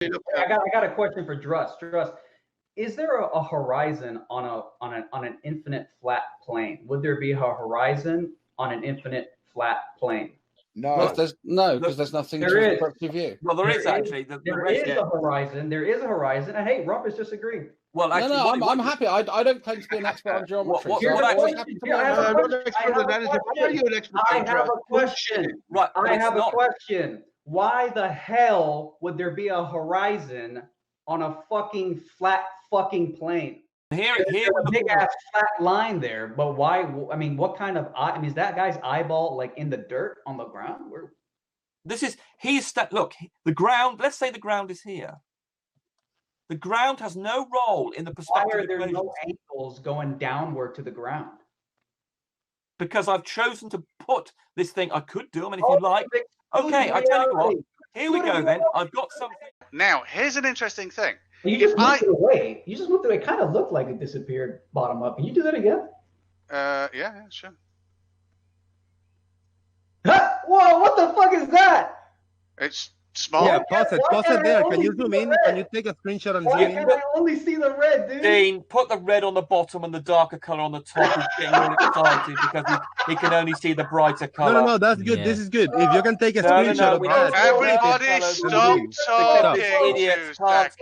I got a question for Druss. Druss, is there a horizon on an infinite flat plane? Would there be a horizon on an infinite flat plane? No, because there's nothing to appropriate view. Well, there is actually. There is a horizon. There is a horizon. And hey, Rumpus disagreed. Well, actually, I'm happy. I don't claim to be an expert on geometry. I have a question. Right, I have a question. Why the hell would there be a horizon on a fucking flat fucking plane? There's a big ass flat line there, but why? I mean, what kind of? I mean, is that guy's eyeball like in the dirt on the ground? Where? Look, the ground. Let's say the ground is here. The ground has no role in the perspective. Why are there no angles going downward to the ground? Because I've chosen to put this thing. I could do them, and if you like, okay. I tell you what. Here we go then. I've got something. Now, here's an interesting thing. You just moved it away. You just moved it away. It kind of looked like it disappeared bottom up. Can you do that again? Yeah, sure. Whoa, what the fuck is that? It's small. Yeah, pause it there. Can you zoom in? Can you take a screenshot and zoom in? Why can I only see the red, dude? Dean, put the red on the bottom and the darker color on the top. He's getting really excited because he can only see the brighter color. No, that's good. Yeah. This is good. If you can take a screenshot of that. Everybody stop talking 2 seconds.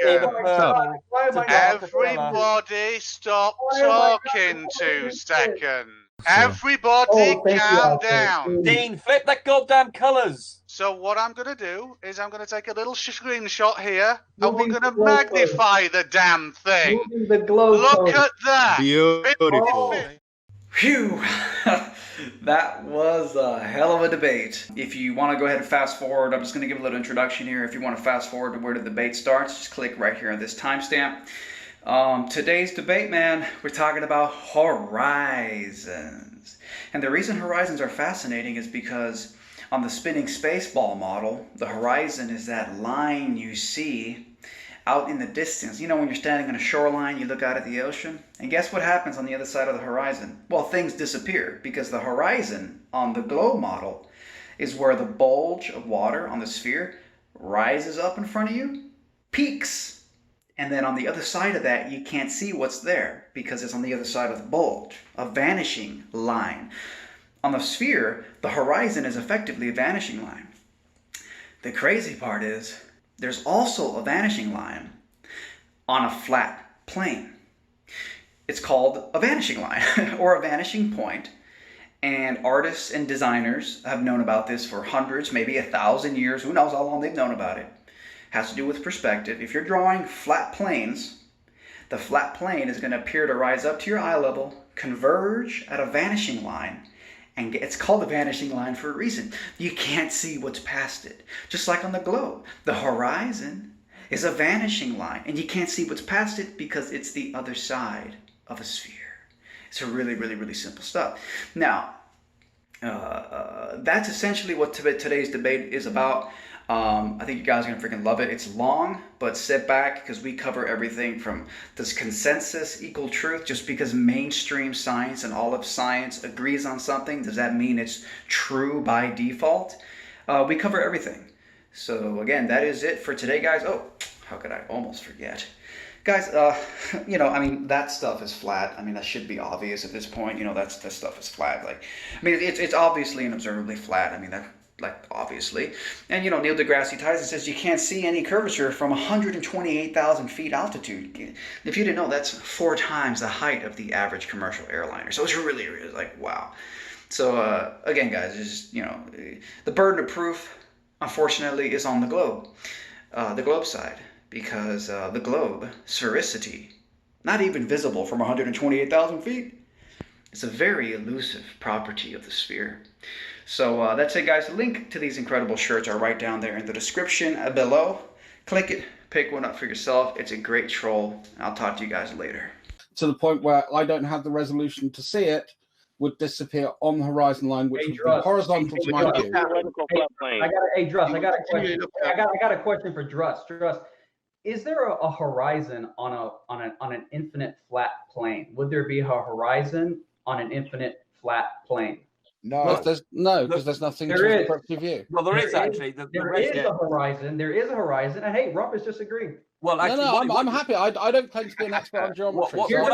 Everybody stop talking 2 seconds. Everybody calm down. Dean, flip that goddamn colors. So what I'm going to do is I'm going to take a little screenshot here, and we're going to magnify the damn thing. Look at that. Beautiful. Phew. That was a hell of a debate. If you want to go ahead and fast forward, I'm just going to give a little introduction here. If you want to fast forward to where the debate starts, just click right here on this timestamp. Today's debate, man, we're talking about horizons. And the reason horizons are fascinating is because on the spinning space ball model, the horizon is that line you see out in the distance. You know, when you're standing on a shoreline, you look out at the ocean, and guess what happens on the other side of the horizon? Well, things disappear, because the horizon on the globe model is where the bulge of water on the sphere rises up in front of you, peaks, and then on the other side of that, you can't see what's there, because it's on the other side of the bulge, a vanishing line. On the sphere, the horizon is effectively a vanishing line. The crazy part is, there's also a vanishing line on a flat plane. It's called a vanishing line or a vanishing point. And artists and designers have known about this for hundreds, maybe 1,000 years. Who knows how long they've known about it. Has to do with perspective. If you're drawing flat planes, the flat plane is going to appear to rise up to your eye level, converge at a vanishing line. And it's called a vanishing line for a reason. You can't see what's past it. Just like on the globe. The horizon is a vanishing line. And you can't see what's past it because it's the other side of a sphere. It's really, really, really simple stuff. Now, that's essentially what today's debate is about. I think you guys are going to freaking love it. It's long, but sit back because we cover everything from does consensus equal truth? Just because mainstream science and all of science agrees on something, does that mean it's true by default? We cover everything. So again, that is it for today, guys. Oh, how could I almost forget? Guys, you know, I mean, that stuff is flat. I mean, that should be obvious at this point. You know, that stuff is flat. Like, I mean, it's obviously and observably flat. I mean, that, like, obviously. And, you know, Neil deGrasse Tyson says you can't see any curvature from 128,000 feet altitude. If you didn't know, that's 4 times the height of the average commercial airliner. So it's really, really like, wow. So, again, guys, it's just, you know, the burden of proof, unfortunately, is on the globe side. Because the globe, sphericity, not even visible from 128,000 feet, it's a very elusive property of the sphere. So that's it, guys. The link to these incredible shirts are right down there in the description below. Click it, pick one up for yourself. It's a great troll. I'll talk to you guys later. To the point where I don't have the resolution to see it, would disappear on the horizon line, which would be horizontal to my view. Druss, I got a question. I got a question for Druss. Druss, is there a horizon on an infinite flat plane? Would there be a horizon on an infinite flat plane? No, there's nothing to obstruct your view. Well, there is actually. There is a horizon. There is a horizon. And hey, Rumpus disagreed. Well, actually, I'm happy. I don't claim to be an expert on geometry. I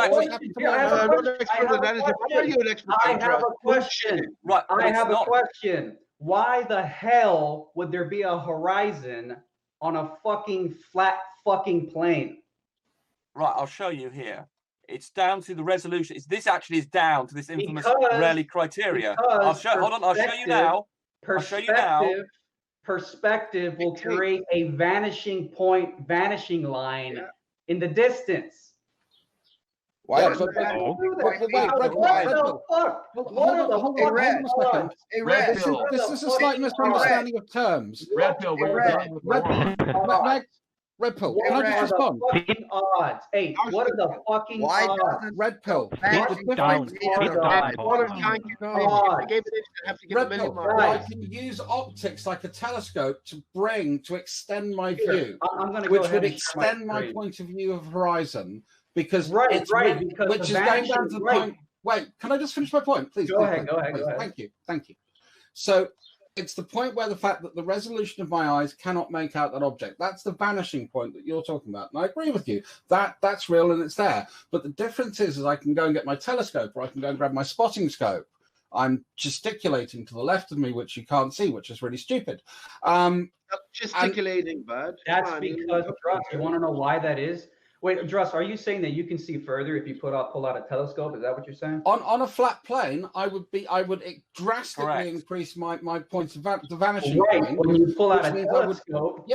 have a question. Right, I have a question. Why the hell would there be a horizon on a fucking flat fucking plane? Right, I'll show you here. It's down to the resolution. This actually is down to this infamous Rayleigh criteria. I'll show you now. Perspective will create a vanishing point, vanishing line in the distance. Why? What the fuck? This is a slight misunderstanding of terms. Red Pill. Red Pill, can I just respond? Odds. Hey, what are the fucking odds? Red Pill. Red Pill. I can use optics like a telescope to extend my view, which would extend my point of view of horizon, because which is going down to the point. Wait, can I just finish my point, please? Go ahead. Thank you. So it's the point where the fact that the resolution of my eyes cannot make out that object. That's the vanishing point that you're talking about. And I agree with you. That's real and it's there. But the difference is I can go and get my telescope, or I can go and grab my spotting scope. I'm gesticulating to the left of me, which you can't see, which is really stupid. Gesticulating, bud. That's because, Druss, you want to know why that is? Wait, Druss, are you saying that you can see further if you pull out a telescope? Is that what you're saying? On a flat plane, I would drastically increase my point of the vanishing point. When you pull out a telescope,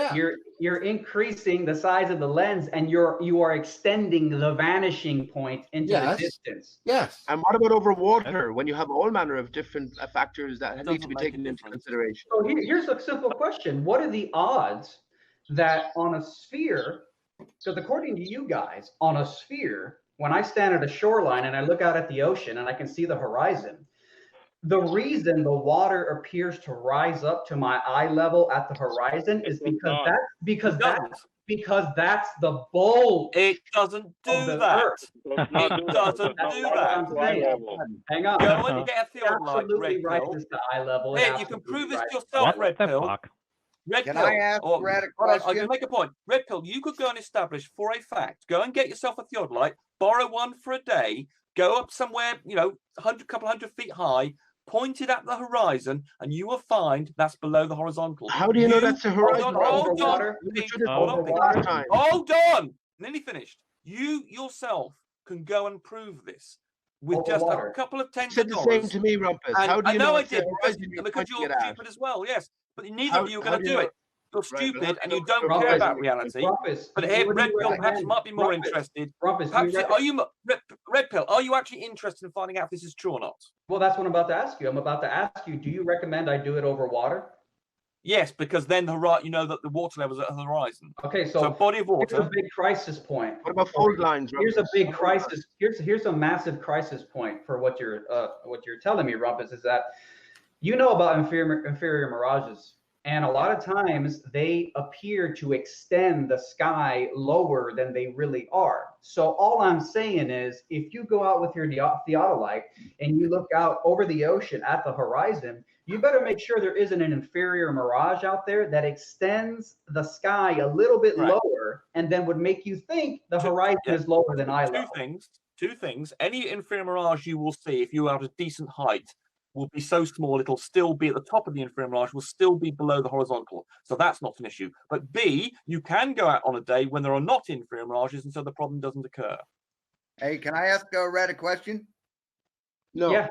you're increasing the size of the lens, and you are extending the vanishing point into the distance. Yes. And what about over water, when you have all manner of different factors that need to be taken into consideration? So here's a simple question: what are the odds that on a sphere? Because according to you guys, on a sphere, when I stand at a shoreline and I look out at the ocean and I can see the horizon, the reason the water appears to rise up to my eye level at the horizon is because that's the bulk. It doesn't do that. It doesn't do that. Hang on. Go and get a theodolite, absolutely Red rises to eye level. Hey, you can prove this yourself, Red Pill. Can I ask Brad a question? I'm going to make a point. Red Pill, you could go and establish for a fact, go and get yourself a theodolite, borrow one for a day, go up somewhere, couple hundred feet high, point it at the horizon, and you will find that's below the horizontal. How do you know that's the horizon? Hold on. Nearly finished. You yourself can go and prove this with just a couple of tens of dollars. You said the same to me, Rumpus. How do you know I did, because you're stupid as well, yes. But neither of you are going to do it. You're stupid and you don't care about reality. But here, Red Pill perhaps might be more interested. Red Pill, are you actually interested in finding out if this is true or not? Well, that's what I'm about to ask you. I'm about to ask you, do you recommend I do it over water? Yes, because then you know that the water level is at the horizon. Okay, so body of water. Here's a big crisis point. What about fold lines? Here's a big crisis. Here's a massive crisis point for what you're telling me, Rumpus, is that you know about inferior mirages, and a lot of times they appear to extend the sky lower than they really are. So all I'm saying is, if you go out with your theodolite and you look out over the ocean at the horizon, you better make sure there isn't an inferior mirage out there that extends the sky a little bit lower and then would make you think the horizon is lower than eye level. Two things. Any inferior mirage you will see, if you are at a decent height, will be so small it'll still be at the top of the inferior mirage, will still be below the horizontal. So that's not an issue. But B, you can go out on a day when there are not inferior mirages, and so the problem doesn't occur. Hey, can I ask Red a question? No. Yeah.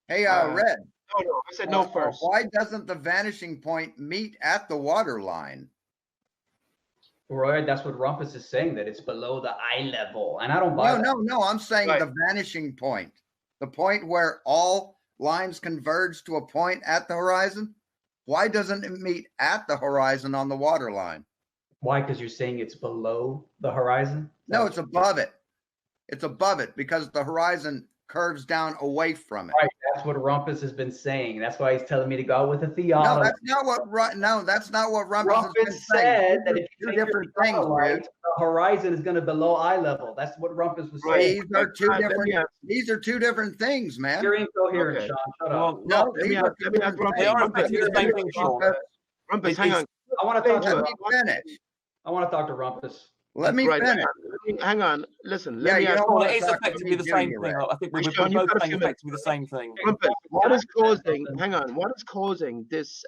Hey, Red. No, I said no first. Why doesn't the vanishing point meet at the water line? Right, that's what Rumpus is saying, that it's below the eye level, and I don't buy that. No, I'm saying the vanishing point, the point where all lines converge to a point at the horizon. Why doesn't it meet at the horizon on the water line? Why? Because you're saying it's below the horizon? No, it's above it. It's above it because the horizon curves down away from it. Right, what Rumpus has been saying. That's why he's telling me to go out with a No, theology. that's not what. That's not what Rumpus has been Rumpus saying. said that if you Two take your different things, satellite, dude. the horizon is going to below eye level. That's what Rumpus was Right. saying. These are two Let different. me ask- These are two different things, man. You're incoherent, Okay. Sean. Shut Well, up. No, let me these ask- are two let me ask different They are things. effectively the same thing, Sean. Rumpus, hang on. I want to talk to Let Rumpus. me finish. I want to talk to Rumpus. Let me Right, finish. hang on. Listen, Yeah, let me you ask. don't Well, want it to is talk to effectively me, the do same you, thing. Ray? I think we're Sean, you've both got a saying few minutes. effectively the same thing. Rumpus, what is causing? something? Hang on. What is causing this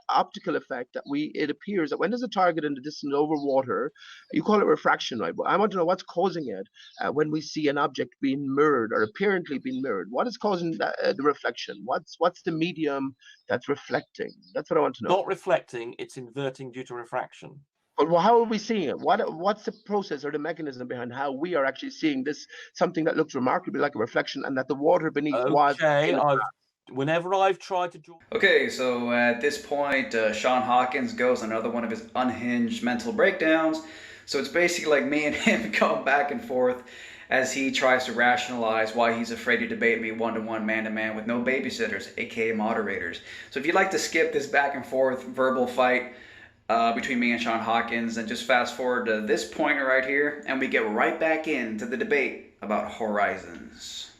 optical effect that it appears that when there's a target in the distance over water, you call it refraction, right? But I want to know what's causing it when we see an object being mirrored or apparently being mirrored. What is causing the reflection? What's the medium that's reflecting? That's what I want to know. Not reflecting, it's inverting due to refraction. But how are we seeing it? What's the process or the mechanism behind how we are actually seeing this, something that looks remarkably like a reflection, and that the water beneath was? Okay, whenever I've tried to draw. Okay, so at this point, Sean Hawkins goes on another one of his unhinged mental breakdowns. So it's basically like me and him going back and forth as he tries to rationalize why he's afraid to debate me one-to-one, man-to-man with no babysitters, aka moderators. So if you'd like to skip this back and forth verbal fight between me and Sean Hawkins, and just fast forward to this point right here, and we get right back into the debate about horizons.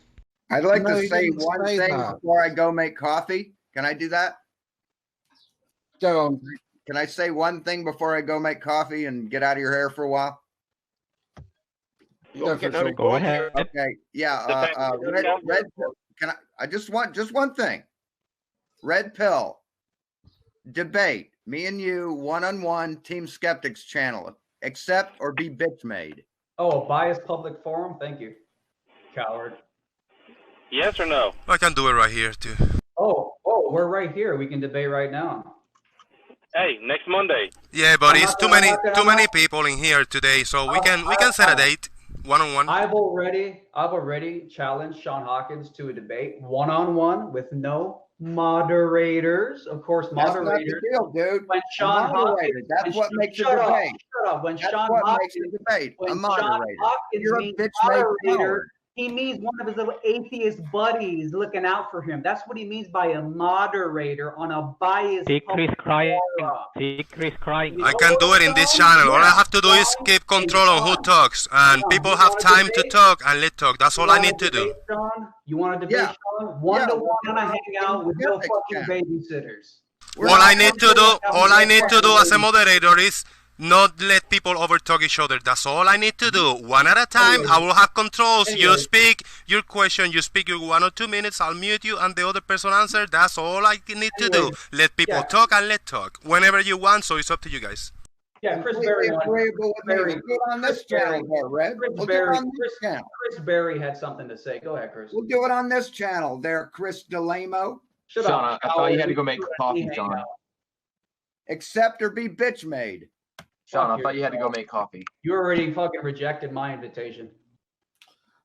I'd like No, to he say didn't one say thing that. before I go make coffee. Can I do that? Go on. Can I say one thing before I go make coffee and get out of your hair for a while? Go ahead. Okay. Yeah. Red. Can I just want one thing. Red pill debate. Me and you, one-on-one, Team Skeptics channel. Accept or be bitch made. Oh, biased public forum? Thank you, coward. Yes or no? I can do it right here too. Oh, we're right here. We can debate right now. Hey, next Monday. Yeah, but I'm it's not too gonna- many I'm not too gonna- many people in here today, so we can set a date one-on-one. I've already challenged Sean Hawkins to a debate one-on-one with no moderators. Of course, That's not the moderators. deal, dude. When Sean Moderator. Hawkins, That's what makes a shut up, debate. shut up. When That's Sean what Hawkins, makes a debate. when A Sean moderator. Hawkins You're a means bitch-made moderator, coward. he means one of his little atheist buddies looking out for him. That's what he means by a moderator on a biased. See Chris crying. forum. See Chris crying. I can do it in this channel. All I have to do is keep control on who talks, and people have time to talk and let talk. That's all I need to do. Sean? You want to debate, Yeah. Sean? One-to-one on a hangout with no Skeptic fucking channel. babysitters. All I need to do as a moderator is not let people overtalk each other. That's all I need to do. One at a time. I will have controls. You speak your question. You speak your 1 or 2 minutes. I'll mute you, and the other person answer. That's all I need to do. Let people talk and let talk whenever you want. So it's up to you guys. Yeah, Chris Completely Berry. agreeable with me. Berry. We'll do it on this Chris channel Berry. there, Red. Chris We'll do it Berry. on this channel. Chris Berry had something to say. Go ahead, Chris. We'll do it on this channel there, Chris DeLamo. Shut Sean, up. I thought you had to go make coffee, Sean. Accept or be bitch made. Sean, I thought you had to go make coffee. You already fucking rejected my invitation.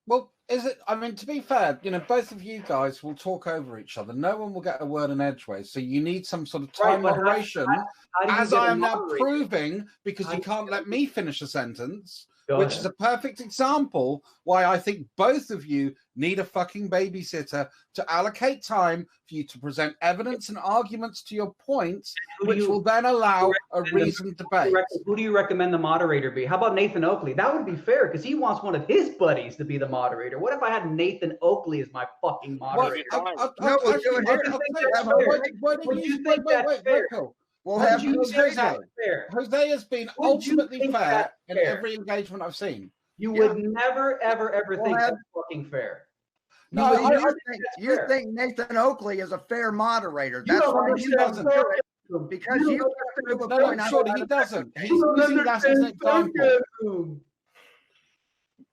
Well, is it? I mean, to be fair, both of you guys will talk over each other. No one will get a word in edgeways. So you need some sort of time Right, but moderation, how do you as get I a am now moderator? proving, because you can't let me finish a sentence, Go which ahead. is a perfect example why I think both of you need a fucking babysitter to allocate time for you to present evidence and arguments to your points, which will then allow a reasoned debate. Who do you recommend the moderator be? How about Nathan Oakley? That would be fair because he wants one of his buddies to be the moderator. What if I had Nathan Oakley as my fucking moderator? We'll Would have you two think that's videos. fair? Jose has been Would you ultimately think fair that's in fair? every engagement I've seen. You would never, ever think have- that's fucking fair. No, You would you never think, that's you fair. think Nathan Oakley is a fair moderator. You That's don't why he understand doesn't fair. do it. Because You you don't have to prove a No, point. surely he doesn't. He's using that as an example.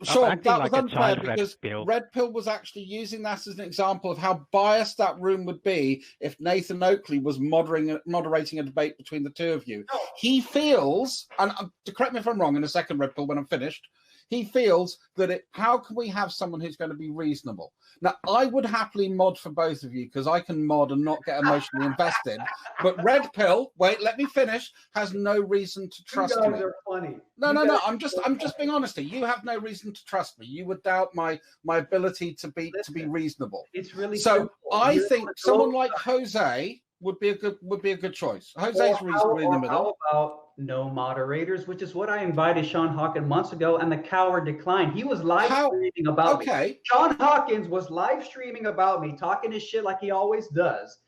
Sure, acting that like was a unfair child, Red because Pill. Red Pill was actually using that as an example of how biased that room would be if Nathan Oakley was moderating a debate between the two of you. He feels, and to correct me if I'm wrong in a second, Red Pill, when I'm finished, He feels that how can we have someone who's going to be reasonable? Now, I would happily mod for both of you because I can mod and not get emotionally invested. But Red Pill, wait, let me finish, has no reason to trust me. You guys are funny. No. I'm just being honest here. You have no reason to trust me. You would doubt my ability to be reasonable. It's really so. simple. I think someone like Jose would be a good choice. Jose's reasonably in the middle. How about no moderators, which is what I invited Sean Hawkins months ago, and the coward declined. He was live streaming about me. Sean Hawkins was live streaming about me, talking his shit like he always does.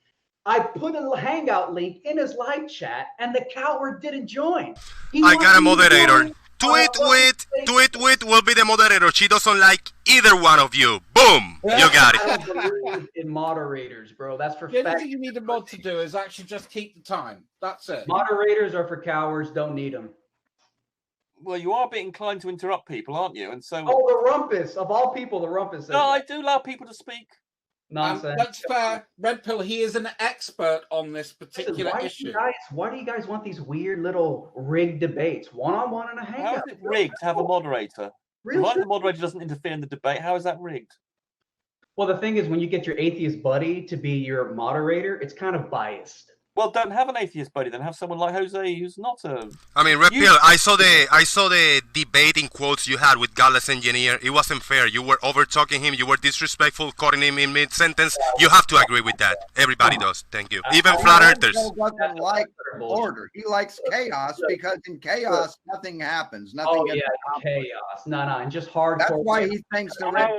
I put a hangout link in his live chat, and the coward didn't join. I got a moderator. Tweet will be the moderator. She doesn't like either one of you. Boom! You got it. I don't believe in moderators, bro. That's for fact. The only thing you need a mod to do is actually just keep the time. That's it. Moderators are for cowards. Don't need them. Well, you are a bit inclined to interrupt people, aren't you? And so. Oh, the rumpus of all people, the rumpus. No, I do allow people to speak. Nonsense. That's fair. Red Pill, he is an expert on this particular issue. Why do you guys want these weird little rigged debates? One-on-one and a hangout. How is it rigged to have a moderator? Provided the moderator doesn't interfere in the debate, how is that rigged? Well, the thing is, when you get your atheist buddy to be your moderator, it's kind of biased. Well, don't have an atheist buddy, then have someone like Jose who's not a... I mean, Red Pill, I saw the debate in quotes you had with Godless Engineer. It wasn't fair. You were over-talking him. You were disrespectful, cutting him in mid-sentence. You have to agree with that. Everybody does. Thank you. Even flat earthers. He doesn't like order. He likes chaos because in chaos, nothing happens. Nothing gets chaos. No, and just hardcore. That's why he thinks Nathan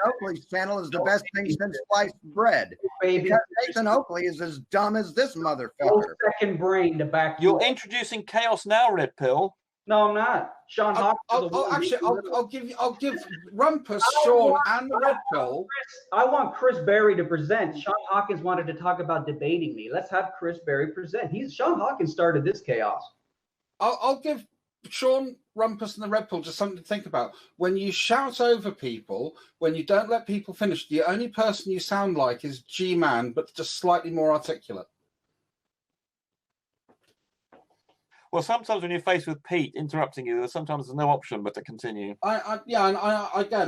Oakley's channel is the best thing since sliced bread. Because Nathan Oakley is as dumb as this motherfucker. No second brain to back You're introducing chaos now, Red Pill. No, I'm not. Sean Hawkins. I'll give Rumpus, Sean, and Red Pill. I want Chris Berry to present. Sean Hawkins wanted to talk about debating me. Let's have Chris Berry present. Sean Hawkins started this chaos. I'll give Sean, Rumpus, and the Red Pill just something to think about. When you shout over people, when you don't let people finish, the only person you sound like is G-Man, but just slightly more articulate. Well, sometimes when you're faced with Pete interrupting you, sometimes there's no option but to continue. I can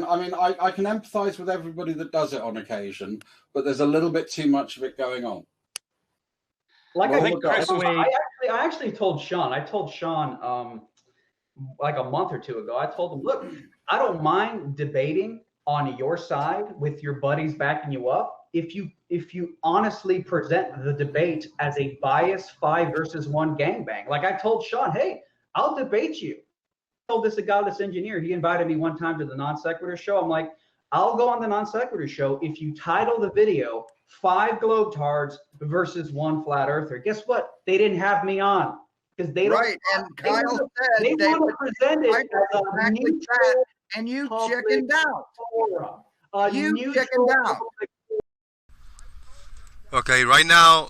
empathise with everybody that does it on occasion, but there's a little bit too much of it going on. I actually told Sean. I told Sean like a month or two ago. I told him, look, I don't mind debating on your side with your buddies backing you up if you honestly present the debate as a biased 5 versus 1 gangbang. Like I told Sean, hey, I'll debate you. I told this a Godless Engineer. He invited me one time to the Non Sequitur show. I'm like, I'll go on the Non Sequitur show if you title the video 5 Globetards versus 1 Flat Earther. Guess what? They didn't have me on because they don't. Right, and Kyle said they want to present it as a neutral, and you chickened out. You chickened out. Okay, right now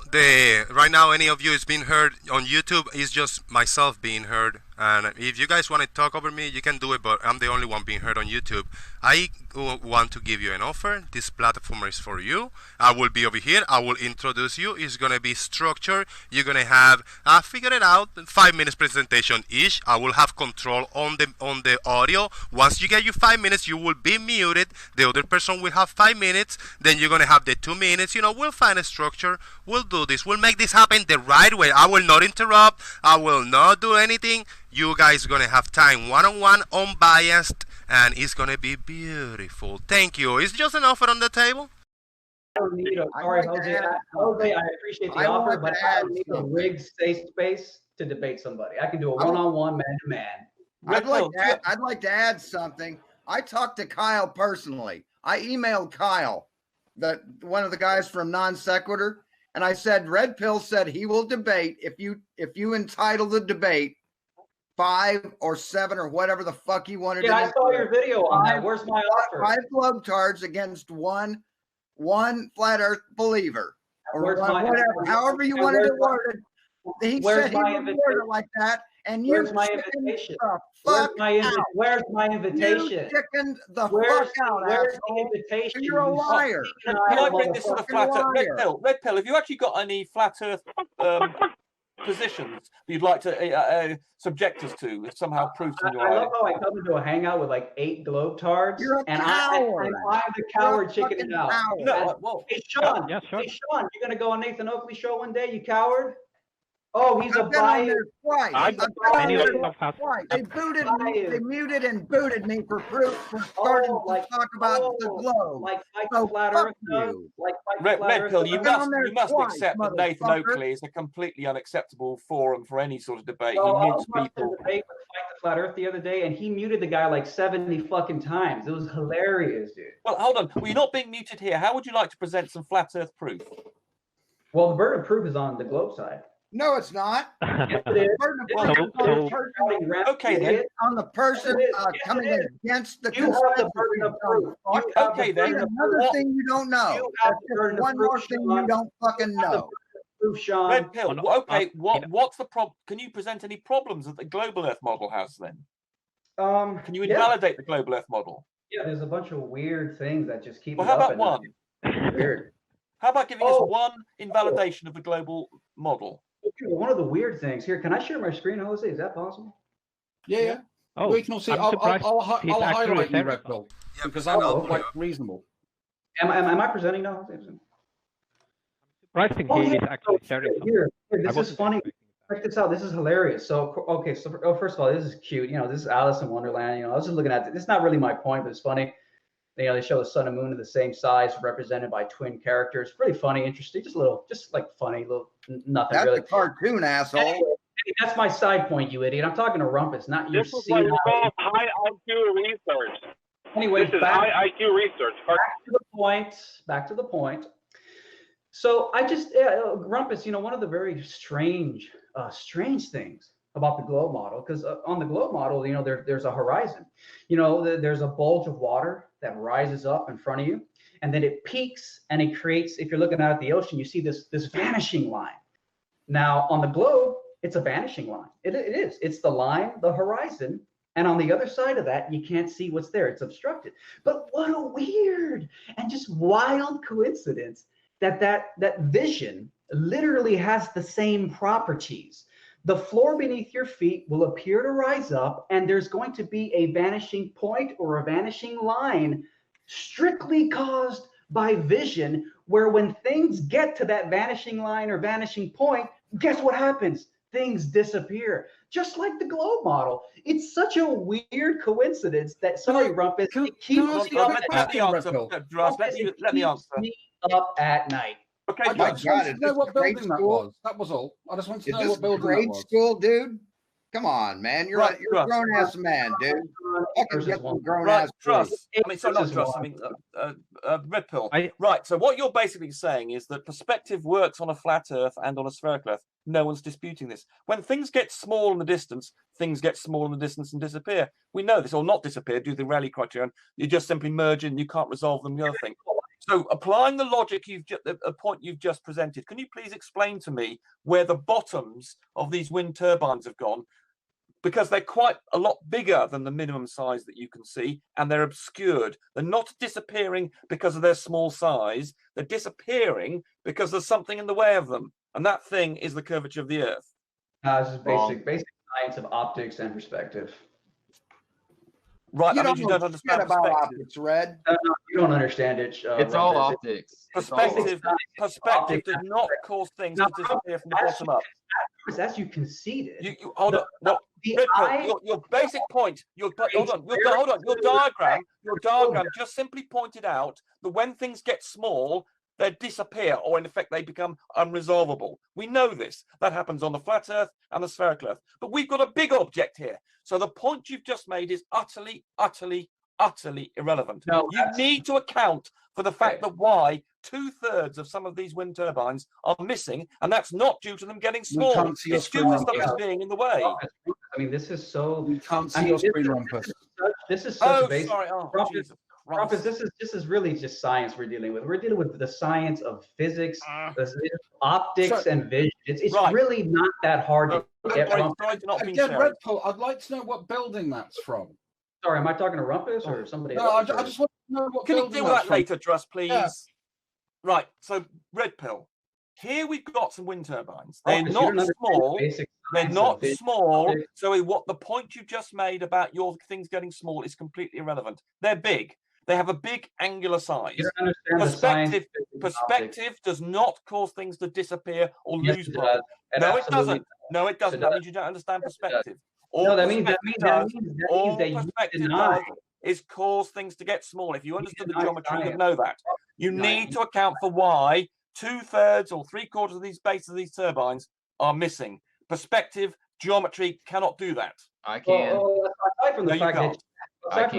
any of you is being heard on YouTube is just myself being heard. And if you guys want to talk over me, you can do it, but I'm the only one being heard on YouTube. I want to give you an offer. This platform is for you. I will be over here. I will introduce you. It's going to be structured. You're going to have, figure it out, 5 minutes presentation each. I will have control on the audio. Once you get your 5 minutes, you will be muted. The other person will have 5 minutes. Then you're going to have the 2 minutes. We'll find a structure. We'll do this. We'll make this happen the right way. I will not interrupt. I will not do anything. You guys are going to have time one-on-one, unbiased, and it's going to be beautiful. Thank you. Is just an offer on the table? I don't need Jose, I appreciate the offer, but I don't need a rigged safe space to debate somebody. I can do a one-on-one, man-to-man. I'd like to add something. I talked to Kyle personally. I emailed Kyle, one of the guys from Non Sequitur, and I said, Red Pill said he will debate if you entitle the debate 5 or 7 or whatever the fuck you wanted. Yeah, I saw your video on that. Where's my offer? 5 Globetards against one flat Earth believer, or whatever. However you wanted it worded. He said he would word it like that. And where's my invitation? Where's my invitation? You chickened the fuck out. Where's the invitation? You're a liar. Can I bring this to the flat Earth? Red Pill, have you actually got any flat Earth positions that you'd like to subject us to, somehow proofs in your I love eye. how I come into a hangout with like 8 Globetards, You're a and coward. I'm the coward You're a chickening fucking out. coward. No, well, Hey Sean, Yeah, sure. hey Sean, you gonna go on Nathan Oakley show one day? You coward! Oh, he's a I've been on bias. there twice. I- I've been on Anyway, there Clubhouse. twice. They booted me. They muted and booted me for starting like- to talk about the globe. Like Fight So the Flat fuck Earth does. you. Like Fight the Red Flat Earth Pill, does. you I've been must on there you must twice, accept that Nathan motherfucker. Oakley is a completely unacceptable forum for any sort of debate. Well, I He was mutes watching people. a debate with Fight the Flat Earth the other day, and he muted the guy like 70 fucking times. It was hilarious, dude. Well, hold on. Well, you're not being muted here. How would you like to present some flat Earth proof? Well, the burden of proof is on the globe side. No, it's not. Yes, it is. Burden of It's proof So- is so- Okay, then. on the person Yes, it is. coming Yes, it against the You have the consensus. burden of proof. Fuck. You have Okay, the then. burden of Another What- thing you don't know. You have That's the burden just of one proof, more thing Sean. you don't fucking You have the know. proof, Sean. Red Pill. on- Okay, on- what's the problem? Can you present any problems that the global Earth model has then? Can you Yeah. invalidate the global Earth model? Yeah, there's a bunch of weird things that just keep Well, me how up about at one? night. Weird. How about giving us Oh. one invalidation of the global model? Okay, well, one of the weird things here. Can I share my screen, Jose? Is that possible? Yeah. Oh, We can all see. I'm I'll surprised highlight he's you, actually there. Red Pill, Yeah, because but I'm Oh, quite reasonable. Am I presenting now, Jose? Surprising Oh, he yeah. is actually sharing something. Here, I this is wasn't funny. expecting that. Check this out. This is hilarious. So, okay. So, first of all, this is cute. You know, this is Alice in Wonderland. You know, I was just looking at it. It's not really my point, but it's funny. You know, they show the sun and moon of the same size, represented by twin characters. Pretty funny, interesting. Just a little, just like funny, little nothing That's really. a cartoon, asshole. Anyway, that's my side point, you idiot. I'm talking to Rumpus, not you. This is what you call high IQ research. Anyway, This is back, high IQ research. back to the point. Back to the point. So I just, Rumpus, you know, one of the very strange things about the globe model, because on the globe model, you know, there's a horizon. You know, there's a bulge of water that rises up in front of you, and then it peaks and it creates. If you're looking out at the ocean, you see this vanishing line. Now on the globe, it's a vanishing line. It is. It's the line, the horizon. And on the other side of that, you can't see what's there. It's obstructed. But what a weird and just wild coincidence that vision literally has the same properties. The floor beneath your feet will appear to rise up, and there's going to be a vanishing point or a vanishing line strictly caused by vision, where when things get to that vanishing line or vanishing point, guess what happens? Things disappear, just like the globe model. It's such a weird coincidence that, sorry, Rumpus, it keeps me up at Let me night. answer, Russ. Let me answer. Me up at night. Okay, I my just God, wanted is to know this what grade building that school? was. That was all. I just wanted to Is know this what building that grade was. school, dude? Come on, man. You're Right, a grown ass man, dude. Fucking get some grown ass. Trust. I mean, sorry, not versus trust. one. I mean, Red Pill. Right. So what you're basically saying is that perspective works on a flat Earth and on a spherical Earth. No one's disputing this. When things get small in the distance, things get small in the distance and disappear. We know this, or not disappear due to the Rayleigh criterion. You just simply merge in. You can't resolve them. The other thing. So applying the logic a point you've just presented, can you please explain to me where the bottoms of these wind turbines have gone? Because they're quite a lot bigger than the minimum size that you can see, and they're obscured. They're not disappearing because of their small size. They're disappearing because there's something in the way of them, and that thing is the curvature of the Earth. This is basic science of optics and perspective. Right, You that means you don't know understand shit about perspective. optics, Red. No, you don't understand it. It's all Rumpus. optics. It's all optics. Perspective does not cause things to disappear from the bottom up. As you conceded. You hold on. No, The Red Pill, eye- your basic point. Hold on. Your diagram just simply pointed out that when things get small, they disappear, or in effect, they become unresolvable. We know this. That happens on the flat Earth and the spherical Earth. But we've got a big object here. So the point you've just made is utterly irrelevant. No, you need to account for the fact that why 2/3 of some of these wind turbines are missing, and that's not due to them getting small. can't see your It's due screen, to stuff that's Rumpus. being in the way. I mean, this is so. We can't see I mean, your this screen, is- Rumpus. This is such Oh, a basic. sorry. Oh, Rumpus, Jesus Rumpus, Christ. this is really just science we're dealing with. We're dealing with the science of physics, the optics, and vision. It's Right. really not that hard to get. Sorry Rumpus. to not be Again, sharing. Red Pill, I'd like to know what building that's from. Sorry, am I talking to Rumpus or somebody No, I else? just want to know what Can you building deal with that's that from. later, Trust, please? Yeah. Right. So, Red Pill. Here we've got some wind turbines. Oh, They're 'cause you not don't understand small. the basic They're science not of it. small. So what the point you just made about your things getting small is completely irrelevant. They're big. They have a big angular size. You don't understand the science of physics and optics. Perspective does not cause things to disappear or Yes, lose it profit. does. It No, it absolutely doesn't. does. No, it doesn't. It That does. means you don't understand Yes, it does. perspective. All No, that means that perspective you does deny. is cause things to get small. If you understood the deny geometry, you would science. know that. You Deny need to account for why 2/3 or 3/4 of these bases of these turbines are missing. Perspective, geometry cannot do that. I can. Aside from the No, you fact that can't. aside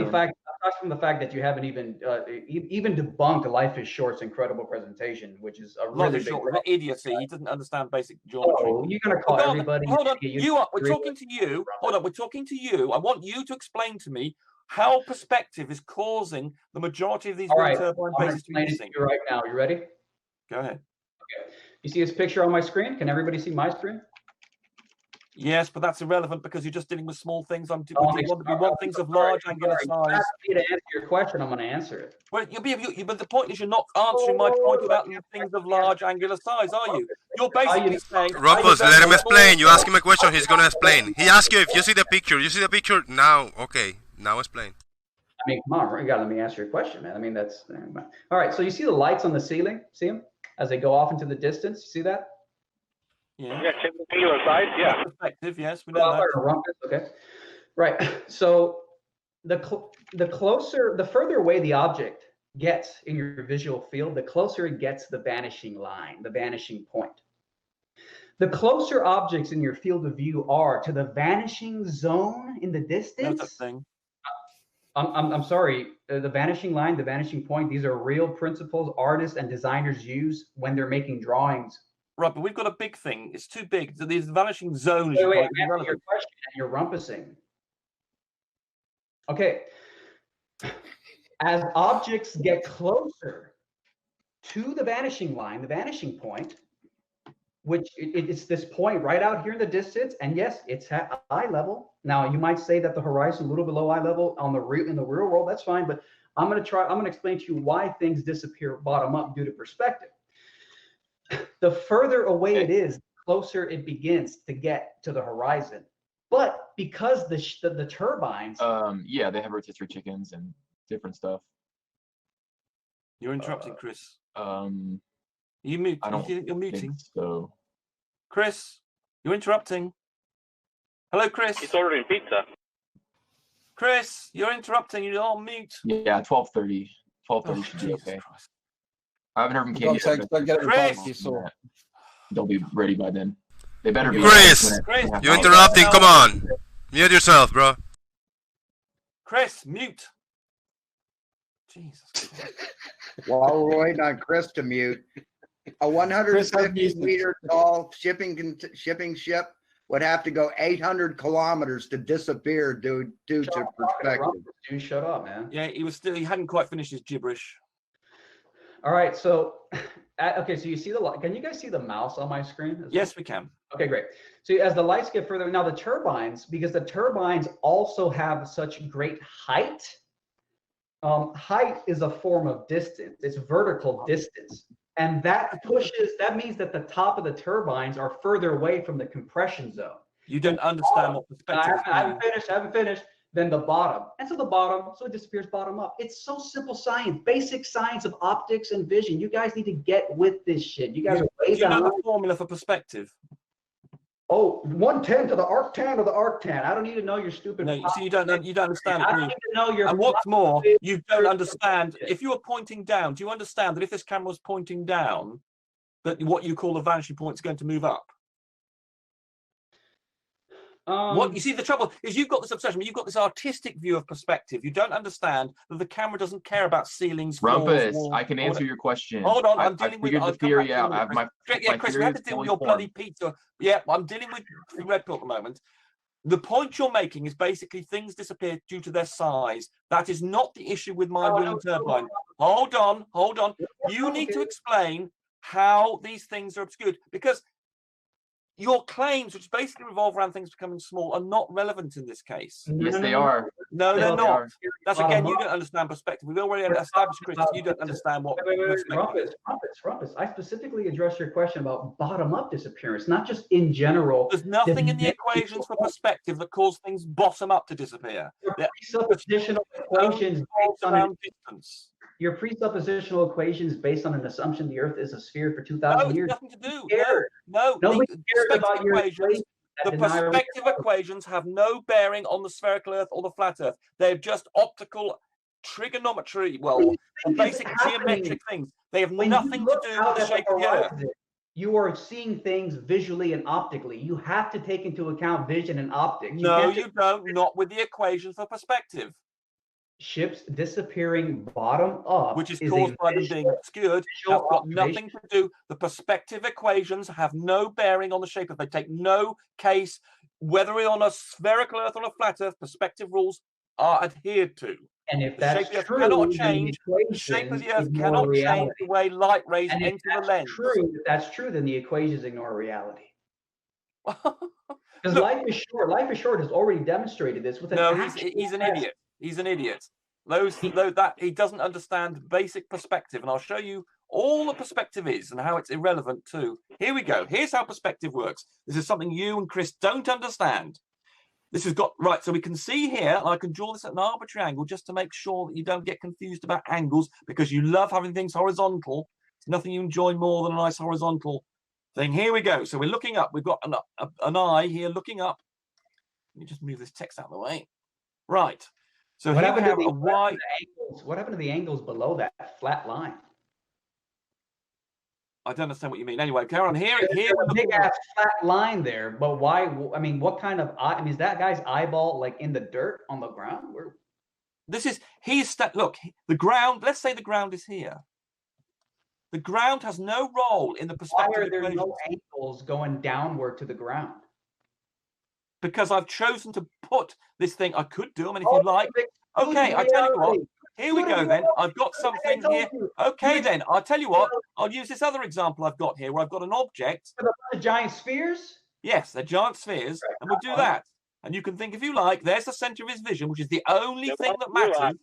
from the fact that you haven't even even debunked Life is Short's incredible presentation, which is a Life really is big Short, problem. idiocy. He doesn't understand basic geometry. Oh, you're gonna call Hold on, everybody. Hold on. You We're talking to you. Hold on. We're talking to you. I want you to explain to me how perspective is causing the majority of these All wind right, turbine I'm bases to be explaining to missing. you right now. You ready? Go ahead. Okay. You see this picture on my screen? Can everybody see my screen? Yes, but that's irrelevant because you're just dealing with small things. We I'm want things of large angular You size. asked me to answer your question. I'm going to answer it. Well, but the point is you're not answering my point about things of large angular size, are you? You're basically saying... Rumpus, let him explain. You ask him a question, he's going to explain. He asked you if you see the picture. You see the picture? Now, okay. Now explain. I mean, come on. You got to let me answer your question, man. I mean, that's... All right, so you see the lights on the ceiling? See them? As they go off into the distance? You see that? Yeah. Angular size, yeah. Perspective, yes, we know that. Rumpus, okay. Right. So the further away the object gets in your visual field, the closer it gets to the vanishing line, the vanishing point. The closer objects in your field of view are to the vanishing zone in the distance. No such thing. I'm sorry, the vanishing line, the vanishing point, these are real principles artists and designers use when they're making drawings. Right, but we've got a big thing. It's too big. So these vanishing zones. Wait, answer your question and you're rumpusing. Okay. As objects get closer to the vanishing line, the vanishing point, which it's this point right out here in the distance, and yes, it's at eye level. Now you might say that the horizon a little below eye level in the real world. That's fine, but I'm going to explain to you why things disappear bottom up due to perspective. The further away it is, the closer it begins to get to the horizon. But because the turbines, yeah, they have rotisserie chickens and different stuff. You're interrupting, Chris. You're muting. So, Chris, you're interrupting. Hello, Chris. He's ordering pizza. Chris, you're interrupting. You're on mute. Yeah, 12:30. 12:30 should be okay. Christ. I haven't heard from Katie yet. Chris! They'll be ready by then. They better be. Chris, you're interrupting. Come on. Mute yourself, bro. Chris, mute. Jesus. While we're waiting on Chris to mute, a 150 meter tall shipping ship would have to go 800 kilometers to disappear due to perspective. Dude, shut up, man. Yeah, he hadn't quite finished his gibberish. All right, so okay, so you see can you guys see the mouse on my screen? Yes, we can. Okay, great. So as the lights get further, now the turbines, because the turbines also have such great height. Height is a form of distance. It's vertical distance. And that means that the top of the turbines are further away from the compression zone. You don't understand what perspective is. I haven't finished. Then the bottom. And so the bottom, so it disappears bottom up. It's so simple science, basic science of optics and vision. You guys need to get with this shit. You guys are way Do you know behind. the formula for perspective? Oh, 110 to the arctan to the arctan. I don't need to know your stupid. No, you see, you don't understand. I don't need to know your. And what's more, you don't understand. If you were pointing down, do you understand that if this camera was pointing down, that what you call the vanishing point is going to move up? What you see, the trouble is you've got this obsession. You've got this artistic view of perspective. You don't understand that the camera doesn't care about ceilings. Rumpus, walls, I can answer your question. Hold on, I'm I dealing with figured the theory out. I have my Chris, we have to deal with your bloody pizza. Yeah, I'm dealing with Red Pill at the moment. The point you're making is basically things disappear due to their size. That is not the issue with my wind turbine. Hold on. You need to explain how these things are obscured, because your claims, which basically revolve around things becoming small, are not relevant in this case. Yes, they are. No, they're not. That's again, you Bottom don't understand perspective. We've already established, Chris, you don't understand what perspective is. Rumpus. I specifically addressed your question about bottom-up disappearance, not just in general. There's nothing in the equations for perspective that cause things bottom up to disappear. Presuppositional equations based on distance. Your presuppositional equations based on an assumption the Earth is a sphere for 2,000 years. Nothing to do. No. The perspective equations have no bearing on the spherical Earth or the flat Earth. They're just optical trigonometry, basic geometric things. They have nothing to do with the shape of the Earth. You are seeing things visually and optically. You have to take into account vision and optics. No, you don't. Not with the equation for perspective. Ships disappearing bottom up, which is caused by them being obscured, has got nothing to do. The perspective equations have no bearing on the shape. If they take no case, whether we're on a spherical Earth or a flat Earth, perspective rules are adhered to. And if that's the shape true, cannot change. The shape of the Earth cannot change the way light rays enter the lens. If that's true, then the equations ignore reality. Because life is short. Life is short has already demonstrated this with an he's an idiot. He's an idiot. He doesn't understand basic perspective, and I'll show you all the perspective is and how it's irrelevant too. Here we go. Here's how perspective works. This is something you and Chris don't understand. This has got right. So we can see here, and I can draw this at an arbitrary angle just to make sure that you don't get confused about angles, because you love having things horizontal. There's nothing you enjoy more than a nice horizontal thing. Here we go. So we're looking up. We've got an eye here looking up. Let me just move this text out of the way. Right. So here we have a Y. What happened to the angles below that flat line? I don't understand what you mean. Anyway, carry on. Here we're a big ass flat line there, but why? I mean, what kind of? Is that guy's eyeball like in the dirt on the ground? Look, the ground. Let's say the ground is here. The ground has no role in the perspective. Why are there no angles going downward to the ground? Because I've chosen to put this thing. I could do them, and if you like, okay. I tell you what. Here we go then. I've got something here. Okay then. I'll tell you what. I'll use this other example I've got here, where I've got an object. The giant spheres. Yes, they're giant spheres, and we'll do that. And you can think, if you like, there's the center of his vision, which is the only thing that matters.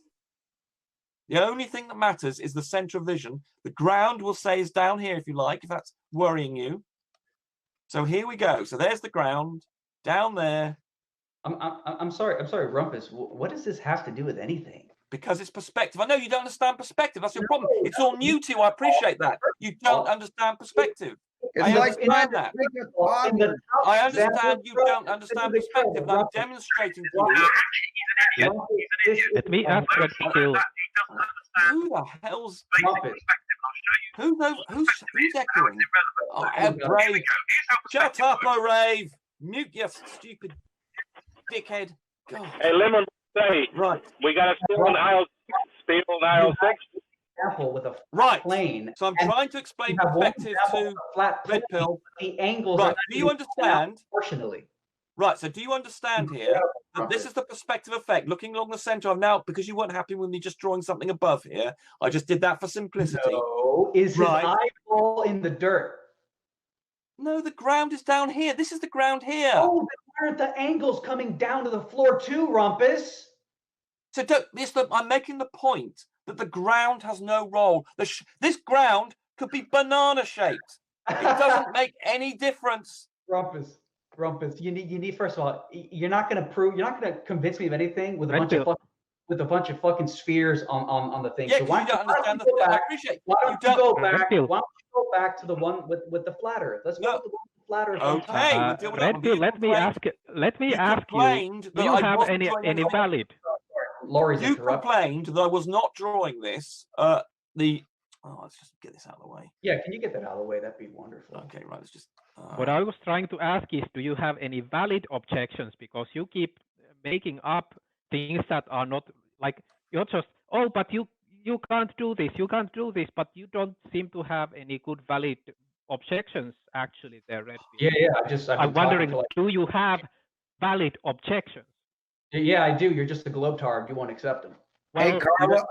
The only thing that matters is the center of vision. The ground, we'll say, is down here, if you like, if that's worrying you. So here we go. So there's the ground. Down there. I'm sorry, Rumpus. What does this have to do with anything? Because it's perspective. I know you don't understand perspective. That's your problem. It's all new to you. I appreciate that. You don't understand perspective. I understand that. I understand you don't understand perspective, and I'm demonstrating to you. Let me ask Red Pill. Who the hell's who's echoing? Oh, Brave. Shut up, Rave. Mute your stupid dickhead. God. Hey, Lemon, say, right. We got to steal an aisle 6. Example with a plane. So I'm trying to explain perspective to Red Pill. The angles. Right. Do you understand? Proportionally. Right. So do you understand here that this is the perspective effect? Looking along the center. I've now, because you weren't happy with me just drawing something above here, I just did that for simplicity. No. Is his eyeball in the dirt? No, the ground is down here. This is the ground here. Oh, why aren't the angles coming down to the floor too, Rumpus? So I'm making the point that the ground has no role. This ground could be banana shaped. It doesn't make any difference. Rumpus, you need first of all, you're not going to convince me of anything with a bunch of fucking spheres on the thing. Yeah, so why you don't understand the thing. I appreciate. Why don't you go back? Why don't you go back to the one with the flat Earth? Let's go to the one with the flat Earth. Okay. Red Pill, let me ask you. Do you have any valid? You complained that I was not drawing this. Let's just get this out of the way. Yeah, can you get that out of the way? That'd be wonderful. Okay, right. Let's just. What I was trying to ask is, do you have any valid objections? Because you keep making up things that are not like you're just. Oh, but you can't do this. You can't do this. But you don't seem to have any good valid objections actually there, Red Pill. Yeah. I'm wondering, do you have valid objections? Yeah, I do. You're just a Globetard. You won't accept them. Well, hey, Carlo,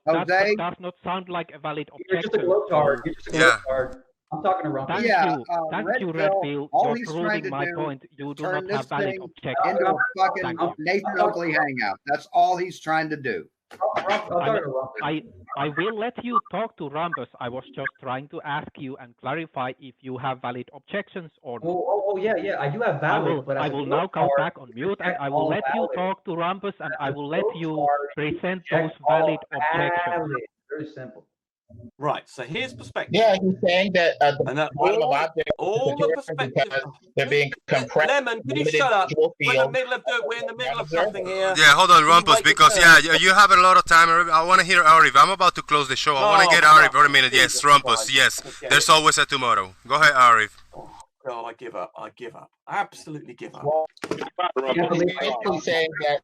that does not sound like a valid objection. You're just a Globetard. I'm talking to Rumpus. Thank you, Red Pill. You're proving my point. You do not have valid objections. Into a fucking Nathan Oakley hangout. That's all he's trying to do. I will let you talk to Rumpus. I was just trying to ask you and clarify if you have valid objections or not. Oh yeah. I do have valid. I will now come back on mute and I will let you talk to Rumpus and I will let you present those valid objections. Very simple. Right, so here's perspective. Yeah, he's saying that all the perspective. They're being compressed. Lemon, can you shut up? We're in the middle of something here. Yeah, hold on, Rumpus, because you have a lot of time. I want to hear Arif. I'm about to close the show. I want to get Arif for a minute. Yes, Rumpus. Yes, there's always a tomorrow. Go ahead, Arif. Oh God, I give up. I absolutely give up. Well, he's basically saying that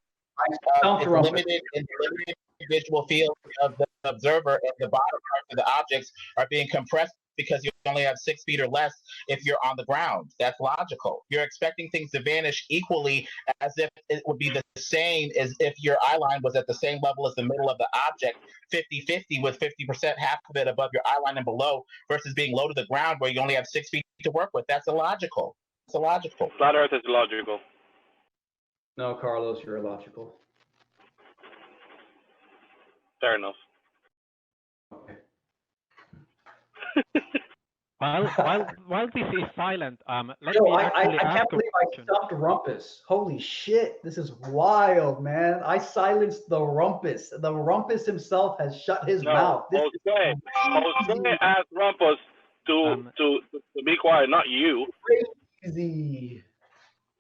it's limited in the limited visual field of the observer, and the bottom parts of the objects are being compressed because you only have 6 feet or less if you're on the ground. That's logical. You're expecting things to vanish equally as if it would be the same as if your eye line was at the same level as the middle of the object, 50-50, with 50%, half of it above your eye line and below, versus being low to the ground where you only have 6 feet to work with. That's illogical. It's illogical. Flat Earth is illogical. No, Carlos, you're illogical. Fair enough. Okay. While this is silent, let me I can't believe I stumped Rumpus. Holy shit, this is wild, man. I silenced the Rumpus. The Rumpus himself has shut his mouth. Jose asked Rumpus to be quiet, not you. Crazy.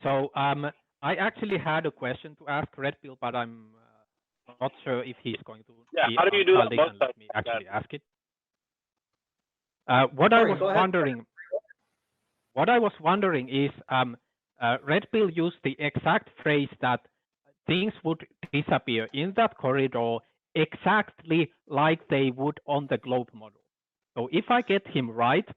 So I actually had a question to ask Red Pill, but I'm not sure if he's going to. Yeah, how do you do that? Let me actually ask it. What I was wondering is, Red Pill used the exact phrase that things would disappear in that corridor exactly like they would on the globe model. So if I get him right,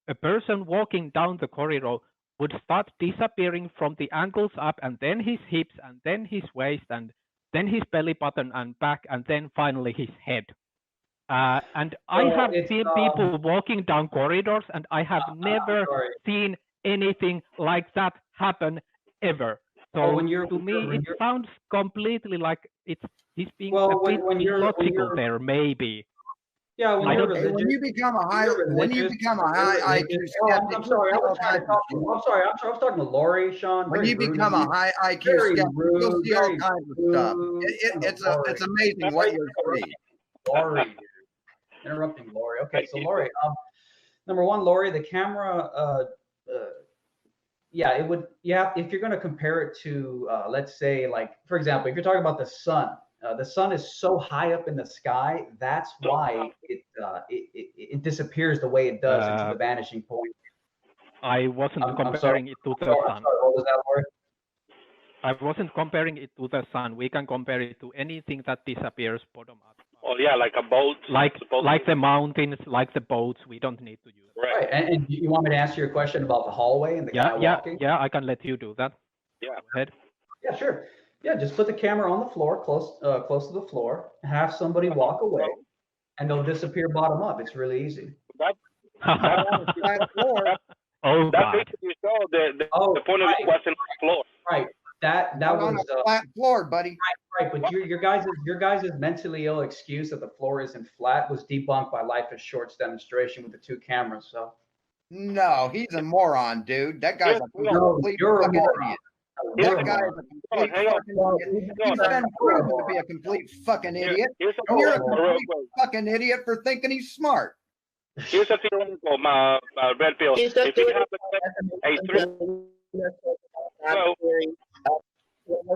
a person walking down the corridor would start disappearing from the ankles up, and then his hips, and then his waist, and then his belly button and back, and then finally his head. And I have seen people walking down corridors, and I have never seen anything like that happen ever. So to me, it sounds completely like he's being a bit illogical there, maybe. Yeah, when you become a high IQ skeptic, I'm sorry, I was talking to Lori, Sean. When you become a high IQ skeptic, you'll see all kinds of stuff. It's amazing what you'll see. Lori, interrupting Lori. Okay, so Lori, number one, Lori, the camera, it would, if you're going to compare it to, let's say, like, for example, if you're talking about the sun is so high up in the sky, that's why it disappears the way it does into the vanishing point. I wasn't comparing it to the sun. What was that, Lori? I wasn't comparing it to the sun. We can compare it to anything that disappears bottom up. Oh yeah, like a boat. Like the mountains, like the boats. We don't need to use. Right. And you want me to answer your question about the hallway and the guy walking? Yeah, I can let you do that. Yeah. Go ahead. Yeah, sure. Yeah, just put the camera on the floor, close to the floor, have somebody walk away, and they'll disappear bottom up. It's really easy. That oh, God. You saw the point of the question on the floor. Right. That was on a flat floor, buddy. Right, but your guys' mentally ill excuse that the floor isn't flat was debunked by Life is Short's demonstration with the 2 cameras. So. No, he's a moron, dude. That guy's a complete fucking idiot. That guy is a complete fucking idiot. He's been proven to be a complete fucking idiot. And you're a complete fucking idiot for thinking he's smart. Here's a theoretical, Red Pill. If you have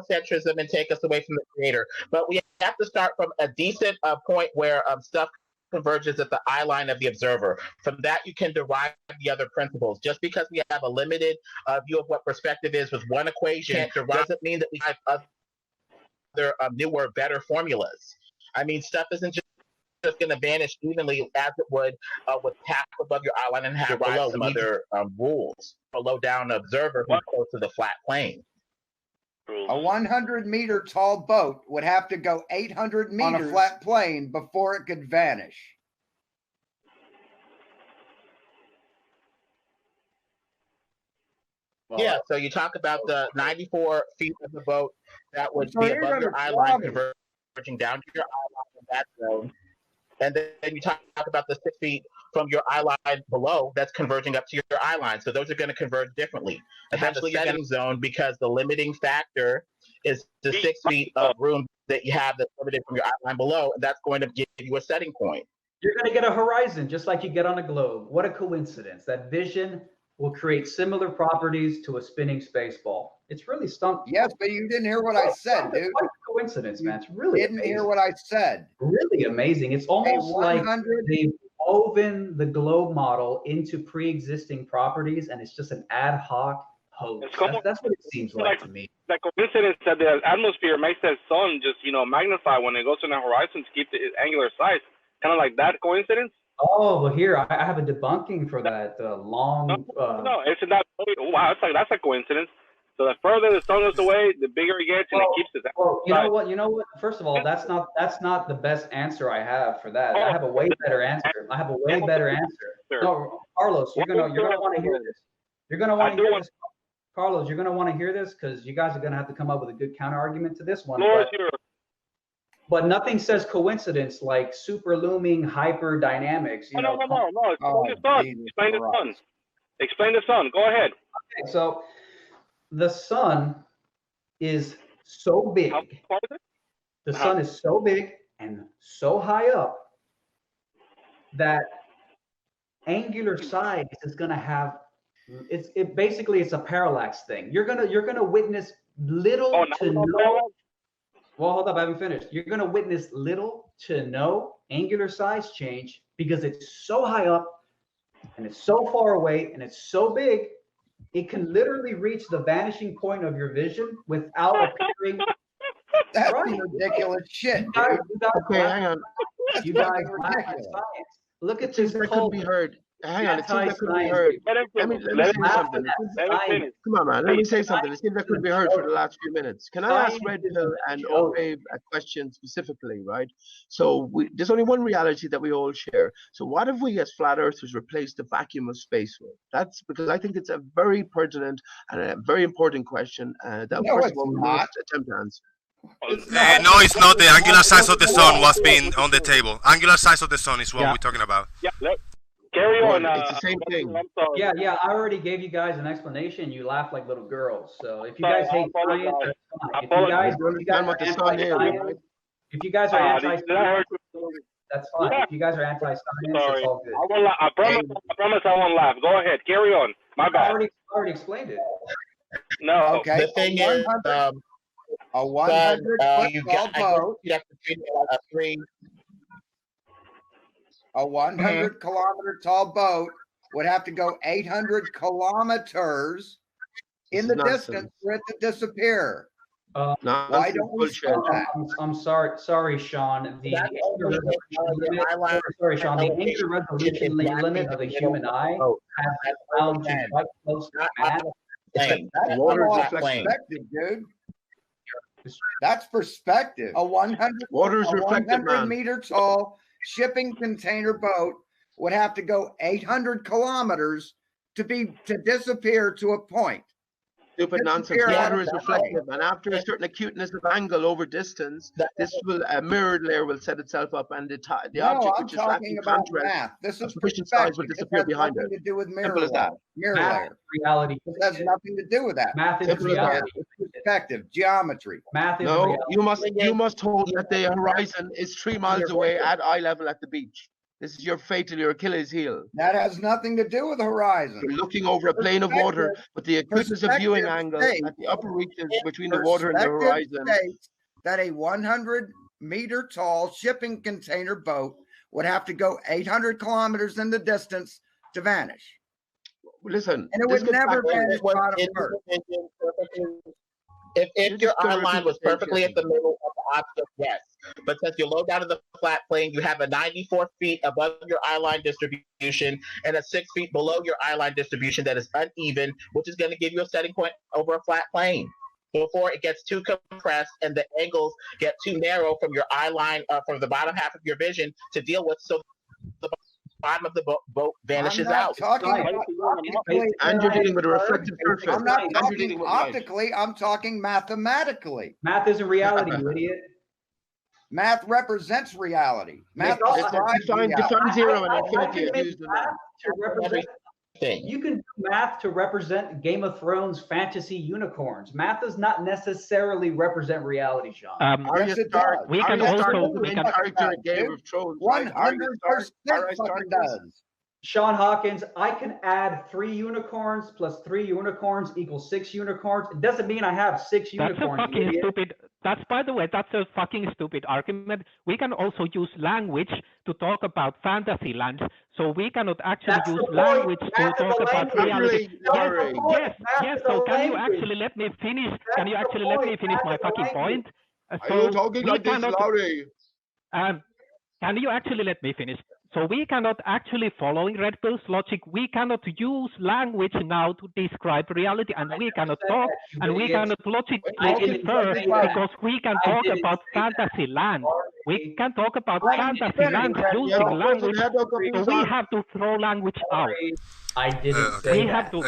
centrism and take us away from the creator, but we have to start from a decent point where stuff converges at the eye line of the observer. From that, you can derive the other principles. Just because we have a limited view of what perspective is with one equation doesn't mean that we have other newer, better formulas. I mean, stuff isn't just going to vanish evenly as it would with half above your eye line and half below. Some other rules. A low down observer who's close to the flat plane. A 100-meter tall boat would have to go 800 meters on a flat plane before it could vanish. Yeah, so you talk about the 94 feet of the boat that would be above your eye line, converging down to your eye line in that zone. And then you talk about the 6 feet from your eye line below that's converging up to your eye line. So those are going to converge differently. Eventually, you're getting zone because the limiting factor is the 6 feet of room that you have that's limited from your eye line below, and that's going to give you a setting point. You're going to get a horizon just like you get on a globe. What a coincidence. That vision will create similar properties to a spinning space ball. It's really something. Yes, but you didn't hear what I said, dude. What a coincidence, man. It's really didn't amazing. Hear what I said. Really amazing. It's almost like they've woven the globe model into pre-existing properties, and it's just an ad hoc hoax. That's what it seems like to me. The coincidence that the atmosphere makes that sun just, magnify when it goes to the horizon to keep the angular size. Kind of like that coincidence. Oh, well, here I have a debunking for that long. No, it's not. Wow, that's a coincidence. So the further the sun goes away, the bigger it gets, and it keeps its. Well, you know what? First of all, that's not the best answer I have for that. I have a way better answer. No, Carlos, you're gonna want to hear this. You're gonna want to hear this. Carlos, you're gonna want to hear this because you guys are gonna have to come up with a good counter argument to this one. But nothing says coincidence like super looming hyperdynamics. No. Explain the sun. Go ahead. Okay, so the sun is so big. How far is it? The sun is so big and so high up that angular size is going to have basically it's a parallax thing. You're gonna witness little to no. Well, hold up, I haven't finished. You're going to witness little to no angular size change because it's so high up and it's so far away and it's so big, it can literally reach the vanishing point of your vision without appearing. That's ridiculous shit. Okay, hang on. You guys laugh at science. Look at this. That couldn't be heard. Hang on, it seems that couldn't be heard. Let me say something. Come on, man. Let me say something. It seems that couldn't be heard for the last few minutes. Can I ask Red Pill and Orave a question specifically, right? So there's only one reality that we all share. So what if we as flat earthers replace the vacuum of space with? That's because I think it's a very pertinent and a very important question that first of all we must attempt to answer. No, it's not. The angular size of the sun was being on the table. Angular size of the sun is what we're talking about. Yeah, carry on. It's the same thing. Yeah. I already gave you guys an explanation. You laugh like little girls. So if you guys hate science, that's fine. If you guys are anti-science, that's fine. If you guys are anti-science, it's all good. I promise I won't laugh. Go ahead. Carry on. My bad. I already explained it. No. Okay. The thing is, a 100 foot boat. You have to treat it as a 3. A 100 kilometer tall boat would have to go 800 kilometers in the distance for it to disappear. Why don't we show that? I'm sorry, Sean. The angular resolution limit of the human eye has found to quite close to math. That's perspective, dude. That's perspective. A 100 meter tall shipping container boat would have to go 800 kilometers to disappear to a point. Stupid nonsense. Water is reflective, and after a certain acuteness of angle over distance, a mirrored layer will set itself up, and the object which is lacking contrast, this is sufficient size will disappear behind it. Nothing to do with mirror Simple as that. Mirror layer. Reality. It has nothing to do with that. Math is reality. Perspective, geometry. Math is no, reality. you must hold that the horizon is 3 miles away at eye level at the beach. This is your fatal, your Achilles heel. That has nothing to do with the horizon. You're looking over a plane of water, but the acuteness of viewing angle at the upper reaches between the water and the horizon. That a 100 meter tall shipping container boat would have to go 800 kilometers in the distance to vanish. Listen, and it would never vanish bottom Earth. If your eye line was perfectly at the middle of the object, yes. But since you're low down in the flat plane, you have a 94 feet above your eye line distribution and a 6 feet below your eye line distribution that is uneven, which is going to give you a setting point over a flat plane before it gets too compressed and the angles get too narrow from your eye line, from the bottom half of your vision to deal with. So bottom of the boat vanishes I'm not out. talking about optically. And you're dealing with a reflective surface. I'm not And you're dealing talking with light. optically. I'm talking mathematically. Math isn't reality, you idiot. Math represents reality. Math Define zero and infinity I can is used in that. to represent, you can do math to represent Game of Thrones fantasy unicorns. Math does not necessarily represent reality, Sean. Yes, it does. We can also the main character in Game of Thrones. 100% fucking does. Sean Hawkins, I can add 3 unicorns plus 3 unicorns equals 6 unicorns. It doesn't mean I have 6 unicorns. That's a fucking stupid. That's, by the way, that's a fucking stupid argument. We can also use language to talk about fantasy lands, so we cannot actually use language to talk about reality. Yes. So can you actually let me finish? Can you actually let me finish my fucking point? Are you talking like this, Laurie? Can you actually let me finish? So we cannot actually, following Red Pill's logic, we cannot use language now to describe reality, and we cannot talk, and we cannot logically infer, because we can talk about fantasy land. We can talk about fantasy land using language, so we have to throw language out. I didn't say we have to.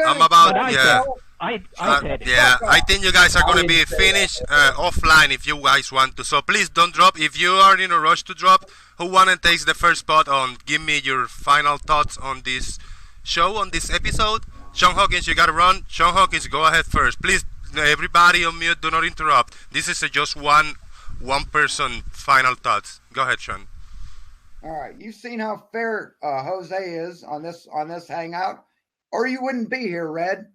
I'm about, yeah. I said it. Yeah, I think you guys are going to be finished offline if you guys want to. So please don't drop. If you are in a rush to drop, who wanna takes the first spot on? Give me your final thoughts on this show, on this episode. Sean Hawkins, you gotta run. Sean Hawkins, go ahead first. Please, everybody on mute, do not interrupt. This is just one person final thoughts. Go ahead, Sean. All right, you've seen how fair Jose is on this hangout, or you wouldn't be here, Red.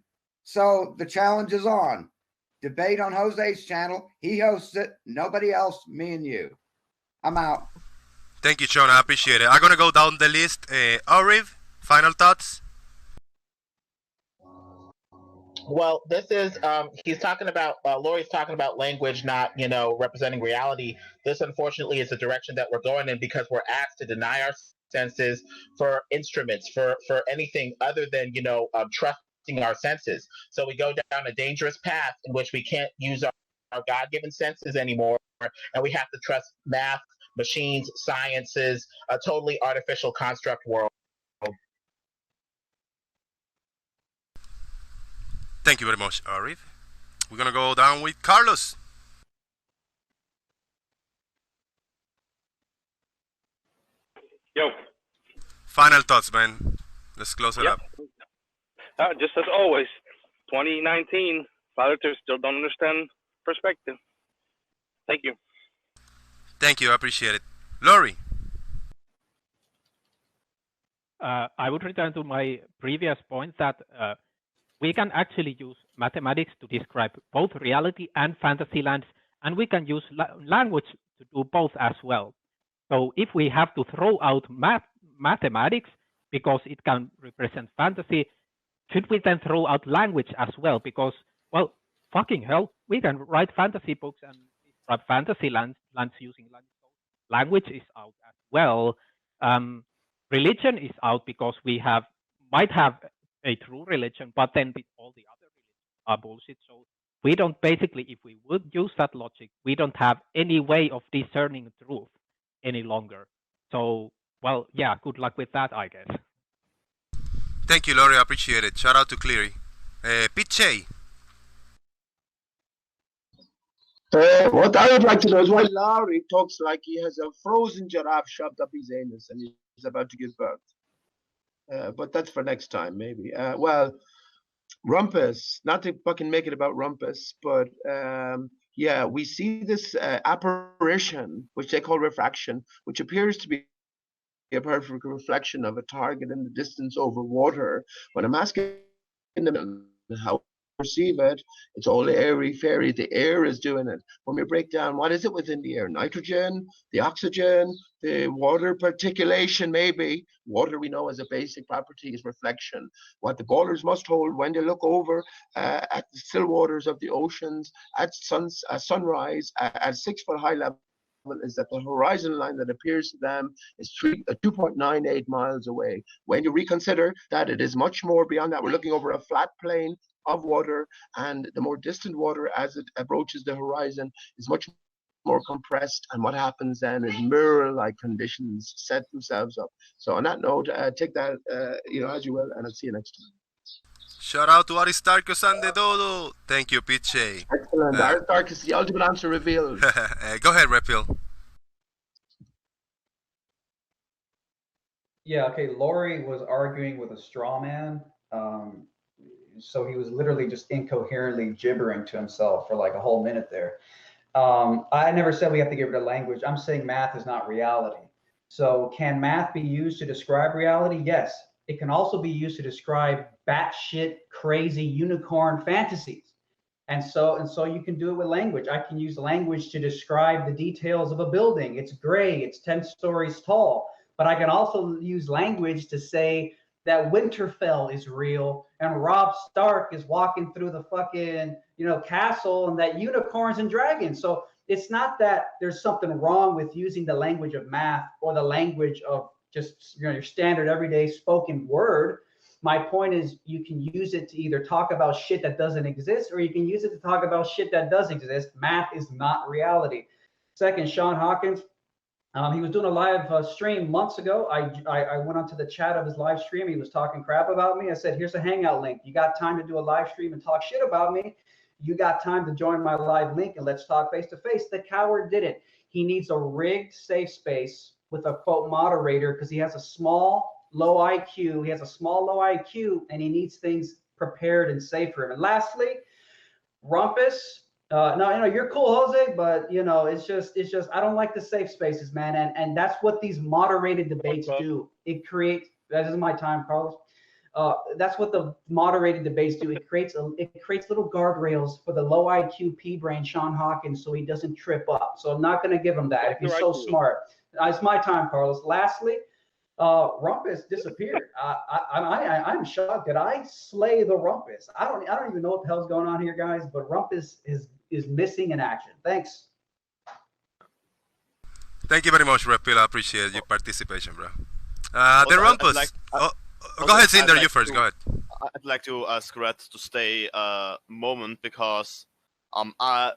So the challenge is on. Debate on Jose's channel. He hosts it. Nobody else. Me and you. I'm out. Thank you, Sean. I appreciate it. I'm gonna go down the list. Ariv, final thoughts. Well, this is he's talking about Laurie's talking about language not representing reality. This unfortunately is the direction that we're going in, because we're asked to deny our senses for instruments, for anything other than trusting our senses. So we go down a dangerous path in which we can't use our God-given senses anymore, and we have to trust math, machines, sciences, a totally artificial construct world. Thank you very much, Ariv. We're gonna go down with Carlos. Yo. Final thoughts, man. Let's close it up. Just as always, 2019, Father still don't understand perspective. Thank you. Thank you, I appreciate it. Laurie. I would return to my previous point that we can actually use mathematics to describe both reality and fantasy lands, and we can use language to do both as well. So if we have to throw out mathematics because it can represent fantasy, should we then throw out language as well? Because, well, fucking hell, we can write fantasy books and describe fantasy lands using language. Language is out as well. Religion is out because we might have a true religion, but then all the other religions are bullshit. So we don't, basically, if we would use that logic, we don't have any way of discerning truth any longer. So, well, yeah, good luck with that, I guess. Thank you, Laurie. I appreciate it. Shout out to Cleary. Piche. What I would like to know is why Laurie talks like he has a frozen giraffe shoved up his anus and he's about to give birth. But that's for next time, maybe. Well, Rumpus, not to fucking make it about Rumpus, but yeah, we see this apparition, which they call refraction, which appears to be a perfect reflection of a target in the distance over water. When I'm asking them how perceive it, it's all airy fairy. The air is doing it. When we break down what is it within the air, nitrogen, the oxygen, the water particulation, maybe water we know as a basic property is reflection. What the ballers must hold when they look over at the still waters of the oceans at sunrise at 6 foot high level is that the horizon line that appears to them is 2.98 miles away. When you reconsider that it is much more beyond that, we're looking over a flat plain of water, and the more distant water as it approaches the horizon is much more compressed, and what happens then is mirror-like conditions set themselves up. So on that note, take that as you will, and I'll see you next time. Shout out to Aristarchus and the Dodo. Thank you, PJ. Excellent. Aristarchus, the ultimate answer revealed. Go ahead, Repil. Yeah, okay. Laurie was arguing with a straw man. So he was literally just incoherently gibbering to himself for like a whole minute there. I never said we have to get rid of language. I'm saying math is not reality. So can math be used to describe reality? Yes. It can also be used to describe batshit crazy unicorn fantasies. And so you can do it with language. I can use language to describe the details of a building. It's gray, it's 10 stories tall. But I can also use language to say that Winterfell is real and Robb Stark is walking through the fucking, castle, and that unicorns and dragons. So it's not that there's something wrong with using the language of math or the language of just, your standard everyday spoken word. My point is you can use it to either talk about shit that doesn't exist, or you can use it to talk about shit that does exist. Math is not reality. Second, Sean Hawkins, he was doing a live stream months ago. I went onto the chat of his live stream. He was talking crap about me. I said, here's a Hangout link. You got time to do a live stream and talk shit about me? You got time to join my live link and let's talk face to face. The coward didn't. He needs a rigged safe space with a quote moderator because he has a small, low IQ. He has a small, low IQ, and he needs things prepared and safe for him. And lastly, Rumpus. No, you're cool, Jose, but it's just I don't like the safe spaces, man, and that's what these moderated debates do. It creates. That is my time, Carlos. That's what the moderated debates do. It creates little guardrails for the low IQ P brain Sean Hawkins, so he doesn't trip up. So I'm not going to give him that if he's so smart. It's my time, Carlos. Lastly, Rumpus disappeared. I'm shocked. Did I slay the Rumpus? I don't even know what the hell's going on here, guys. But Rumpus is missing in action. Thanks. Thank you very much, Repil. I appreciate your participation, bro. The Rumpus. Go ahead, Cinder. You first. Go ahead. I'd like to ask Red to stay a moment because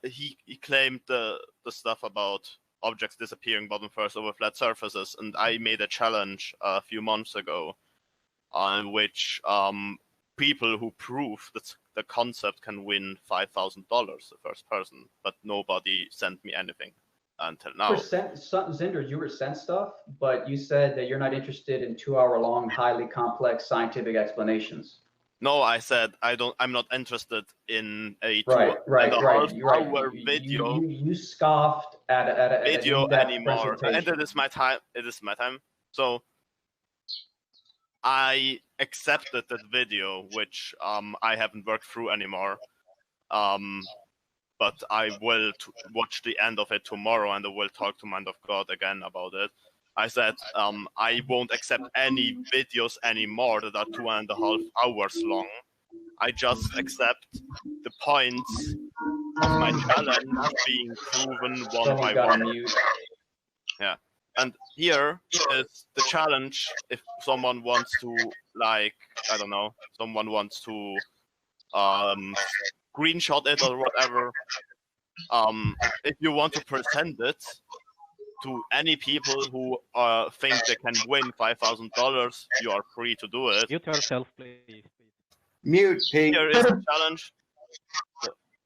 he claimed the stuff about objects disappearing bottom first over flat surfaces, and I made a challenge a few months ago on which people who prove that the concept can win $5,000 the first person, but nobody sent me anything until now. Zinder, you were sent stuff, but you said that you're not interested in 2-hour-long, highly complex scientific explanations. No, I said I'm not interested in a right. hour video. You scoffed at a video anymore, and it is my time. So I accepted that video, which I haven't worked through anymore. But I will watch the end of it tomorrow, and I will talk to Mind of God again about it. I said I won't accept any videos anymore that are 2.5 hours long. I just accept the points of my challenge being proven one by one. Yeah, and here is the challenge. If someone wants to, someone wants to screenshot it or whatever. If you want to present it to any people who think they can win $5,000, you are free to do it. Mute yourself, please. Mute, Pete. Here is the challenge.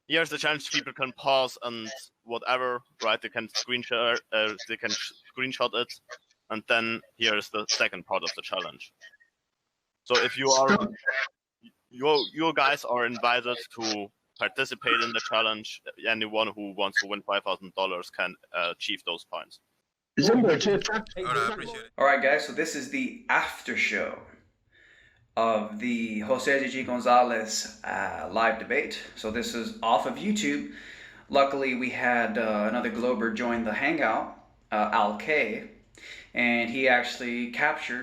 Here's the challenge. People can pause and whatever, right? They can screenshot it, and then here is the second part of the challenge. So if you guys are invited to participate in the challenge. Anyone who wants to win $5,000 can achieve those points. All right, guys. So this is the after show of the Jose G. Gonzalez live debate. So this is off of YouTube. Luckily, we had another Glober join the Hangout, Al K, and he actually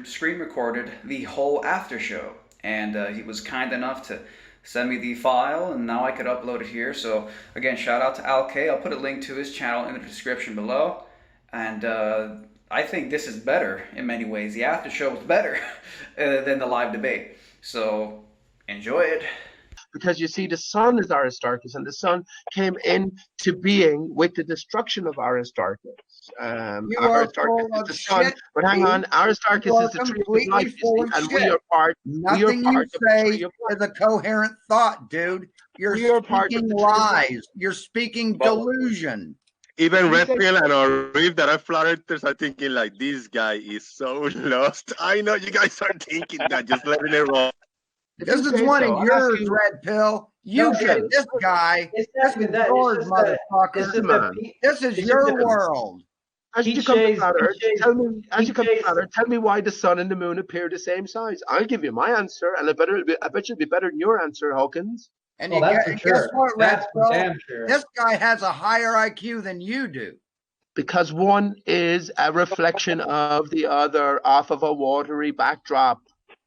screen recorded the whole after show. And he was kind enough to send me the file, and now I could upload it here. So again, shout out to Al K. I'll put a link to his channel in the description below. And I think this is better in many ways. The after show was better than the live debate. So enjoy it. because you see, the sun is Aristarchus, and the sun came into being with the destruction of Aristarchus. You are Aristarchus full is of the sun, shit, but hang Steve. on, Aristarchus You are is the tree of completely life, you full see, of and shit. we are part Nothing of you the say tree of life. is a coherent thought, dude. You're We are part of speaking the tree of life. lies. You're speaking delusion. Even You Red said- Pill and Orif that are flat earthers are thinking like, this guy is so lost. I know you guys are thinking that, just letting it roll. If This you is say one so, of I'm yours, asking- Red Pill. You No, get it- this guy. It's This not even is that. yours, It's just that. motherfucker. It's just man. that. This is it's your just that- world. As Heat you come to shades- flat Earth, heat shades- tell me. As heat you come to shades- flat Earth, tell me why the sun and the moon appear the same size. I'll give you my answer, and I bet it'll be better than your answer, Hawkins. And Oh, you that's get, for guess sure. what, Red That's for Pill? damn sure. This guy has a higher IQ than you do. Because one is a reflection of the other off of a watery backdrop.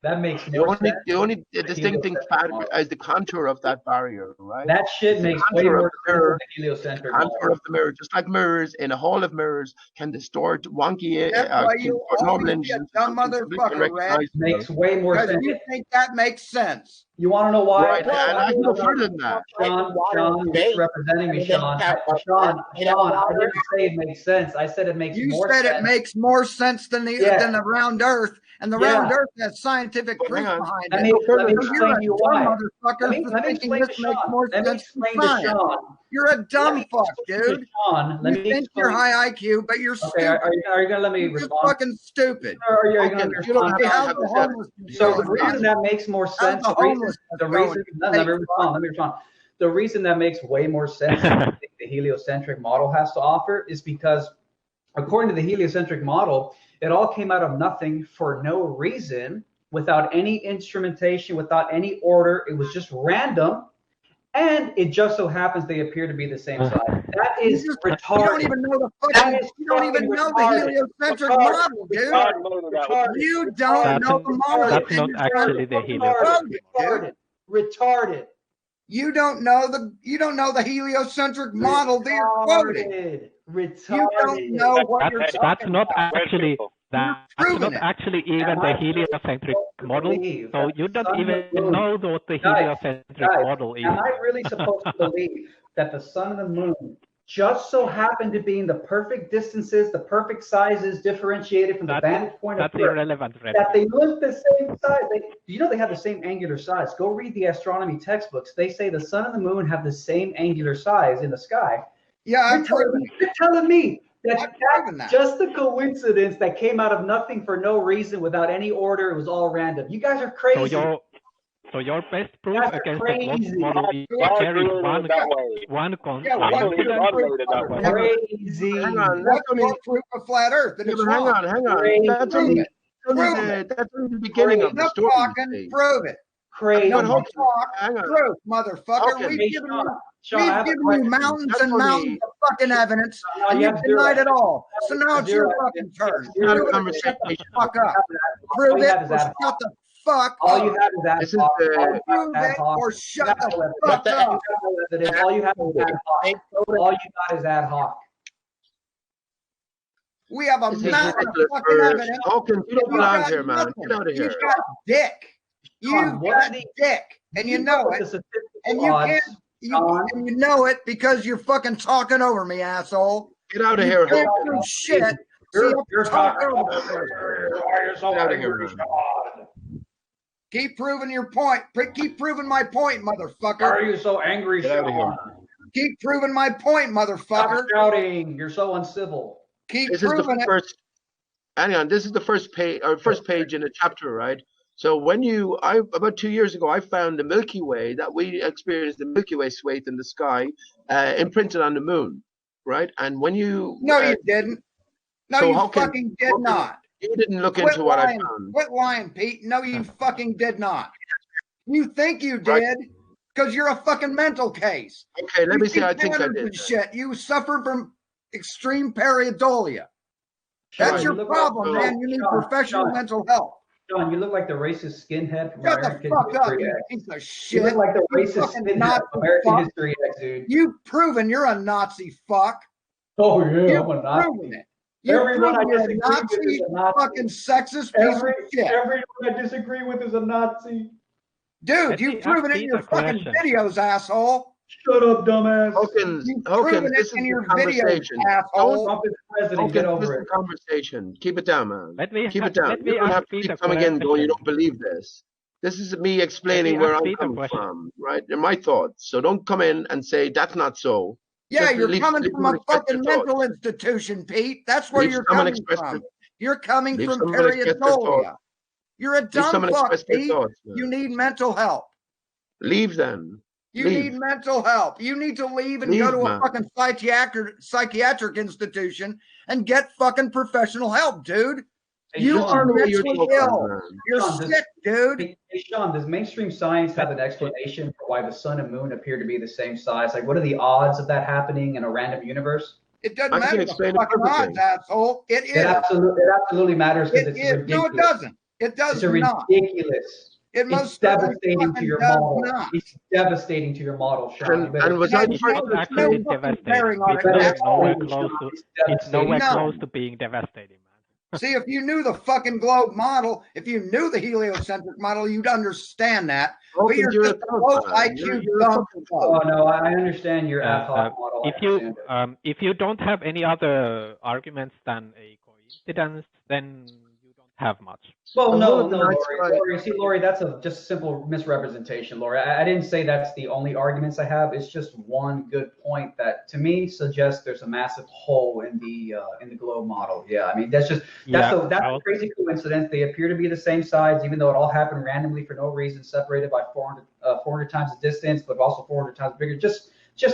That makes The more only, sense. the only distincting heliocentric fact model. is the contour of that barrier, right? That shit It's the makes way contour of more the sense mirror, than the heliocentric contour model. of the mirror, just like mirrors in a hall of mirrors can distort wonky That's why you normal always be a engines. dumb motherfucker, Red. Makes way more Because sense. you think that makes sense. You want to know why? Right, and I can go further than that. Sean, you're misrepresenting me, Sean. Sean, I didn't say it makes sense. I said it makes You more said sense. it makes more sense than the round Earth, and the round Earth has scientific proof behind Let it. me So explain you're to you a why. dumb motherfucker Let for me thinking explain this to makes Sean. more Let me sense than explain to science. Sean. You're a dumb me fuck, explain to dude. Sean. Let You me think you're explain. high IQ, but you're Okay, stupid. are you gonna let me You're just respond? fucking stupid. Or are you Okay, gonna you don't respond? have to How's have the this. homeless So the going, reason man? that makes more sense, the homeless let me respond. The reason that makes way more sense than the heliocentric model has to offer is because, according to the heliocentric model, it all came out of nothing for no reason, without any instrumentation, without any order. It was just random, and it just so happens they appear to be the same size. That is retarded. You don't even know the fucking. You don't even know the heliocentric model, dude. You don't know the model. That's not actually the heliocentric. Retarded. You don't know the heliocentric model that you're quoting. Retarded. You don't know what you're That's talking not about. that's not actually even the heliocentric model. So you don't even know what the heliocentric model is. Am I really supposed to believe that the sun and the moon just so happen to be in the perfect distances, the perfect sizes, differentiated from the vantage point of That's Earth, irrelevant, Red. that they look the same size? They have the same angular size. Go read the astronomy textbooks. They say the sun and the moon have the same angular size in the sky. Yeah, you're telling me that that. just the coincidence that came out of nothing for no reason, without any order, it was all random. You guys are crazy. So your best proof That's against crazy. the model is there is one coincidence. Crazy. Hang on, What's more proof of flat Earth? That it's hang wrong. on. That's only the beginning of the Enough story. talking, prove it. Crazy. Enough Hawkins, talk, hang on. proof, motherfucker. Hawkins. We've given you, Sean, I have a you question. mountains That's and only- mountains of fucking evidence, No, and you you've have zero denied it evidence. all. So now it's your Zero fucking turn. Zero Prove it or evidence. shut the fuck up. All Prove you it have is or ad shut the fuck All you up. have is ad This is hoc. the- All you have Prove is ad it hoc. or shut the All fuck up. you have is ad hoc. All you got is ad hoc. We have a This is mountain of ridiculous. fucking evidence. Hawkins, you don't You belong got here, man. nothing. Get out of here. You've got dick. You've what got are the- dick, and you know it. And you odds, can't. And you know it because you're fucking talking over me, asshole. Get out of You here, can't Hawkins. do shit. So you have You're to talk talking over me. Get out of here, man. Keep proving your point. Keep proving my point, Why motherfucker. are you so angry, Get out of Sean? here. Keep proving my point, Stop motherfucker. shouting. You're so uncivil. Keep This is proving the it. first. Hang on. This is the first page in a chapter, right? So when about 2 years ago, I found the Milky Way that we experienced, the Milky Way swathe in the sky, imprinted on the moon, right? And when you No, you didn't. No, so you how can- fucking did how can- not. you didn't look Quit into what I lying. found. Quit lying, Pete. No, you fucking did not. You think you Right. did because you're a fucking mental case. Okay, let You me say I eat think I banners did. and shit. You suffer from extreme pareidolia. That's Right. your You look problem, like- man. You need Sean, professional Sean. mental help. Sean, you look like the racist skinhead from Shut the American fuck up, History you X. piece of You shit. look like the You racist fucking skinhead Nazi from American fuck. History X, dude. You've proven you're a Nazi fuck. Oh yeah, You've I'm a Nazi. proven it. You've Everyone I proven you're a disagree with Nazi, is a Nazi. fucking sexist piece of shit. Everyone I disagree with is a Nazi. Dude, you've proven it in your fucking videos, asshole. Shut up, dumbass. Hawkins, this is your the conversation. asshole. President, get over it. Conversation. Keep it down, man. Keep it down. Let me You don't have to Peter keep coming in and going, you question. don't believe this. This is me explaining where I'm coming from, right? And my thoughts. So don't come in and say that's not so. Yeah, Just you're leave- coming leave from someone a express fucking their mental thoughts. institution, Pete. That's where Leave you're someone coming express from. their- You're coming leave from someone express their Periodolia. thoughts. You're a Leave dumb someone fuck, express their Pete. thoughts, man. You need mental help. Leave then. You Leave. need mental help. You need to leave and Leave, go to man. a fucking psychiatric institution and get fucking professional help, dude. Hey, You Sean, are the way you're mentally talking, ill. man. You're Sean, sick, dude. Hey, Sean, does mainstream science have an explanation for why the sun and moon appear to be the same size? Like, what are the odds of that happening in a random universe? It doesn't I can matter explain the it fucking perfectly. odds, asshole. It is. It absolutely matters because It it's is. ridiculous. No, it doesn't. It does It's not. ridiculous. It It's most certainly devastating to fucking your does model. not. It's devastating to your model, Sean. You better- And was I the It's first not to actually explain? devastating. on it. It's nowhere It's close to. It's It's nowhere devastating. close to being devastating, man. See, if you knew the fucking globe model, if you knew the heliocentric model, you'd understand that. But Hawkins, you're you're just a a low thug, man. IQ You're a dumb fucking fuck. Oh no, I understand your ad hoc model. I understand it. If you don't have any other arguments than a coincidence, then you don't have much. Well, I'm no, one of the no, nice Lori. guys. Lori. See, Lori, that's a just simple misrepresentation, Lori. I didn't say that's the only arguments I have. It's just one good point that, to me, suggests there's a massive hole in the globe model. Yeah, I mean that's a crazy coincidence. They appear to be the same size, even though it all happened randomly for no reason, separated by 400 times the distance, but also 400 times bigger. Just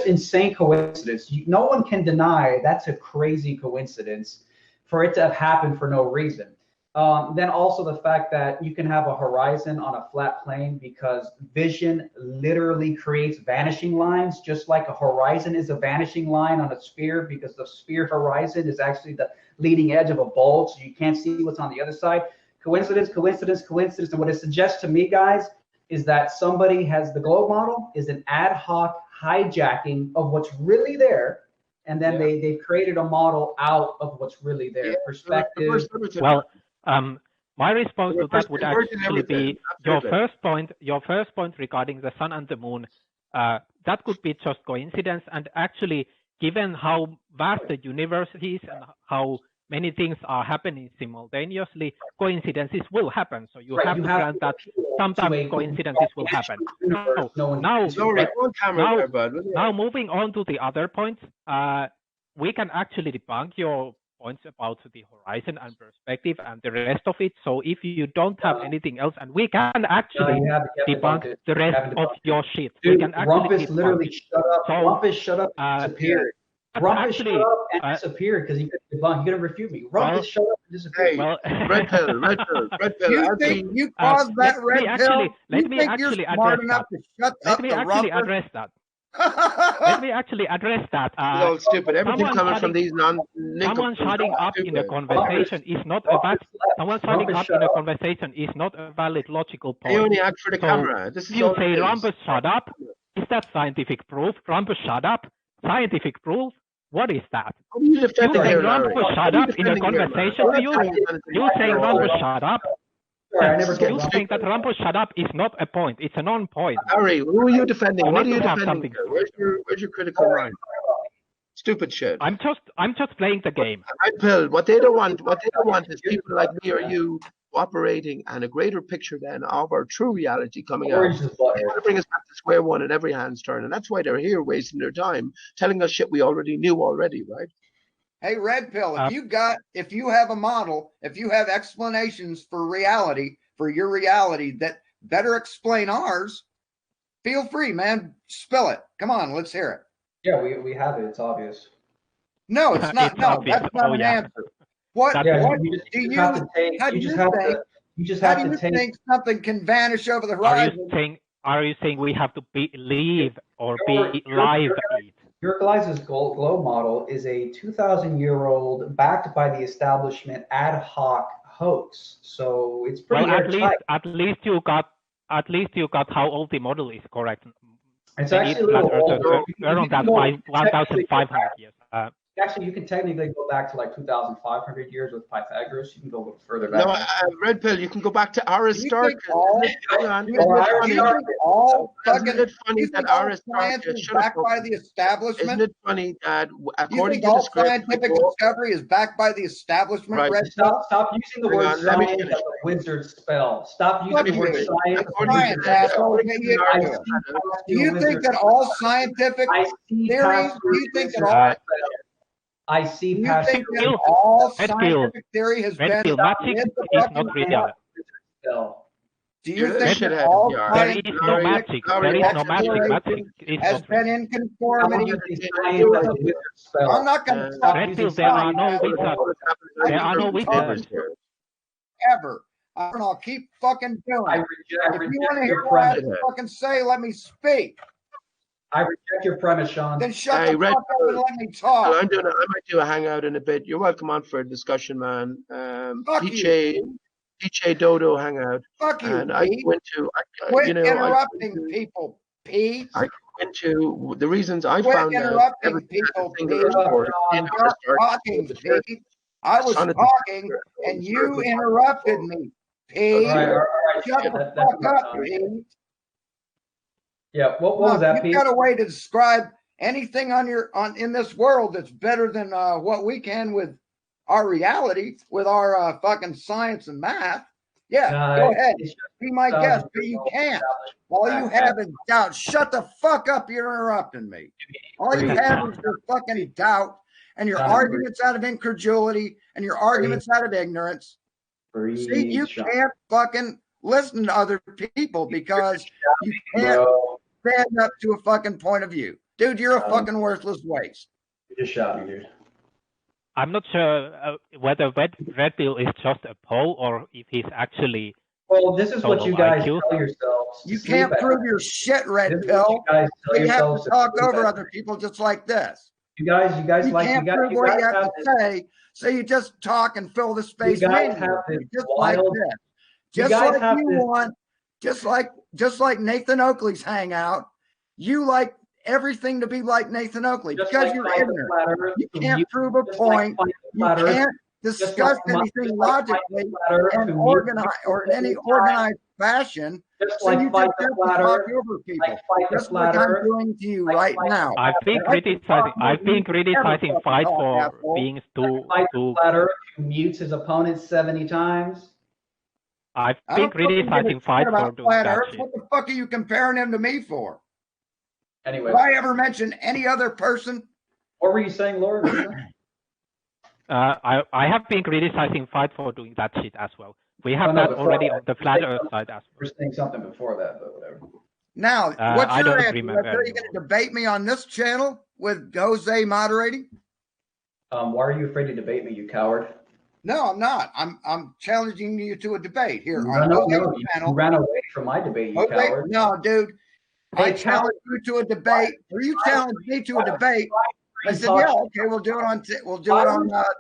insane coincidence. No one can deny that's a crazy coincidence for it to have happened for no reason. Then also the fact that you can have a horizon on a flat plane because vision literally creates vanishing lines, just like a horizon is a vanishing line on a sphere because the sphere horizon is actually the leading edge of a bulge, so you can't see what's on the other side. Coincidence, coincidence, coincidence. And what it suggests to me, guys, is that somebody has the globe model is an ad hoc hijacking of what's really there. And then they've created a model out of what's really there. Yeah, Perspective. Well, my response to that would actually be your first point regarding the sun and the moon. That could be just coincidence, and actually, given how vast the universe is and how many things are happening simultaneously, coincidences will happen. So you have to grant that sometimes coincidences will happen. Now, moving on to the other points, we can actually debunk your points about the horizon and perspective and the rest of it. So if you don't have anything else, and we can actually debunk the rest of your shit. Dude, we can actually Rumpus literally shut up. So, Rumpus shut up and disappeared. Rumpus actually, shut up and disappeared because he couldn't debunk. He couldn't refute me. Rumpus shut up and disappeared. Red pill. You think you caused that red pill? Let me actually address that. Let me actually address that. Let me actually address that. It's all stupid. Everything coming from these someone shutting up in a conversation is not a valid. Someone shutting up in a conversation is not a valid logical point. They only act for the camera. This is you all say it is. Rumpus shut up. Is that scientific proof? Rumpus shut up. Scientific proof. What is that? What are you defending you here, say Larry? Rumpus shut up in a conversation to you? You say Rumpus shut up. You think that Rumpus shut up is not a point. It's a non-point. Harry, who are you defending? What are you have defending? something. Where's your critical mind? Stupid shit. I'm just playing the game. Red pill. What they don't want is people like me or you operating and a greater picture then of our true reality coming out. They want to bring us back to square one at every hand's turn, and that's why they're here wasting their time telling us shit we already knew already, right? Hey, Red Pill, if you have a model, if you have explanations for reality, for your reality that better explain ours, feel free, man. Spill it. Come on, let's hear it. Yeah, we have it. It's obvious. No, it's not. It's no, obvious. that's not an answer. What do you think something can vanish over the horizon? Are you saying we have to believe or be live it? Your guys' globe model is a 2,000-year-old, backed by the establishment, ad hoc hoax. So it's pretty. Well, at least you got how old the model is correct. It's actually a little older. Around that 1,500 years. Actually, you can technically go back to like 2,500 years with Pythagoras. You can go a little further back. No, Red Pill, you can go back to Aristarchus. Isn't it funny that Aristarchus backed by the establishment? Isn't it funny that according to to all the script, scientific discovery is backed by the establishment? Right. Red Stop using the word science as a wizard spell. Stop using the word science. Do you think that all scientific theories? Do you think that all? I see past. You think that all scientific theory has been magic is not real. Do you think that all there is no magic? There is no magic. Magic is has not been real. in conformity? I'm not going to stop using there are no wizards. There are no wizards. Ever. I'll keep fucking doing it. If you want to hear what I have to fucking say, let me speak. I reject your premise, Sean. Then shut the fuck up and let me talk. I might do a hangout in a bit. You're welcome on for a discussion, man. DJ Dodo hangout. Fuck you, and I went to, quit interrupting people, Pete. I went to the reasons I quit found interrupting people, Pete. Pete. I was talking and you interrupted me, Pete. Shut the fuck up, Pete. Yeah, what was that, Pete? You've got a way to describe anything in this world that's better than what we can with our reality, with our fucking science and math. Yeah, go ahead. Be my guest, but you can't. All you have is doubt. Shut the fuck up. You're interrupting me. All you have is your fucking doubt and your arguments out of incredulity and your arguments out of ignorance. See, you can't fucking listen to other people because you can't stand up to a fucking point of view. Dude, you're a fucking worthless waste. You just shot me, dude. I'm not sure whether Red Pill is just a poll or if he's actually. Well, this is what you guys tell yourselves. You can't prove your shit, Red Pill. You have to talk over other people just like this. You guys can't prove what you have to say, so you just talk and fill the space. Just like this. Just like you want. Just like Nathan Oakley's hangout. You like everything to be like Nathan Oakley because you're ignorant. You can't prove a point. You can't discuss anything logically and organize or in any organized fashion. So you just have to talk over people. Just like I'm doing to you right now. I've been criticizing Fight for being too. Flatter who mutes his opponent 70 times. I've been criticizing Fight for doing that shit. What the fuck are you comparing him to me for? Anyway, did I ever mention any other person? What were you saying, Lord? I have been criticizing Fight for doing that shit as well. We have that already on the flat Earth side as well. We're saying something before that, but whatever. Now, what's your answer? Are you going to debate me on this channel with Jose moderating? Why are you afraid to debate me, you coward? No, I'm not. I'm challenging you to a debate here on Jose's channel. You ran away from my debate, you coward. No, dude. I challenge you to a debate, or you challenge me to a debate. I said, yeah, okay, we'll do it on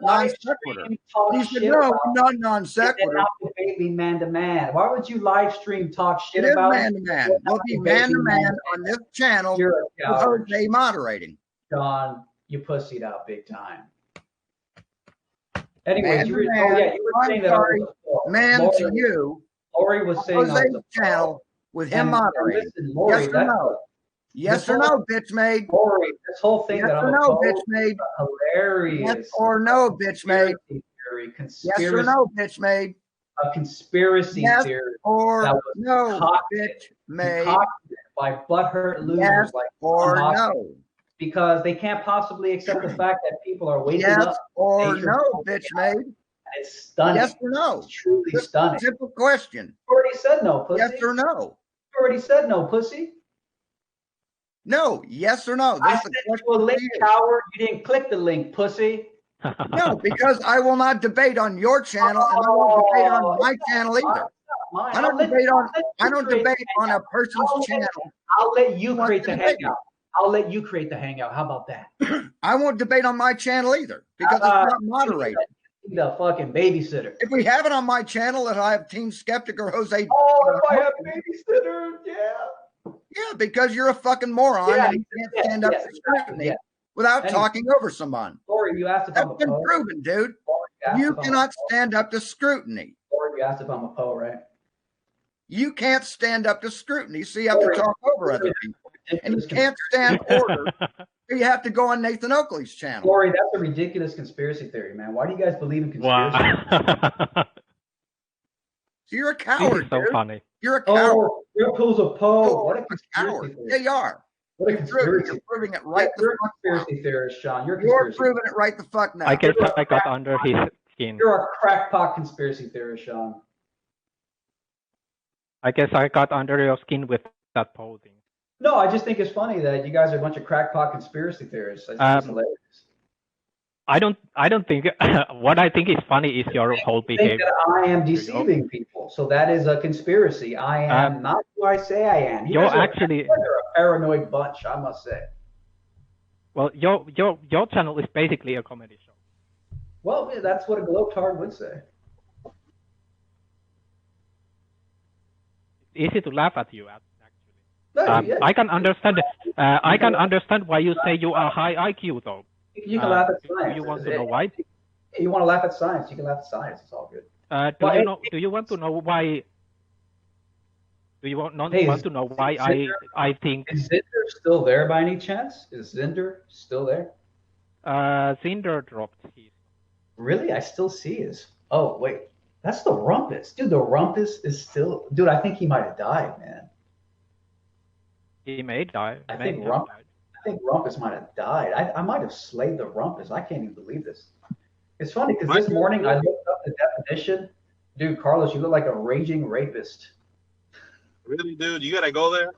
non sequitur. He said, no, not non sequitur. Not debate me man to man. Why would you live stream talk shit about man to man? We'll be man to man on this channel with Jose moderating. John, you pussied out big time. Anyways, you were saying that. Man to you. Lori was saying Jose's channel. With him moderating. Listen, Lori, yes or no? Yes or no, bitch made. Lori, this whole thing yes that or no, bitch made. Hilarious. Yes or no, bitch made. Yes or no, bitch made. A conspiracy theory. Or no, bitch made. By butthurt losers yes like or no. Because they can't possibly accept the fact that people are waking yes up. Or no, bitch made. It's stunning. Yes or no? It's truly stunning. Simple question. You already said no, pussy. Yes or no? You already said no, pussy. No, yes or no? I sent you a link, coward. You didn't click the link, pussy. No, because I will not debate on your channel, and I won't debate on my channel either. I don't debate on a person's channel. I'll let you create the hangout. I'll let you create the hangout. How about that? I won't debate on my channel either because it's not moderated. The fucking babysitter. If we have it on my channel that I have Team Skeptic or Jose. Oh, if I have babysitter, yeah. Yeah, because you're a fucking moron and you can't stand up to scrutiny without talking over someone. Lori, you asked if I'm a That's been Poe. proven, dude. You cannot stand up to scrutiny. Or you asked if I'm a Poe, right? You can't stand up to scrutiny, so you have to talk over other people. And you can't stand order, so you have to go on Nathan Oakley's channel. Corey, that's a ridiculous conspiracy theory, man. Why do you guys believe in conspiracy? Wow. So you're a coward, This is so dude. funny. You're a coward. Oh, Liverpool's a Poe. What a You're conspiracy coward. theory. Yeah, you are. What a conspiracy. You're proving it right You're the a fuck now. conspiracy theorist, Sean. You're a You're conspiracy proving it right the fuck now. I guess I got under his skin. You're a crackpot conspiracy theorist, Sean. I guess I got under your skin with that Poe thing. No, I just think it's funny that you guys are a bunch of crackpot conspiracy theorists. I think it's hilarious. I don't think what I think is funny is your whole I think behavior. that I am deceiving people, so that is a conspiracy. I am not who I say I am. You You're guys are actually a paranoid bunch, I must say. well. Your channel is basically a comedy show. Well, yeah, that's what a Globetard would say. It's easy to laugh at you. No, yeah. I can understand. I can understand why you say you are high IQ, though. You can laugh at science. Do you want to know why? You want to laugh at science? You can laugh at science. It's all good. Do you want to know why? Do you want to know why I think? Is Zinder still there by any chance? Is Zinder still there? Zinder dropped his. Really? I still see his. Oh wait, that's the Rumpus, dude. The Rumpus is still, dude. I think he might have died, man. He may die. I think Rumpus might have died. I might have slayed the Rumpus. I can't even believe this. It's funny because this morning I looked up the definition. Dude, Carlos, you look like a raging rapist. Really, dude? You gotta go there?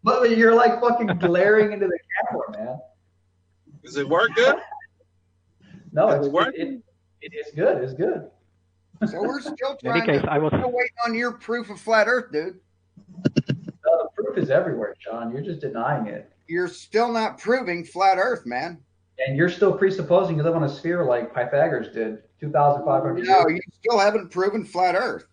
But you're like fucking glaring into the camera, man. Does it work good? No, it's working. It's good. It's good. So we're still In any trying case, we're still waiting on your proof of flat Earth, dude. The proof is everywhere, John. You're just denying it. You're still not proving flat Earth, man. And you're still presupposing you live on a sphere like Pythagoras did 2,500 years No, ago. you still haven't proven flat Earth.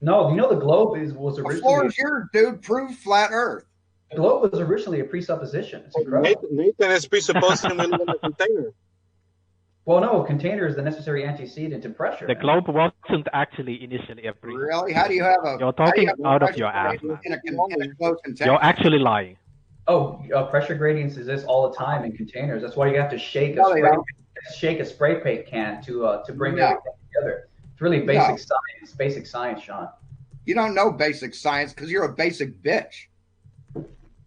No, you know the globe was The originally. floor is yours, dude. Prove flat Earth. The globe was originally a presupposition. It's incredible. Nathan is presupposing we live in a container. Well, no, a container is the necessary antecedent to pressure. The globe wasn't actually initially a presupposition. Really? How do you have a? You're talking out of your ass. In a closed container? You're actually lying. Oh, pressure gradients exist all the time in containers. That's why you have to shake No, they don't. a spray paint can to bring No. everything together. It's really basic science. Basic science, Sean. You don't know basic science because you're a basic bitch.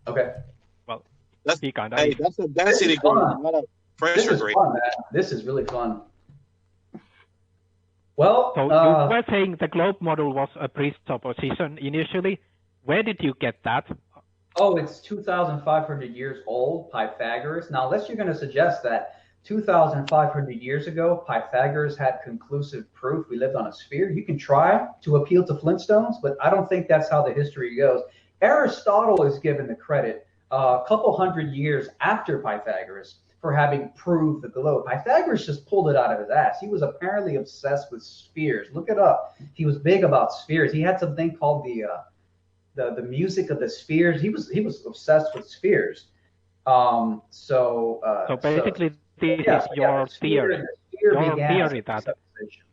Okay. Well, that's he kind Hey, that's a density gradient, not a This pressure is gradient. fun, man. This is really fun. Well, So you were saying the globe model was a presupposition initially. Where did you get that? oh, it's 2,500 years old, Pythagoras. Now, unless you're going to suggest that 2,500 years ago, Pythagoras had conclusive proof we lived on a sphere, you can try to appeal to Flintstones, but I don't think that's how the history goes. Aristotle is given the credit a couple hundred years after Pythagoras for having proved the globe. Pythagoras just pulled it out of his ass. He was apparently obsessed with spheres. Look it up. He was big about spheres. He had something called the music of the spheres. He was obsessed with spheres. So basically, this is your theory. Your theory that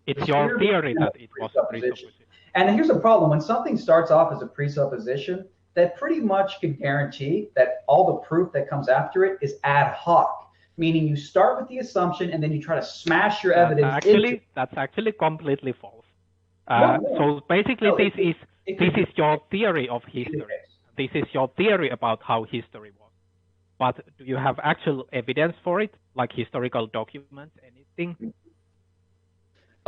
it's your theory that it was a presupposition. And here's the problem: when something starts off as a presupposition, that pretty much can guarantee that all the proof that comes after it is ad hoc, meaning you start with the assumption and then you try to smash your evidence. That's actually completely false. No. So basically, No, this is your theory of history. This is your theory about how history was. But do you have actual evidence for it, like historical documents, anything?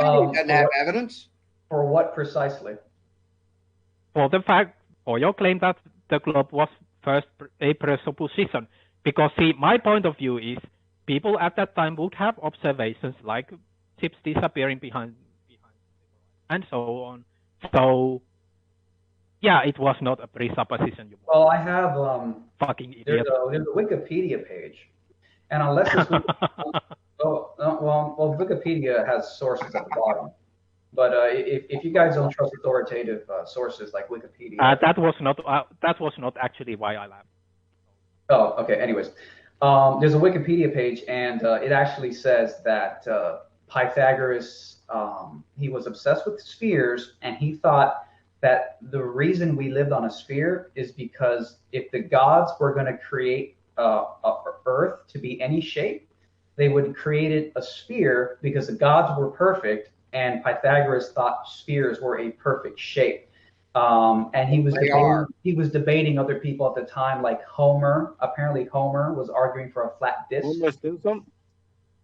He doesn't have evidence. For what precisely? For the fact, or your claim that the globe was first a presupposition. Because see, my point of view is people at that time would have observations like ships disappearing behind and so on. So yeah, it was not a presupposition. Well, I have fucking idiot. There's a Wikipedia page, and unless it's well, Wikipedia has sources at the bottom. But if you guys don't trust authoritative sources like Wikipedia, that was not actually why I laughed. Oh, okay. Anyways, There's a Wikipedia page, and it actually says that Pythagoras, he was obsessed with spheres, and he thought that the reason we lived on a sphere is because if the gods were going to create Earth to be any shape, they would create it a sphere because the gods were perfect, and Pythagoras thought spheres were a perfect shape. And he was debating other people at the time, like Homer. Apparently, Homer was arguing for a flat disk. Homer Simpson?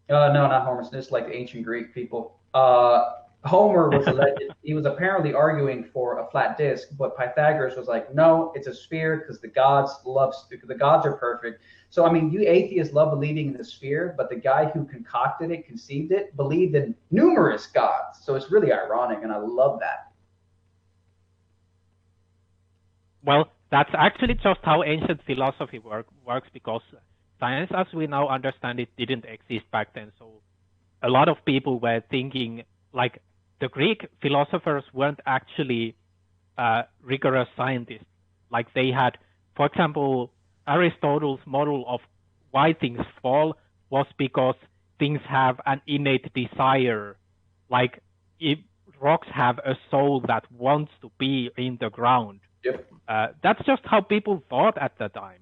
No, not Homer. It's like the ancient Greek people. Homer was alleged. He was apparently arguing for a flat disk, but Pythagoras was like, no, it's a sphere because the gods are perfect. So I mean, you atheists love believing in the sphere, but the guy who concocted it, conceived it, believed in numerous gods. So it's really ironic, and I love that. Well, that's actually just how ancient philosophy works, because science as we now understand it didn't exist back then. So a lot of people were thinking, like, the Greek philosophers weren't actually rigorous scientists. Like, they had, for example, Aristotle's model of why things fall was because things have an innate desire. Like, if rocks have a soul that wants to be in the ground. Yep. That's just how people thought at the time.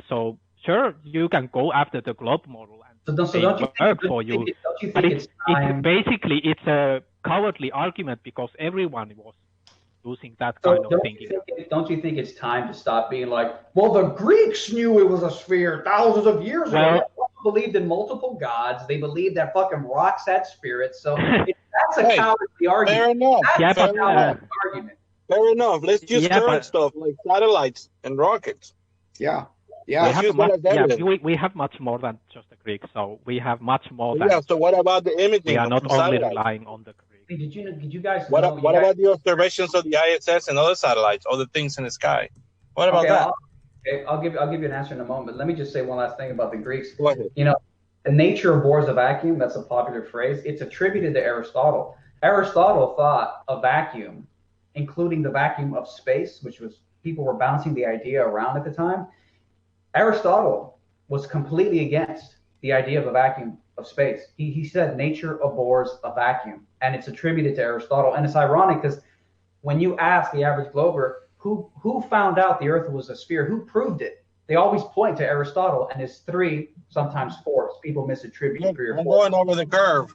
So sure, you can go after the globe model and work for you. But it's basically a cowardly argument because everyone was using that kind of thinking. Don't you think it's time to stop being like, well, the Greeks knew it was a sphere thousands of years ago. They believed in multiple gods. They believed that fucking rocks had spirits. So that's a cowardly argument. Fair enough. That's a cowardly argument. Fair enough. Let's use current stuff like satellites and rockets. Yeah. We have much more than just the Greeks, so we have much more than. Yeah. So what about the imaging? We are not from only satellites? relying on the Greeks. Hey, did you guys? What about the observations of the ISS and other satellites, other things in the sky? What about that? I'll give you an answer in a moment. But let me just say one last thing about the Greeks. Go ahead. You know, the nature abhors a vacuum. That's a popular phrase. It's attributed to Aristotle. Aristotle thought a vacuum, including the vacuum of space, which was people were bouncing the idea around at the time. Aristotle was completely against the idea of a vacuum of space. He said nature abhors a vacuum, and it's attributed to Aristotle. And it's ironic because when you ask the average glober who found out the Earth was a sphere, who proved it, they always point to Aristotle and his 3, sometimes 4. People misattribute 3 or 4. I'm going over the curve.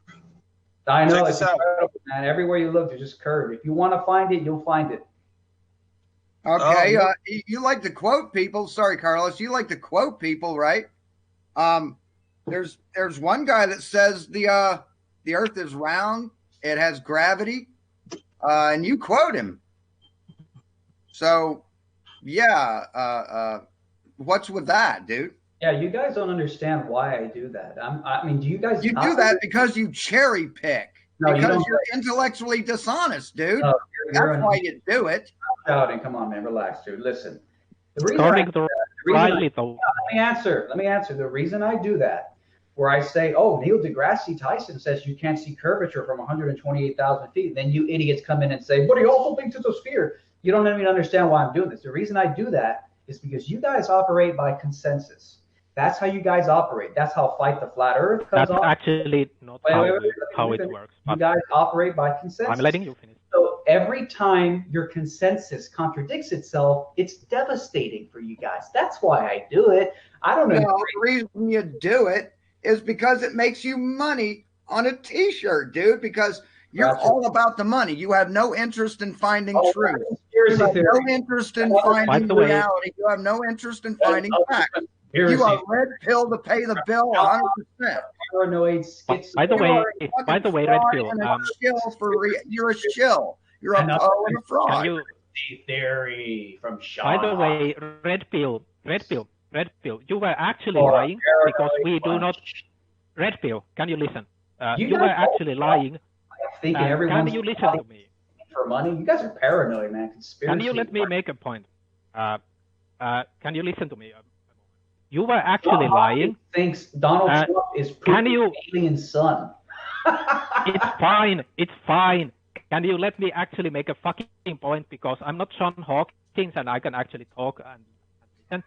I know, it's incredible, man. Everywhere you look, there's just curve. If you want to find it, you'll find it. Okay, you like to quote people. Sorry, Carlos. You like to quote people, right? There's one guy that says the Earth is round, it has gravity, and you quote him. So, yeah, what's with that, dude? Yeah, you guys don't understand why I do that. I mean, do you guys? You do that because you cherry pick. No, because you're intellectually dishonest, dude. No, That's why you do it. Shouting, come on, man, relax, dude. Listen. Let me answer. The reason I do that, where I say, oh, Neil deGrasse Tyson says you can't see curvature from 128,000 feet. Then you idiots come in and say, but he also thinks it's a sphere. You don't even understand why I'm doing this. The reason I do that is because you guys operate by consensus. That's how you guys operate. That's how Fight the Flat Earth comes on. That's actually not how it works. You guys operate by consensus. I'm letting you finish. So every time your consensus contradicts itself, it's devastating for you guys. That's why I do it. I don't know. The reason you do it is because it makes you money on a T-shirt, dude, because you're all about the money. You have no interest in finding truth. You have no interest in finding reality. You have no interest in finding facts. You are red pill to pay the bill 100%. Paranoid By the way, red pill. You're a shill. You're a Poe and a fraud. Theory from Sean. By the way, red pill. You were actually lying because we do not. Red pill. Can you listen? You were actually lying. Can you listen to me? For money, you guys are paranoid, man. Conspiracy. Can you let me make a point? Can you listen to me? You were actually lying. Thinks Donald Trump is alien son. It's fine. Can you let me actually make a fucking point? Because I'm not John Hawkins and I can actually talk and listen.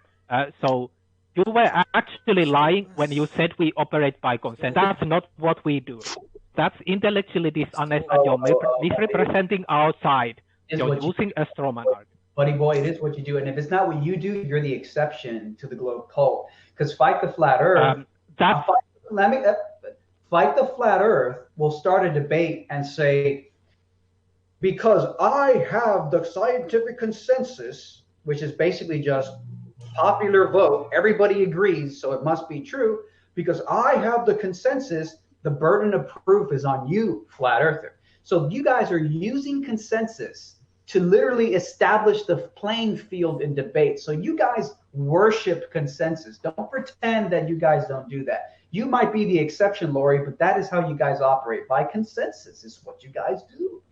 So You were actually lying when you said we operate by consent. That's not what we do. That's intellectually dishonest, and you're misrepresenting our side. You're using a straw man argument. Buddy boy, it is what you do. And if it's not what you do, you're the exception to the globe cult. Because Fight the Flat Earth, Fight the Flat Earth will start a debate and say, because I have the scientific consensus, which is basically just popular vote, everybody agrees, so it must be true. Because I have the consensus, the burden of proof is on you, Flat Earther. So you guys are using consensus to literally establish the playing field in debate. So you guys worship consensus. Don't pretend that you guys don't do that. You might be the exception, Lori, but that is how you guys operate. By consensus is what you guys do.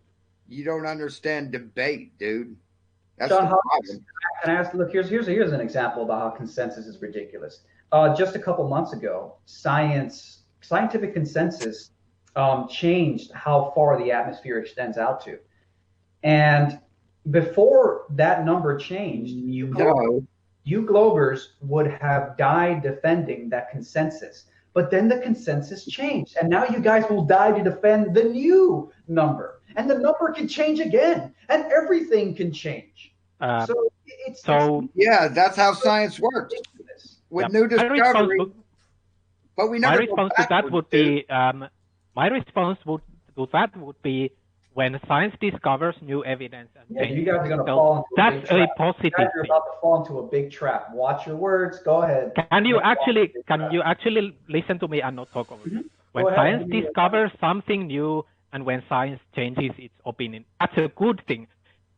You don't understand debate, dude. That's John, the problem. can I ask, look, here's an example about how consensus is ridiculous. Just a couple months ago, scientific consensus changed how far the atmosphere extends out to. And before that number changed, you Globers would have died defending that consensus. But then the consensus changed. And now you guys will die to defend the new number. And the number can change again. And everything can change. Yeah, that's how science works. With new discovery. But we never. My response to that would be when science discovers new evidence and changes. You guys are going to fall into that's a positive thing. You're about to fall into a big trap. Watch your words. Go ahead. Can you actually listen to me and not talk over me? When science discovers something new and when science changes its opinion, that's a good thing,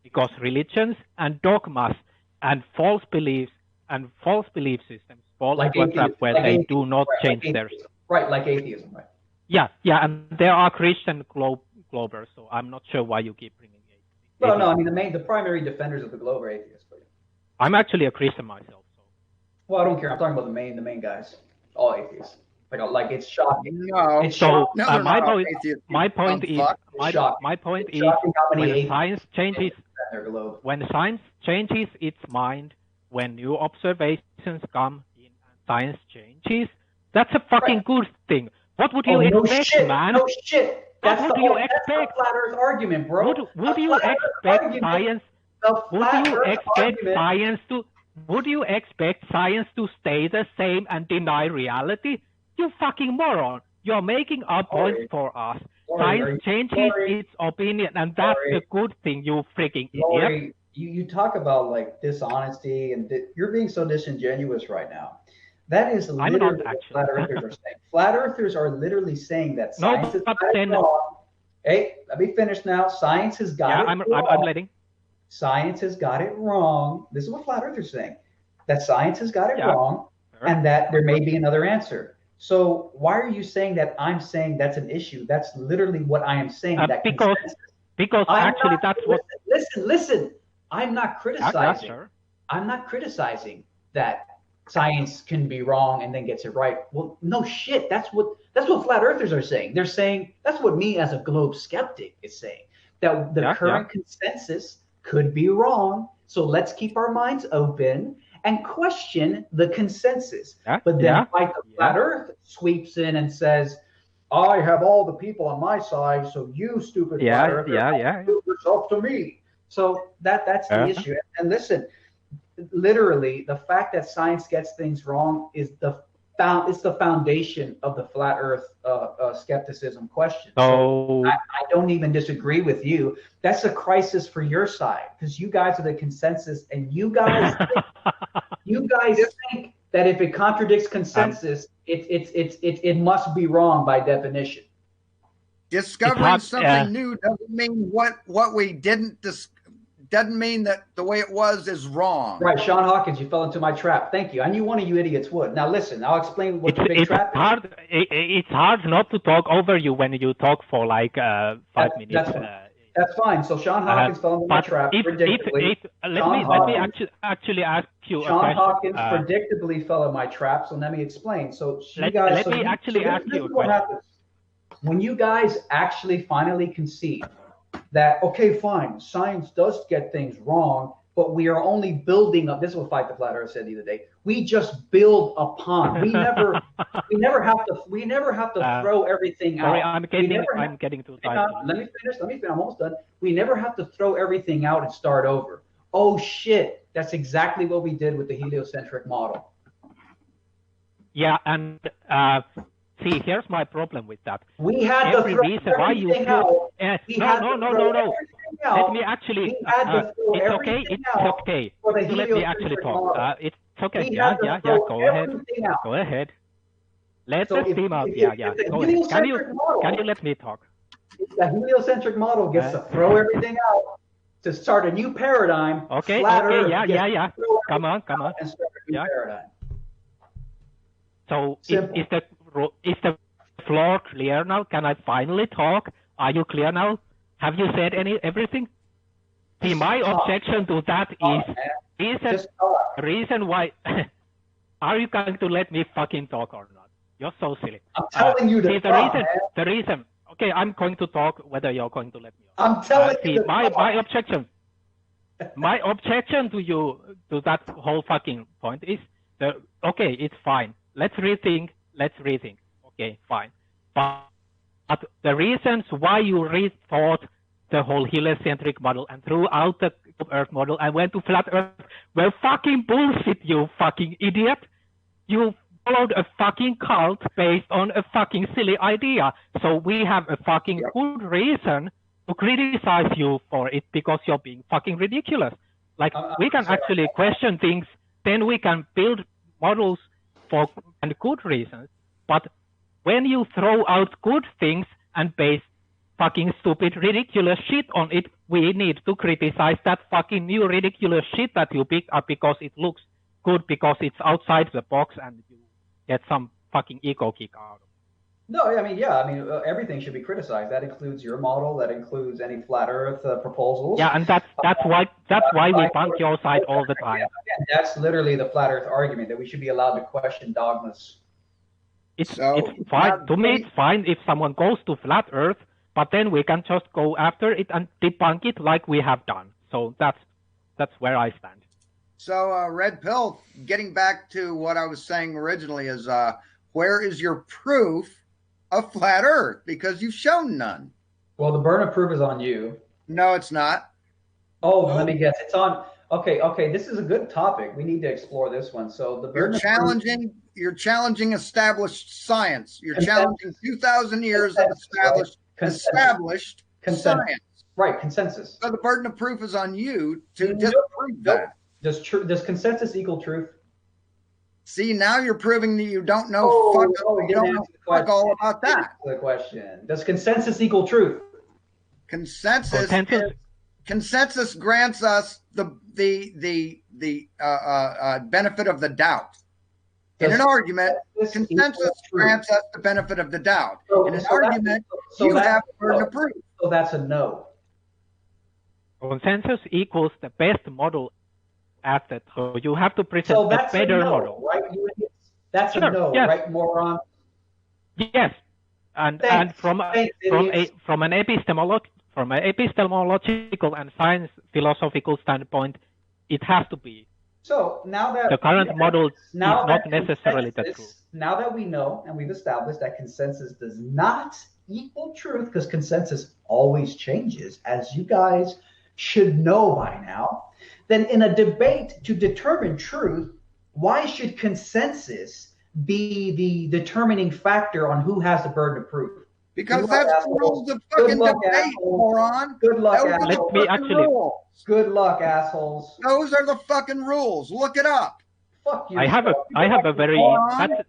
because religions and dogmas and false beliefs and false belief systems fall into a trap where they do not change theirs. Right, like atheism, right? Yeah, and there are Christian Globers, so I'm not sure why you keep bringing atheism. Well, no, I mean the primary defenders of the globe are atheists. But... I'm actually a Christian myself. So. Well, I don't care. I'm talking about the main guys, all atheists. Like it's shocking. No, it's so shocking. my point is when science changes its mind, when new observations come in and science changes, that's a fucking good thing. What would you expect, man? No shit. What would you expect? That's the flat Earth argument, bro. Would you expect science? Would you expect science to stay the same and deny reality? You fucking moron! You're making up points for us. Science changes its opinion, and that's a good thing. You freaking idiot. You talk about like dishonesty, and you're being so disingenuous right now. That is literally what flat earthers are saying. Flat earthers are literally saying that science has got it wrong. Hey, let me finish now. Science has got it wrong. I'm letting. Science has got it wrong. This is what flat earthers are saying. That science has got it wrong, and that there may be another answer. So why are you saying that I'm saying that's an issue? That's literally what I am saying. Because actually that's what. Listen. I'm not criticizing. I'm not criticizing that science can be wrong and then gets it right. Well, no shit. That's what flat earthers are saying. They're saying that's what me as a globe skeptic is saying. That the current consensus could be wrong. So let's keep our minds open and question the consensus. But then Fight the Flat Earth sweeps in and says, I have all the people on my side, so you stupid flat earther, prove yourself to me. So that's the issue. And listen, literally, the fact that science gets things wrong is the foundation of the flat Earth skepticism question. So I don't even disagree with you. That's a crisis for your side because you guys are the consensus, and you guys think that if it contradicts consensus, it must be wrong by definition. Discovering something new doesn't mean what we didn't doesn't mean that the way it was is wrong. Right, Sean Hawkins, you fell into my trap. Thank you. I knew one of you idiots would. Now listen, I'll explain what the big trap is. It's hard not to talk over you when you talk for like 5 minutes. That's fine. So Sean Hawkins fell into my trap predictably. Let me actually ask you a question. Sean Hawkins predictably fell in my trap, so let me explain. So let me ask you a question. When you guys actually finally concede that, okay, fine, science does get things wrong, but we are only building up. This is what Fight the Flat Earth said the other day. We just build upon. We never have to throw everything out. Sorry, I'm getting too tired. Let me finish. I'm almost done. We never have to throw everything out and start over. Oh shit, that's exactly what we did with the heliocentric model. Yeah, and see, here's my problem with that. We had to throw everything out. No. Let me actually. It's okay. It's okay. So let me actually talk. It's okay. Yeah. Go ahead. Let the steam out. Yeah. Go ahead. Can you let me talk? The heliocentric model gets to throw everything out to start a new paradigm. Okay. Yeah. Come on. And start a new paradigm. So is the floor clear now? Can I finally talk? Are you clear now? Have you said everything? See, my objection to that is a reason why. Are you going to let me fucking talk or not? You're so silly. I'm telling you the reason. Okay, I'm going to talk whether you're going to let me. I'm telling you. My objection. My objection to that whole fucking point is okay, it's fine. Let's rethink. Okay, fine. But the reasons why you rethought the whole heliocentric model and threw out the Earth model and went to flat Earth were fucking bullshit, you fucking idiot. You followed a fucking cult based on a fucking silly idea. So we have a fucking good reason to criticize you for it because you're being fucking ridiculous. Like, we can actually question things, then we can build models for and good reasons. But when you throw out good things and base fucking stupid, ridiculous shit on it, we need to criticize that fucking new ridiculous shit that you pick up because it looks good, because it's outside the box and you get some fucking ego kick out of it. No, I mean, everything should be criticized. That includes your model. That includes any flat Earth proposals. Yeah, and that's why we punk your side all the time. And that's literally the flat Earth argument, that we should be allowed to question dogmas. It's fine. To me, it's fine if someone goes to flat Earth, but then we can just go after it and debunk it like we have done. So that's where I stand. So, Red Pill, getting back to what I was saying originally is, where is your proof of flat Earth? Because you've shown none. Well, the burden of proof is on you. No, it's not. Oh, let me guess. It's on. Okay. This is a good topic. We need to explore this one. So the burden you're challenging established science. You're challenging 2,000 years of established science. Right, consensus. So the burden of proof is on you to disprove that. Does consensus equal truth? See, now you're proving that you don't know fuck all about that. The question: does consensus equal truth? Consensus grants us the benefit of the doubt. In an argument, consensus grants us the benefit of the doubt. In an argument, you have the burden of proof. So that's a no. Consensus equals the best model asset. So you have to present a better model. Right? That's a no, right, moron? Yes. And from an epistemological and science philosophical standpoint, it has to be. So now that the current model is not necessarily the truth. Now that we know and we've established that consensus does not equal truth, because consensus always changes, as you guys should know by now, then in a debate to determine truth, why should consensus be the determining factor on who has the burden of proof? Because that's the rules of fucking debate, moron. Good luck, assholes. Good luck, assholes. Those are the fucking rules. Look it up. Fuck you. I have a very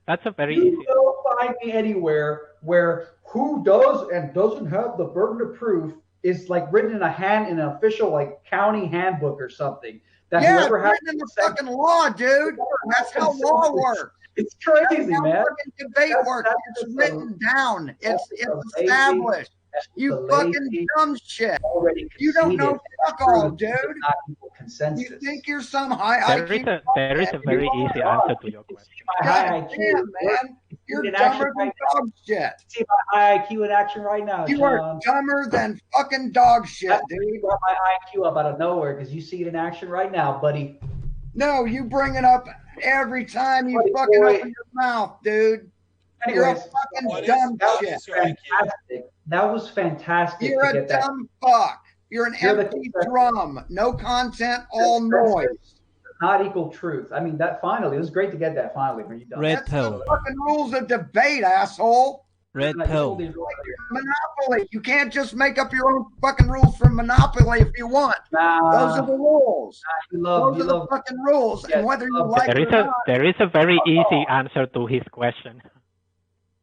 that's a very easy. You don't find me anywhere where who does and doesn't have the burden of proof is like written in an official like county handbook or something. That whoever has written in the fucking law, dude. That's how law works. It's crazy, man. Debate works. It's written down. It's established. You fucking dumb shit. You don't know fuck all, dude. You think you're some high IQ? There is a very easy answer to your question. God damn, man. You're dumber than dog shit. See my high IQ in action right now, You are dumber than fucking dog shit, dude. You got my IQ up out of nowhere because you see it in action right now, buddy. No, you bring it up every time you fucking open your mouth, dude. You're a fucking dumb shit. Fantastic. That was fantastic. You're a dumb fuck. You're an empty drum. No content, all noise. Not equal truth. I mean, that finally, it was great to get that finally. When you done. Red pill. The fucking rules of debate, asshole. Red pill. Monopoly. You can't just make up your own fucking rules for Monopoly if you want. Those are the rules. Those are the fucking rules. And whether you like it or not. There is a very easy answer to his question.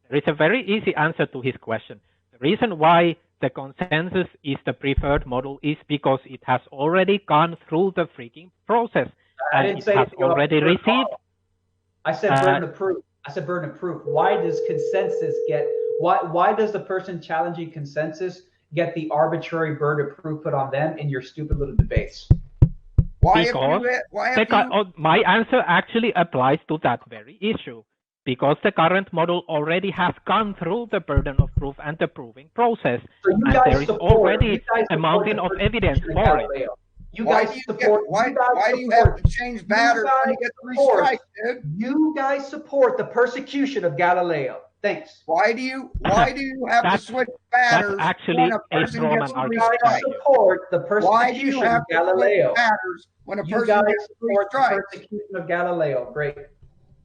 There is a very easy answer to his question. The reason why the consensus is the preferred model is because it has already gone through the freaking process. And it has already received. I said burden of proof. Burden of proof. Why does consensus get? Why does the person challenging consensus get the arbitrary burden of proof put on them in your stupid little debates? My answer actually applies to that very issue. Because the current model already has gone through the burden of proof and the proving process. And there is already a mountain of evidence for it. Why do you have to change batters when you get 3 strikes, dude? You guys support the persecution of Galileo. Thanks. Why do you have to switch batters when a person gets 3 strikes? Support the persecution of Galileo. When a person gets 3 strikes. The persecution of Galileo. Great.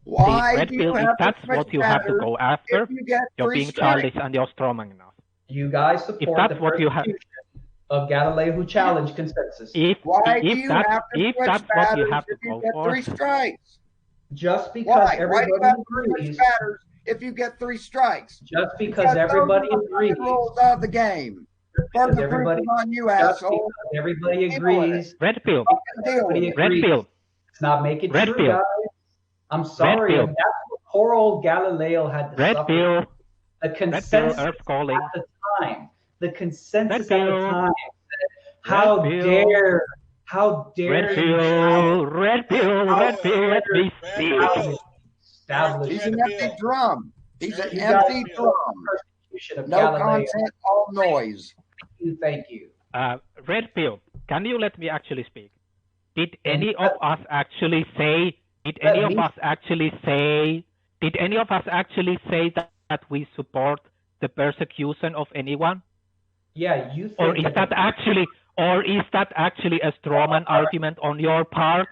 Why do you have if that's what you have to go after, you're being childish and you're strawman enough. You guys support the persecution of Galileo who challenged consensus. Why do you have to switch batters if you get 3 strikes? Just because everybody agrees. If you get 3 strikes. Just because everybody agrees. Rules of the game. Because everybody on you, asshole. Everybody agrees. Red pill. Red pill. It's not making true, guys. I'm sorry. That's what poor old Galileo had to suffer. The consensus at the time. The consensus at the time. How dare Red pill, let me speak. He's an empty drum. He's an empty drum. No content, all noise. Thank you. Red pill, can you let me actually speak? Did any of us actually say that we support the persecution of anyone? Yeah, you think or is that actually a strawman argument on your part?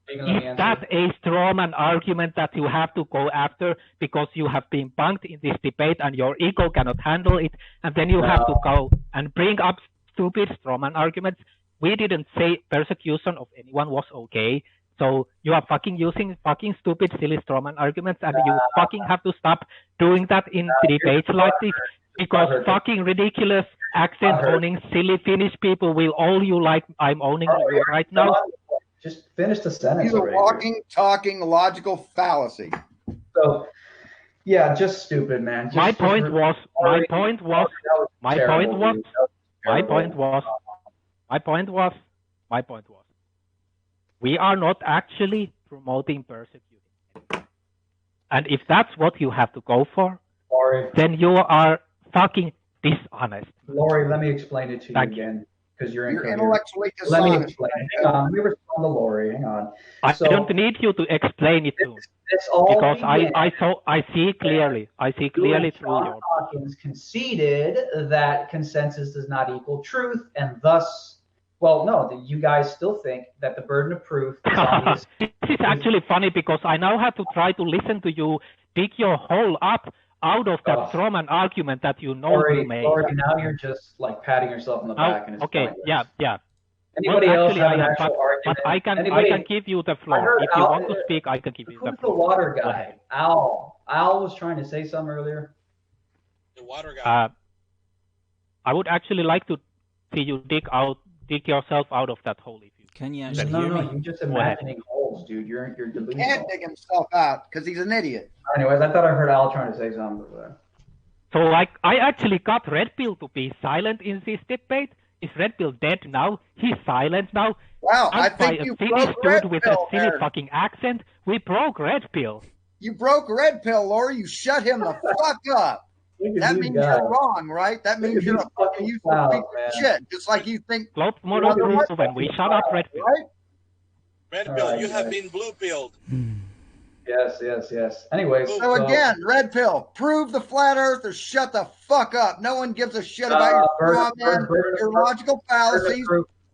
Is that a strawman argument that you have to go after because you have been punked in this debate and your ego cannot handle it, and then you have to go and bring up stupid strawman arguments? We didn't say persecution of anyone was okay. So you are fucking using fucking stupid, silly strawman arguments, and you fucking have to stop doing that in debates like this, because fucking ridiculous accent-owning, silly Finnish people will all you like I'm owning you right now. Just finish the sentence. He's a walking, talking, logical fallacy. So, yeah, just stupid, man. My point was, we are not actually promoting persecuting. And if that's what you have to go for, then you are fucking dishonest. Laurie, let me explain it to you again, because you're intellectually dishonest. Let me explain. Hang on. Let me respond to Laurie. Hang on. I don't need you to explain it to me, because I see clearly. I see clearly through your. Hawkins conceded that consensus does not equal truth, and thus. Well, no, you guys still think that the burden of proof is obvious. This is actually funny, because I now have to try to listen to you dig your hole up out of that strawman argument that you Laurie, made. Laurie, now you're just like patting yourself on the back. And it's okay, pointless. yeah. Anybody else have an actual argument? But I can give you the floor. If you want to speak, I can give you the floor. Who's the water guy? Al was trying to say something earlier. The water guy. I would actually like to see you dig yourself out of that hole. If you can, you actually hear me? You're just imagining holes, dude. You're delusional. He can't dig himself out because he's an idiot. Anyways, I thought I heard Al trying to say something. So, like, I actually got Red Pill to be silent in this debate. Is Red Pill dead now? He's silent now. Wow, I think you broke Red Pill, with a silly fucking accent. We broke Red Pill. You broke Red Pill, Laura. You shut him the fuck up. That means you're wrong, right? That means you're a fucking useless piece of shit. Just like you think. Globetards proven. We shut up Red Pill. Right? Red pill, you have been blue pilled. Yes. Anyways, so again, red pill, prove the flat earth or shut the fuck up. No one gives a shit about your logical fallacies.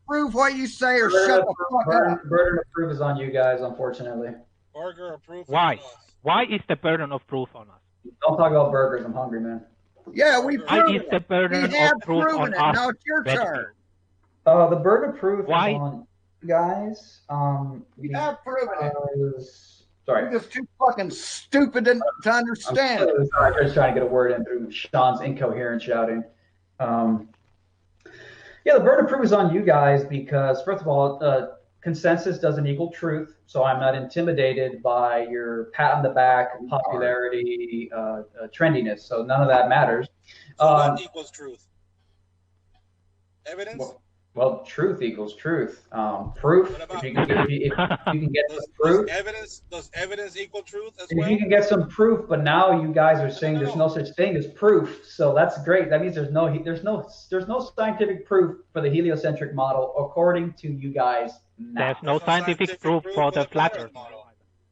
Prove what you say or shut the fuck up. Burden of proof is on you guys, unfortunately. Burger of proof. Why? Why is the burden of proof on us? Don't talk about burgers. I'm hungry, man. Yeah, we proved it. The burden we have of proof proven on it. Now it's your turn. The burden of proof is on you guys. We have proven it. Sorry. You're just too fucking stupid to understand. I'm just trying to get a word in through Sean's incoherent shouting. Yeah, the burden of proof is on you guys because, first of all, consensus doesn't equal truth. So I'm not intimidated by your pat on the back, popularity, trendiness. So none of that matters. So what equals truth? Evidence? Well, truth equals truth. Proof. If you can get some proof. Does evidence equal truth as If well? you can get some proof, but now you guys are saying there's no such thing as proof. So that's great. That means there's no scientific proof for the heliocentric model according to you guys. Now. There's no scientific proof for the flat Earth model.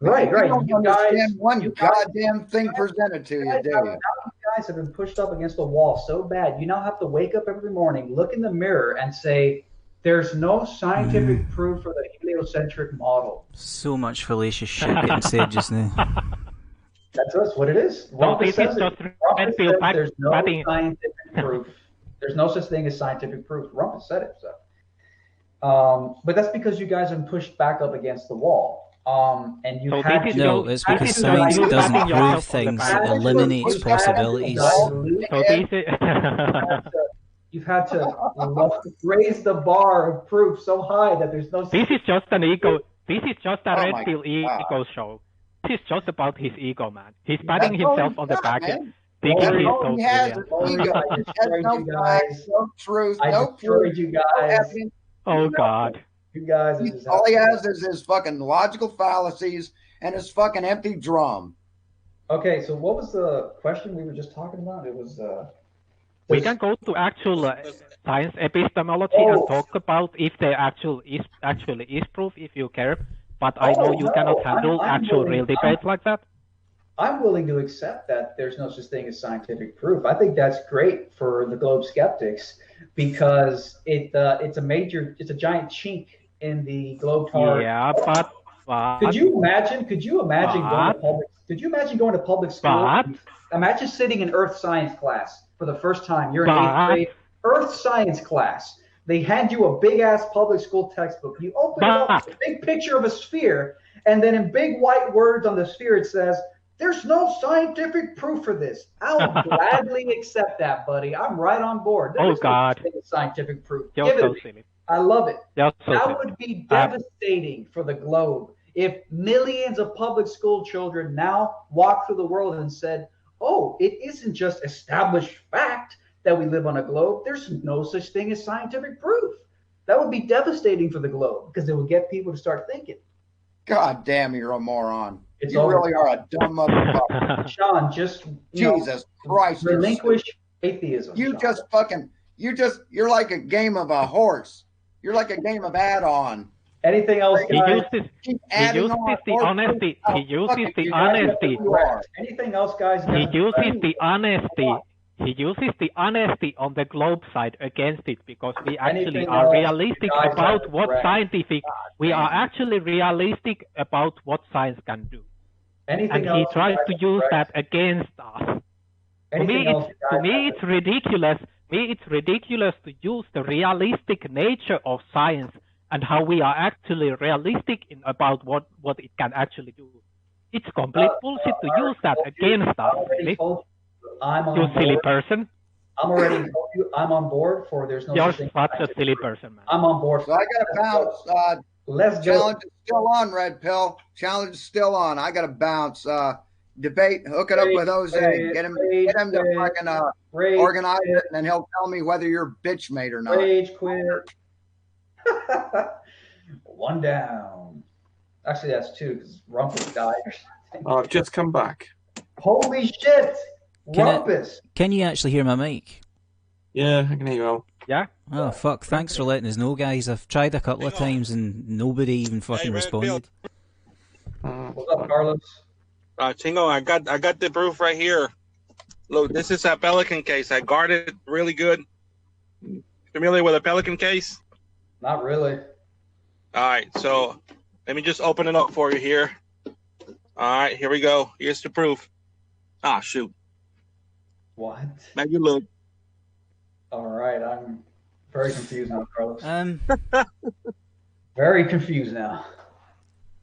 Right. You don't understand one goddamn thing presented to you, do you? You guys have been pushed up against the wall so bad. You now have to wake up every morning, look in the mirror, and say, "There's no scientific proof for the heliocentric model." So much fallacious shit getting said just now. That's what it is. Rumpus says there's no scientific proof. There's no such thing as scientific proof. Rumpus said it. So, but that's because you guys have been pushed back up against the wall. And you had to. No, it's because science doesn't prove things; it eliminates possibilities. You've had to raise the bar of proof so high that there's no. This is just an ego. This is just a red pill ego show. This is just about his ego, man. He's patting himself on the back, thinking he's so brilliant. No facts, no truth, no proof. You guys. Oh God. You guys. All he has is his fucking logical fallacies and his fucking empty drum. Okay, so what was the question we were just talking about? It was. We can go to actual science epistemology and talk about if there actually is proof, if you care. But I know you cannot handle actual real debates like that. I'm willing to accept that there's no such thing as scientific proof. I think that's great for the Globe skeptics because it's a giant chink in the Globetards. Yeah, but could you imagine going to public? Could you imagine going to public school? Imagine sitting in Earth science class for the first time. You're in 8th grade Earth science class. They hand you a big ass public school textbook. You open it up, a big picture of a sphere, and then in big white words on the sphere it says, "There's no scientific proof for this." I'll gladly accept that, buddy. I'm right on board. There's no scientific proof. You're Give so it silly. I love it. That would be devastating for the globe if millions of public school children now walk through the world and said, "Oh, it isn't just established fact that we live on a globe. There's no such thing as scientific proof." That would be devastating for the globe because it would get people to start thinking. God damn, you're a moron. You really are a dumb motherfucker. Sean, just Jesus Christ. Relinquish atheism. You're like a game of a horse. You're like a game of add-on. Anything else, guys? He uses the honesty. Anything else, guys? He uses the honesty on the globe side against it because we actually are realistic about what scientific. We are actually realistic about what science can do. And he tries to use that against us. To me, it's ridiculous. It's ridiculous to use the realistic nature of science and how we are actually realistic about what it can actually do. It's complete bullshit to use that against us. You silly person. I'm on board for there's no. You're such a silly person, man. I'm on board. So I got to bounce. Let's go. Challenge is still on, Red Pill. Challenge is still on. I got to bounce. Debate. Hook it up with Jose. Get him to fucking organize it, and then he'll tell me whether you're bitch mate or not. Rage quit. One down. Actually, that's two because Rumpus died or something. I've just come back. Holy shit! Rumpus. Can you actually hear my mic? Yeah, I can hear you all. Yeah. Oh fuck! Thanks for letting us know, guys. I've tried a couple of times and nobody even fucking responded. What's up, Carlos? Chingo, I got the proof right here. Look, this is a Pelican case. I guarded it really good. Familiar with a Pelican case? Not really. All right, so let me just open it up for you here. All right, here we go. Here's the proof. Ah, shoot. What? Now you look. All right, I'm very confused now, Carlos. Um. Very confused now.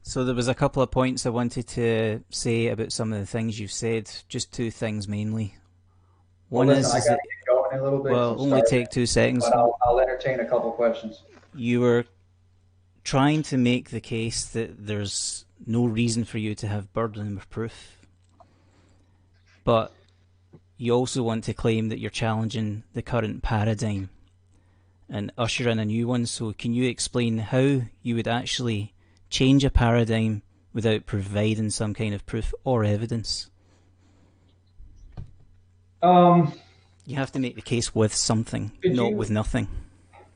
So there was a couple of points I wanted to say about some of the things you've said. Just two things mainly. One Well, is listen, I gotta get going a little bit. well, only take 2 seconds. But I'll entertain a couple questions. You were trying to make the case that there's no reason for you to have burden of proof, but you also want to claim that you're challenging the current paradigm and usher in a new one. So can you explain how you would actually change a paradigm without providing some kind of proof or evidence? You have to make the case with something, not with nothing.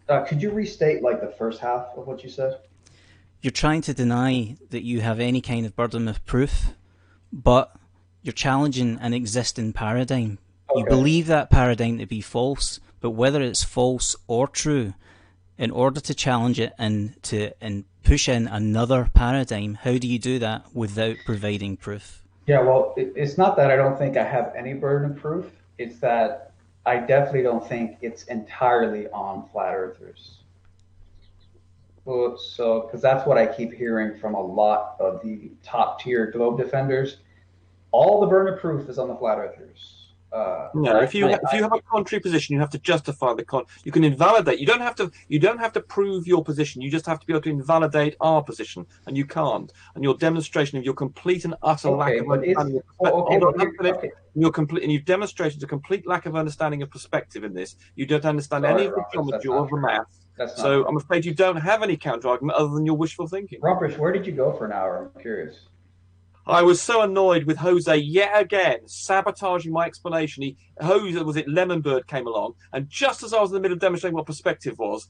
Could you restate like the first half of what you said? You're trying to deny that you have any kind of burden of proof, but you're challenging an existing paradigm. You believe that paradigm to be false, but whether it's false or true, in order to challenge it and push in another paradigm, how do you do that without providing proof? Yeah, well, it's not that I don't think I have any burden of proof. It's that I definitely don't think it's entirely on flat earthers. Well, so, because that's what I keep hearing from a lot of the top tier globe defenders. All the burden of proof is on the flat earthers. No, if you have a contrary position, you have to justify the you can invalidate. You don't have to prove your position. You just have to be able to invalidate our position, and you can't. And your demonstration of your complete and utter lack of understanding and you've demonstrated a complete lack of understanding of perspective in this. You don't understand any of the geometry or the math. So I'm afraid you don't have any counter argument other than your wishful thinking. Rumpish, where did you go for an hour? I'm curious. I was so annoyed with Jose yet again sabotaging my explanation. Lemonbird came along, and just as I was in the middle of demonstrating what perspective was,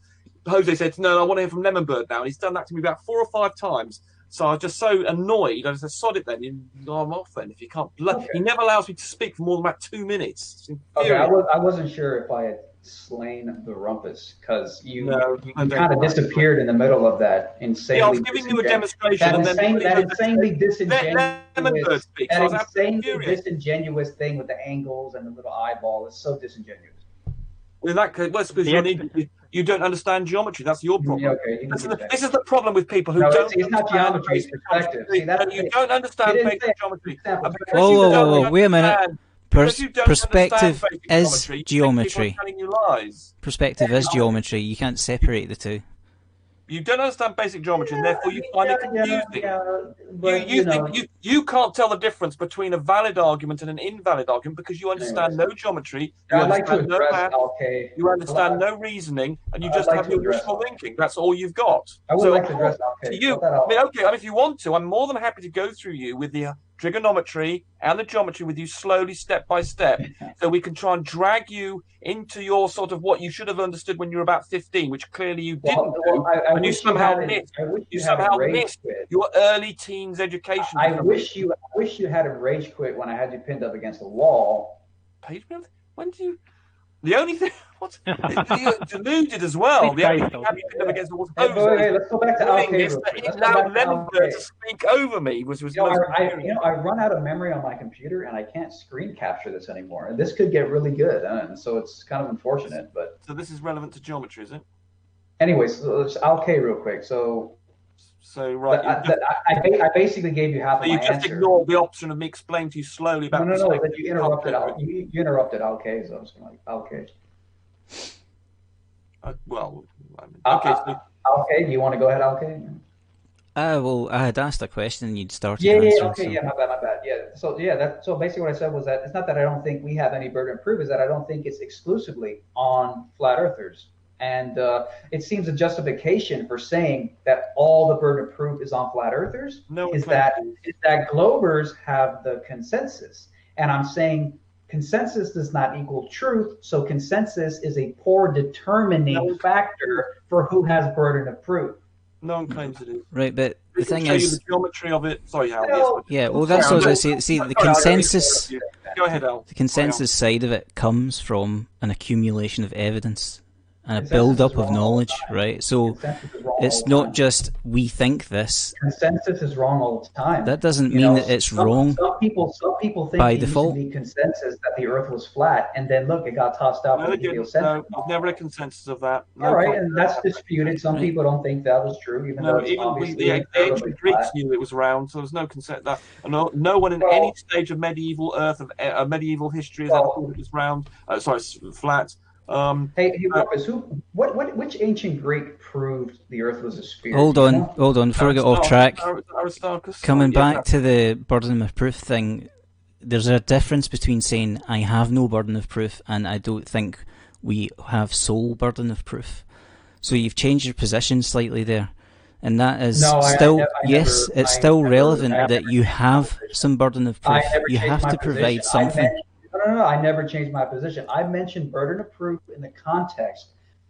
Jose said, "No, I want to hear from Lemonbird now." And he's done that to me about 4 or 5 times. So I was just so annoyed. I just said, "Sod it then. I'm off then. If you can't." He never allows me to speak for more than about 2 minutes. Okay, I wasn't sure if I had slain the rumpus because you kind of disappeared in the middle of that insanely. Yeah, I was giving you a demonstration, that insanely disingenuous thing with the angles and the little eyeball is so disingenuous. In that case, well, it's because you don't understand geometry. That's your problem. Okay, this is the problem with people who don't. It's not geometry, it's perspective. See, you don't understand basic geometry. Whoa, wait a minute. Perspective is geometry. Perspective is geometry. You can't separate the two. You don't understand basic geometry, and therefore you find it confusing. You can't tell the difference between a valid argument and an invalid argument because you understand no geometry, you understand no math, you understand no reasoning, and you just have your wishful thinking. That's all you've got. I would like to address if you want to, I'm more than happy to go through you with the trigonometry and the geometry with you slowly, step by step, so we can try and drag you into your sort of what you should have understood when you were about 15, which clearly you didn't do, and you somehow missed. You somehow missed your early teens education. I wish you had a rage quit when I had you pinned up against the wall. When do you? The only thing, you're deluded as well. The only thing you pinned up against the wall. Let's go back to Alcade. To speak over me was I run out of memory on my computer and I can't screen capture this anymore. And this could get really good, and so it's kind of unfortunate. But so this is relevant to geometry, is it? Anyways, so let's Alcade real quick. So right, I basically gave you half of my answer. You just ignored the option of me explaining to you slowly about. No. That you interrupted. You interrupted Alcade, so I was like Alcade. Alcade, do you want to go ahead, Alcade? Well, I had asked a question and you'd started. My bad. So basically what I said was that it's not that I don't think we have any burden of proof, is that I don't think it's exclusively on flat earthers. And it seems a justification for saying that all the burden of proof is on flat earthers is that Globers have the consensus. And I'm saying consensus does not equal truth, so consensus is a poor determining factor for who has burden of proof. No one claims it is. Right, but the thing show you is, the geometry of it. Sorry, Hal. Well, yeah, well, that's what I say. See, the consensus. Go ahead, Al. The consensus side of it comes from an accumulation of evidence and a build-up of knowledge, right? So it's not just we think this. Consensus is wrong all the time. That doesn't mean that it's wrong. Some people think by it default. used to be consensus that the Earth was flat, and then look, it got tossed out. No, I've never had a consensus of that. No, all right, and that's disputed. Some people don't think that was true, even though it's obviously the ancient Greeks knew it was round, so there's no consent that. No one in any stage of medieval Earth of medieval history has ever thought it was round. Flat. Hey, Rumpus, which ancient Greek proved the Earth was a sphere? Hold on. Before we get off track, Aristarchus. coming back to the burden of proof thing, there's a difference between saying I have no burden of proof and I don't think we have sole burden of proof. So you've changed your position slightly there. And that is it's still relevant that you have some burden of proof. You have to provide something. No, I never changed my position. I mentioned burden of proof in the context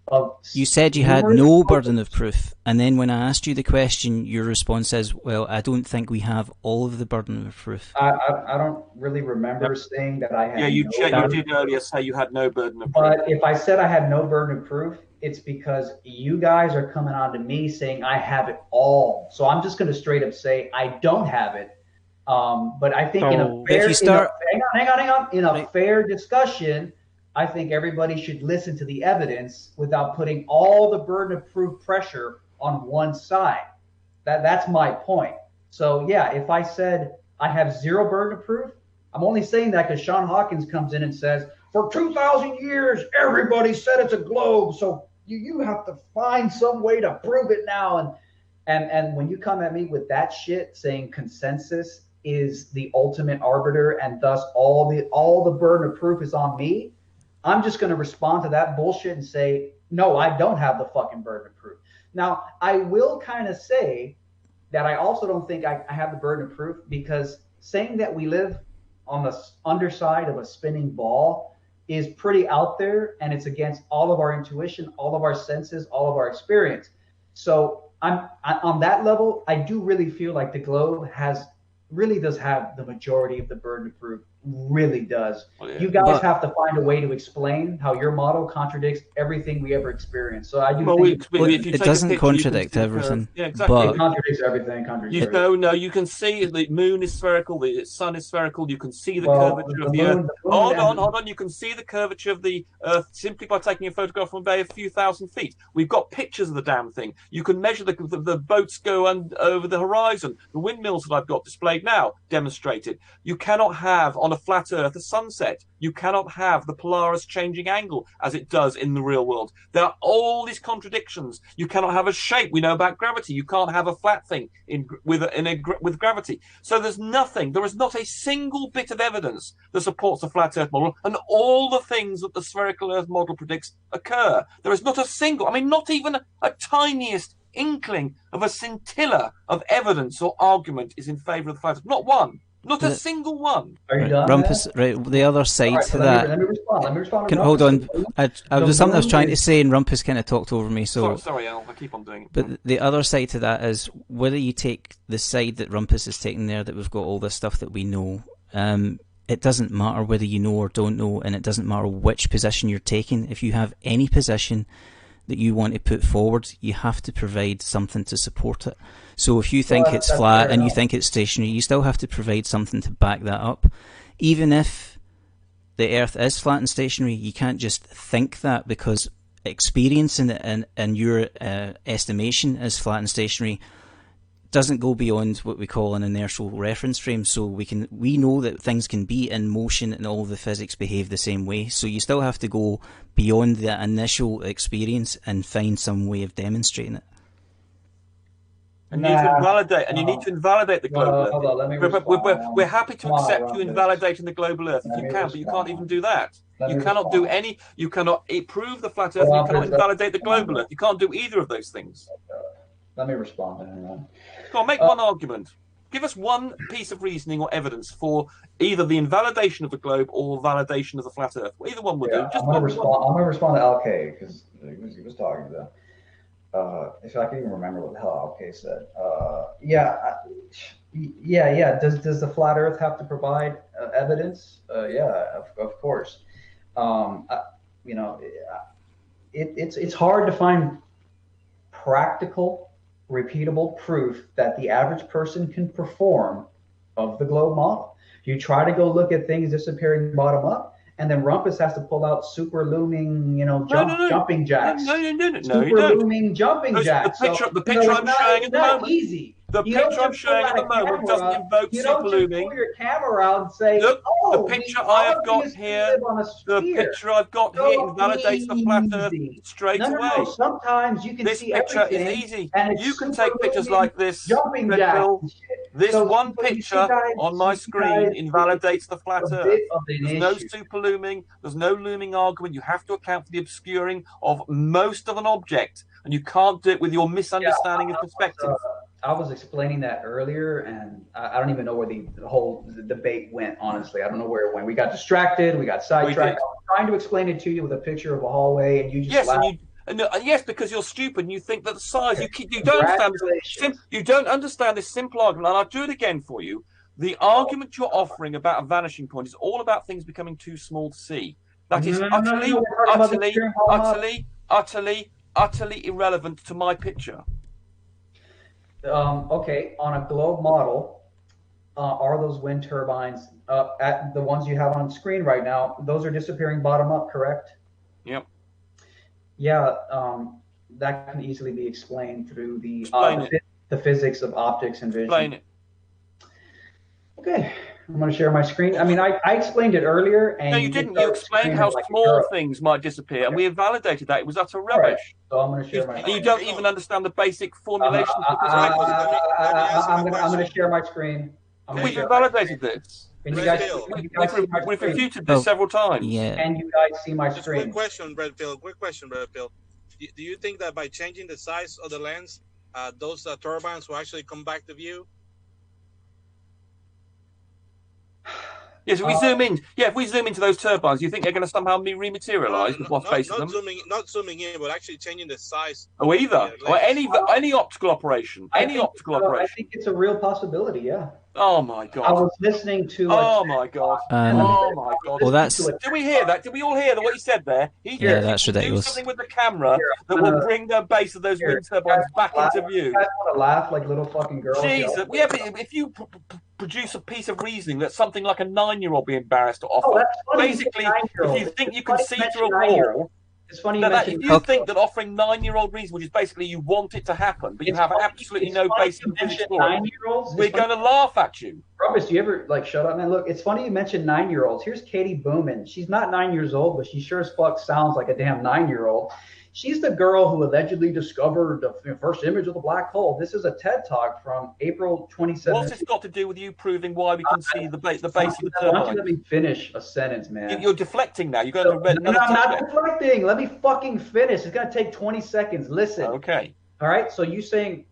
of... You said you had no burden of proof, and then when I asked you the question, your response is, well, I don't think we have all of the burden of proof. I don't really remember saying that I had you did earlier say you had no burden of proof. But if I said I had no burden of proof, it's because you guys are coming on to me saying I have it all. So I'm just going to straight up say I don't have it. But I think in a fair, hang on. In a fair discussion, I think everybody should listen to the evidence without putting all the burden of proof pressure on one side. That's my point. So yeah, if I said I have zero burden of proof, I'm only saying that because Sean Hawkins comes in and says, for 2,000 years, everybody said it's a globe. So you have to find some way to prove it now. And when you come at me with that shit saying consensus is the ultimate arbiter and thus all the burden of proof is on me, I'm just going to respond to that bullshit and say, no, I don't have the fucking burden of proof. Now, I will kind of say that I also don't think I have the burden of proof, because saying that we live on the underside of a spinning ball is pretty out there, and it's against all of our intuition, all of our senses, all of our experience. So on that level, I do really feel like the globe really does have the majority of the burden of proof, really does. You guys have to find a way to explain how your model contradicts everything we ever experienced. So I do think it doesn't contradict everything. Yeah, exactly. But it contradicts everything. No, you can see the moon is spherical, the sun is spherical. You can see the curvature of the Earth. Hold on. You can see the curvature of the Earth simply by taking a photograph from a few thousand feet. We've got pictures of the damn thing. You can measure the boats go over the horizon. The windmills that I've got displayed now demonstrated. You cannot have on a flat Earth a sunset. You cannot have the Polaris changing angle as it does in the real world. There are all these contradictions. You cannot have a shape. We know about gravity. You can't have a flat thing with gravity. So there is not a single bit of evidence that supports the flat Earth model, and all the things that the spherical Earth model predicts occur. There is not a single, not even a tiniest inkling of a scintilla of evidence or argument is in favor of the flat Earth. Not one. Not a single one. Are you done? Rumpus, right, the other side to that. Let me respond. Hold on. I was something I was trying to say, and Rumpus kind of talked over me. Sorry, Al. I keep on doing it. But the other side to that is whether you take the side that Rumpus is taking there, that we've got all this stuff that we know. It doesn't matter whether you know or don't know, and it doesn't matter which position you're taking. If you have any position that you want to put forward, you have to provide something to support it. So if you think it's flat and you think it's stationary, you still have to provide something to back that up. Even if the Earth is flat and stationary, you can't just think that, because experiencing it and your estimation as flat and stationary doesn't go beyond what we call an inertial reference frame. So we know that things can be in motion and all the physics behave the same way. So you still have to go beyond the initial experience and find some way of demonstrating it. And you need to invalidate the global Earth. We're happy to accept you invalidating the global Earth if you can, but you can't even do that. You cannot do any. You cannot prove the flat Earth. You cannot invalidate the global Earth. You can't do either of those things. Let me respond. Go on, make one argument. Give us one piece of reasoning or evidence for either the invalidation of the globe or validation of the flat Earth. Either one will do. I'm gonna respond to LK because he was talking about. If I can even remember what the hell LK said. Yeah. Does the flat Earth have to provide evidence? Yeah, of course. It's hard to find practical, repeatable proof that the average person can perform of the globe model. You try to go look at things disappearing bottom up, and then Rumpus has to pull out super looming, jumping jacks. No, you super don't. looming jumping jacks. The picture I'm showing at the moment. Easy. The picture I'm showing at the moment doesn't invoke super looming. Pull your camera out and say, look, the picture I have got here, invalidates the flat Earth straight away. No. Sometimes you can see everything. This picture is easy. You can take pictures like this. Jumping jacks. This one picture on my screen invalidates the flat Earth. There's no super looming. There's no looming argument. You have to account for the obscuring of most of an object, and you can't do it with your misunderstanding of perspective. I was explaining that earlier, and I don't even know where the whole debate went, honestly. I don't know where it went. We got distracted. We got sidetracked. I was trying to explain it to you with a picture of a hallway, and you just laughed. Yes, because you're stupid and you think that the size, you don't understand you don't understand this simple argument, and I'll do it again for you. The argument you're offering about a vanishing point is all about things becoming too small to see. That is utterly irrelevant to my picture. Okay, on a globe model, are those wind turbines at the ones you have on screen right now? Those are disappearing bottom up, correct? Yep. Yeah, that can easily be explained through the physics of optics and vision. Explain it. Okay, I'm going to share my screen. I mean, I explained it earlier. And no, you didn't. You explained how small things might disappear, and we have validated that. It was utter rubbish. Right. So I'm going to share my screen. You don't even understand the basic formulations. I'm going to share my screen. We've validated this. Can you guys, we've refuted this several times. Yeah. Can you guys see my screen? Quick question, Brad Pill. Do you think that by changing the size of the lens, those turbines will actually come back to view? Yes, if we zoom in. Yeah, if we zoom into those turbines, you think they're going to somehow be rematerialized with what's facing them? Not zooming in, but actually changing the size. Oh, either or any optical operation. I think it's a real possibility. Yeah. Oh my God! I was listening to. Oh my God! Oh my God! Well, that's. Did we hear that? Did we all hear what he said there? Yeah, that's ridiculous. Do something with the camera that will bring the base of those wind turbines back into view. You guys want to laugh like little fucking girls? Jesus! Yeah, but if you produce a piece of reasoning that something like a 9-year-old be embarrassed to offer, basically, if you think you can see through a wall. It's funny if you think that offering 9-year-old reason, which is basically you want it to happen, but you have absolutely no basis in physics for it, we're going to laugh at you. Rubbish, do you ever shut up, man? Look, it's funny you mentioned 9-year-olds. Here's Katie Booman. She's not 9 years old, but she sure as fuck sounds like a damn 9-year-old. She's the girl who allegedly discovered the first image of the black hole. This is a TED Talk from April 2017. What's this got to do with you proving why we can see the base of the turbine? Why don't you let me finish a sentence, man? You're deflecting now. You're going to No, I'm not deflecting. Let me fucking finish. It's going to take 20 seconds. Listen. Okay. All right. So you saying,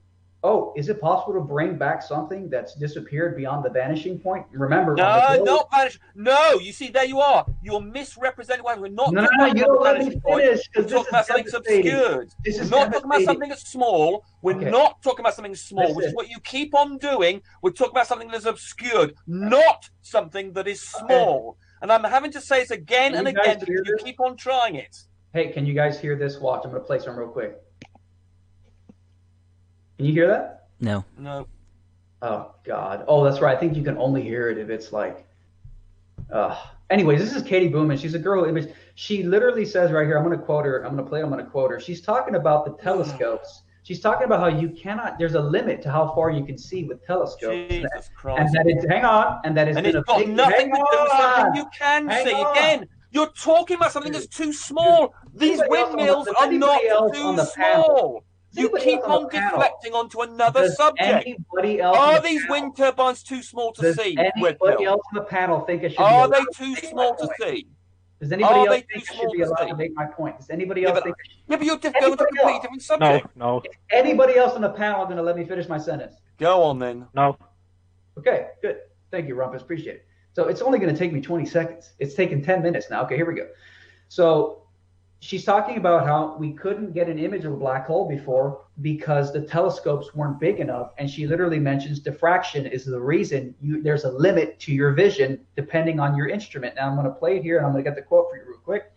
oh, is it possible to bring back something that's disappeared beyond the vanishing point? Remember. No, not vanish. No, you see, there you are. You're misrepresenting why we're not talking about you don't let me finish. We're talking about something obscured. We're not talking about something that's small. We're not talking about something small, which is what you keep on doing. We're talking about something that's obscured, not something that is small. And I'm having to say this again and again because you keep on trying it. Hey, can you guys hear this? Watch. I'm going to play some real quick. Can you hear that? No. No. Oh, God. Oh, that's right. I think you can only hear it if it's like... Anyways, this is Katie Booman. She's a girl. She literally says right here, I'm going to quote her. I'm going to play it. I'm going to quote her. She's talking about the telescopes. She's talking about how you cannot... There's a limit to how far you can see with telescopes. Jesus Christ. And that it's... Hang on. And that it's got nothing to do with something you can see. Again, you're talking about something that's too small. These windmills are not too small. You keep on deflecting onto another subject. Are these wind turbines too small to see? Anybody else on the panel think it should Are they too small to see? Does anybody else think it should be allowed to make my point? Does anybody else think? Yeah, but you're going to a completely different subject. No. Anybody else on the panel going to let me finish my sentence? Go on then. No. Okay, good. Thank you, Rumpus. Appreciate it. So it's only going to take me 20 seconds. It's taken 10 minutes now. Okay, here we go. So she's talking about how we couldn't get an image of a black hole before because the telescopes weren't big enough. And she literally mentions diffraction is the reason there's a limit to your vision depending on your instrument. Now I'm going to play it here and I'm going to get the quote for you real quick.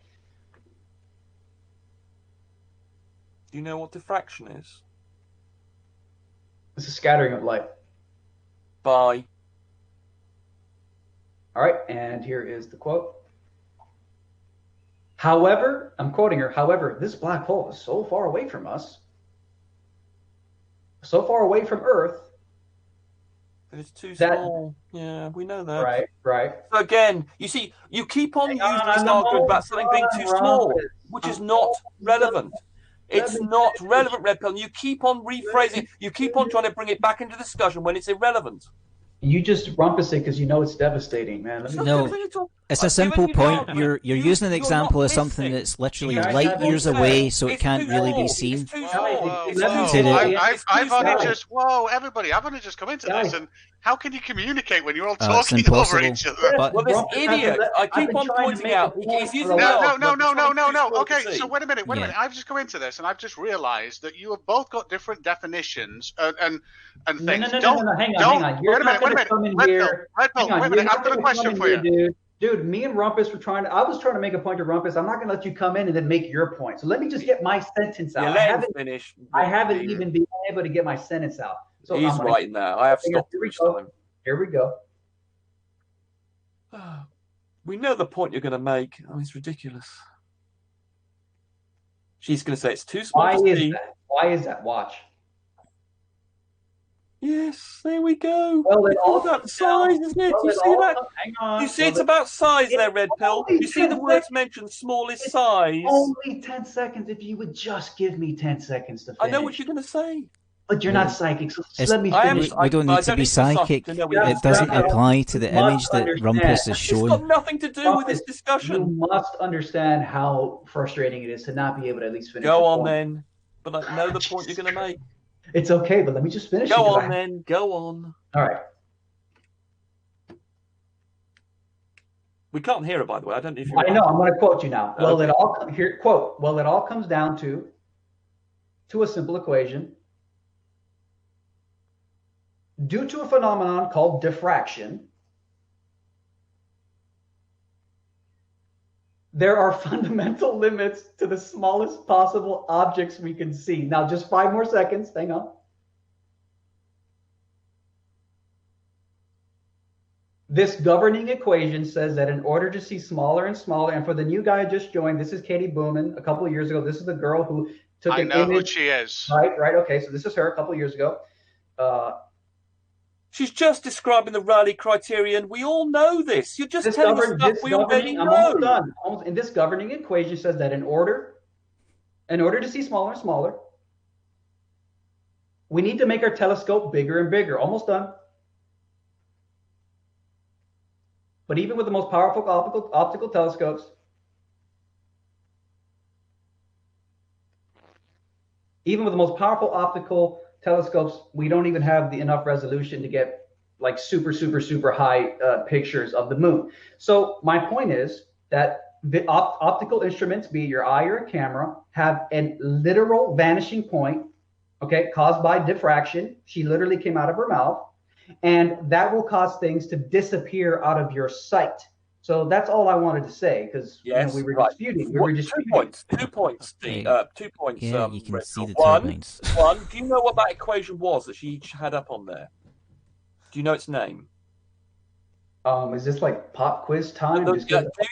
Do you know what diffraction is? It's a scattering of light. Bye. All right, and here is the quote. However, I'm quoting her, however, this black hole is so far away from us, so far away from Earth. It's too small. Yeah, we know that. Right. So again, you see, you keep on using this argument about something being too small, which is not relevant. It's not relevant, Red Pill. You keep on rephrasing. You keep on trying to bring it back into discussion when it's irrelevant. You just rumpus it because you know it's devastating, man. No, it's a simple point. You're using an example of something that's literally light years away, so it can't really be seen. I've only just everybody! I've only just come into this, and how can you communicate when you're all talking over each other? Well, this idiot! I keep on pointing out. He's using no. Okay, so wait a minute. I've just come into this, and I've just realised that you have both got different definitions and things. No, hang on. Wait a minute. Red Pill, wait a minute. I've got a question for you. Dude, me and Rumpus were I was trying to make a point to Rumpus. I'm not going to let you come in and then make your point. So let me just get my sentence out. I haven't even been able to get my sentence out. So he's right now. I have stopped. Here we go. We know the point you're going to make. Oh, it's ridiculous. She's going to say it's too small. Why is that? Watch. Yes, there we go. Well, it's all about size, isn't it? You see that? Hang on. You see, it's about size there, Red Pill. You see the words mentioned, small is size. Only 10 seconds. If you would just give me 10 seconds to finish. I know what you're going to say. But you're not psychic, so let me finish. We don't need to be psychic. It doesn't apply to the image that Rumpus is showing. It's got nothing to do with this discussion. You must understand how frustrating it is to not be able to at least finish. Go on then. But I know the point you're going to make. It's okay, but let me just finish. Go on then. Go on. All right. We can't hear it, by the way. I don't know if you. I know. I'm going to quote you now. Well, it all comes down to a simple equation. Due to a phenomenon called diffraction, there are fundamental limits to the smallest possible objects we can see. Now, just 5 more seconds. Hang on. This governing equation says that in order to see smaller and smaller, and for the new guy who just joined, this is Katie Booman a couple of years ago. This is the girl who took an image. I know who she is. Right. Okay, so this is her a couple of years ago. She's just describing the Rayleigh criterion. We all know this. You're just telling us stuff we already know. I'm almost done. And this governing equation says that in order to see smaller and smaller, we need to make our telescope bigger and bigger. Almost done. But even with the most powerful optical telescopes, we don't even have enough resolution to get like super high pictures of the moon. So my point is that the optical instruments, be it your eye or a camera, have a literal vanishing point, okay, caused by diffraction. She literally came out of her mouth, and that will cause things to disappear out of your sight. So that's all I wanted to say, because we were disputing. 2 points. 2 points. 2 points. Yeah, you can see the turbines. One. Do you know what that equation was that she had up on there? Do you know its name? Is this like pop quiz time? Do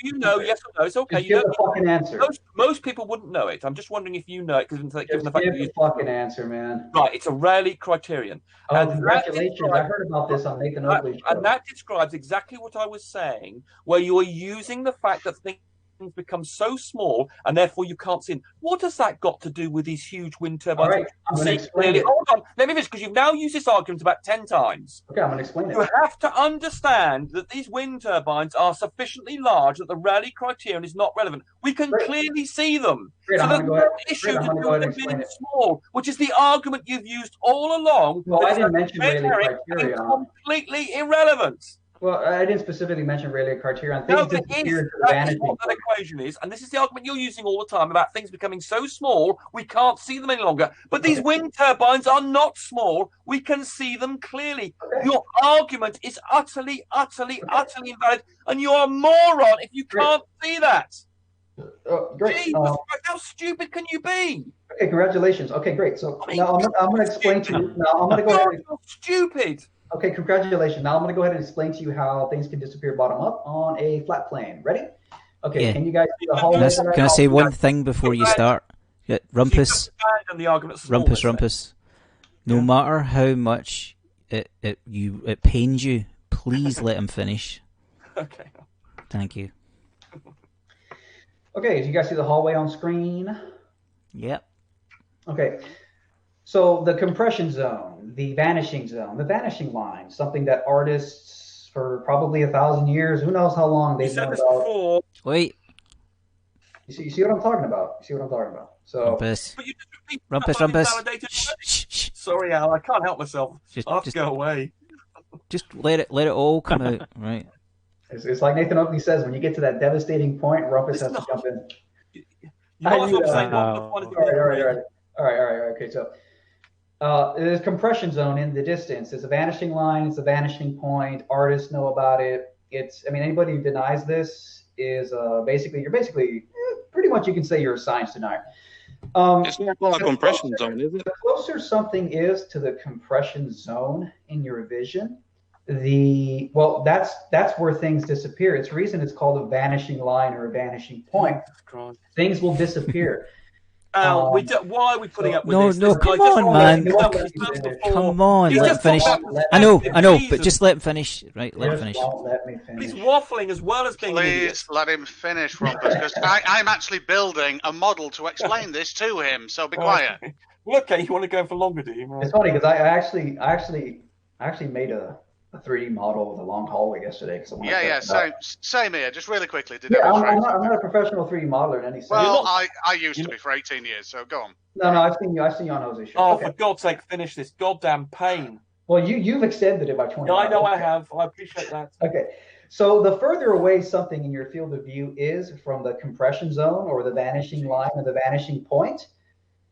you know? Yes or no? It's okay. You give the fucking answer. Most people wouldn't know it. I'm just wondering if you know it, given the fact give the fucking answer, man. Right, it's a Rayleigh criterion. Oh, congratulations! I heard about this on Nathan Oakley's show. And that describes exactly what I was saying, where you are using the fact that things things become so small, and therefore you can't see them. What has that got to do with these huge wind turbines? All right, I'm going to explain it. Hold on, let me finish, because you've now used this argument about 10 times. Okay, I'm going to explain it. You have to understand that these wind turbines are sufficiently large that the Rayleigh criterion is not relevant. We can clearly see them. Great, so I'm there's gonna no go ahead- issue Great, I'm to gonna do go ahead with and them being explain it. small, which is the argument you've used all along. Well, that I is didn't a mention red Rayleigh herring criterion. and completely irrelevant. Well, I didn't specifically mention Rayleigh criterion. No, Things but it disappear is. to the That is vanishing what that point. equation is, and this is the argument you're using all the time about things becoming so small we can't see them any longer. But these wind turbines are not small. We can see them clearly. Your argument is utterly invalid, and you're a moron if you can't see that. Great. Jesus Christ, how stupid can you be? Okay, congratulations. Okay, great. So now I'm going to explain to you. Now I'm going to go ahead. You're stupid. Okay, congratulations. Now I'm going to go ahead and explain to you how things can disappear bottom up on a flat plane. Ready? Okay, Yeah. can you guys see the hallway? Can I say one thing before you start? Yeah, Rumpus, The argument of Rumpus. No matter how much it pains you, please let him finish. Okay. Thank you. Okay, do you guys see the hallway on screen? Yep. Okay. So the compression zone, the vanishing line, something that artists for probably 1,000 years, who knows how long they've known about. Wait. You see what I'm talking about? You see what I'm talking about? So Rumpus. Sorry, Al, I can't help myself. I have to go away. Just let it all come out, right? It's like Nathan Oakley says, when you get to that devastating point, Rumpus has to jump in. You might as well say Rumpus wanted to be All right. Okay, so there's a compression zone in the distance. It's a vanishing line. It's a vanishing point. Artists know about it. Anybody who denies this is pretty much you can say you're a science denier. It's not called a compression zone, is it? The closer something is to the compression zone in your vision, that's where things disappear. It's the reason it's called a vanishing line or a vanishing point. Things will disappear. Al, why are we putting up with No, this? no, come on, man. Come on, let him finish. I know, but just let him finish. Right, let him finish. Let me finish. He's waffling as well as being an idiot. Please let him finish, Rumpus, because I'm actually building a model to explain this to him. So be quiet. Well, okay, you want to go for longer, do you? Right. It's funny because I actually made a 3D model of the long hallway yesterday. Same here. Just really quickly to I'm demonstrate. not a professional 3D modeler in any sense. Well, I used to be for 18 years, so go on. No, I've seen you on Jose's show. Oh, Okay. for God's sake, finish this goddamn pain. Well, you've extended it by 20 Yeah, I know hours. I have. I appreciate that. Okay. So the further away something in your field of view is from the compression zone or the vanishing line or the vanishing point,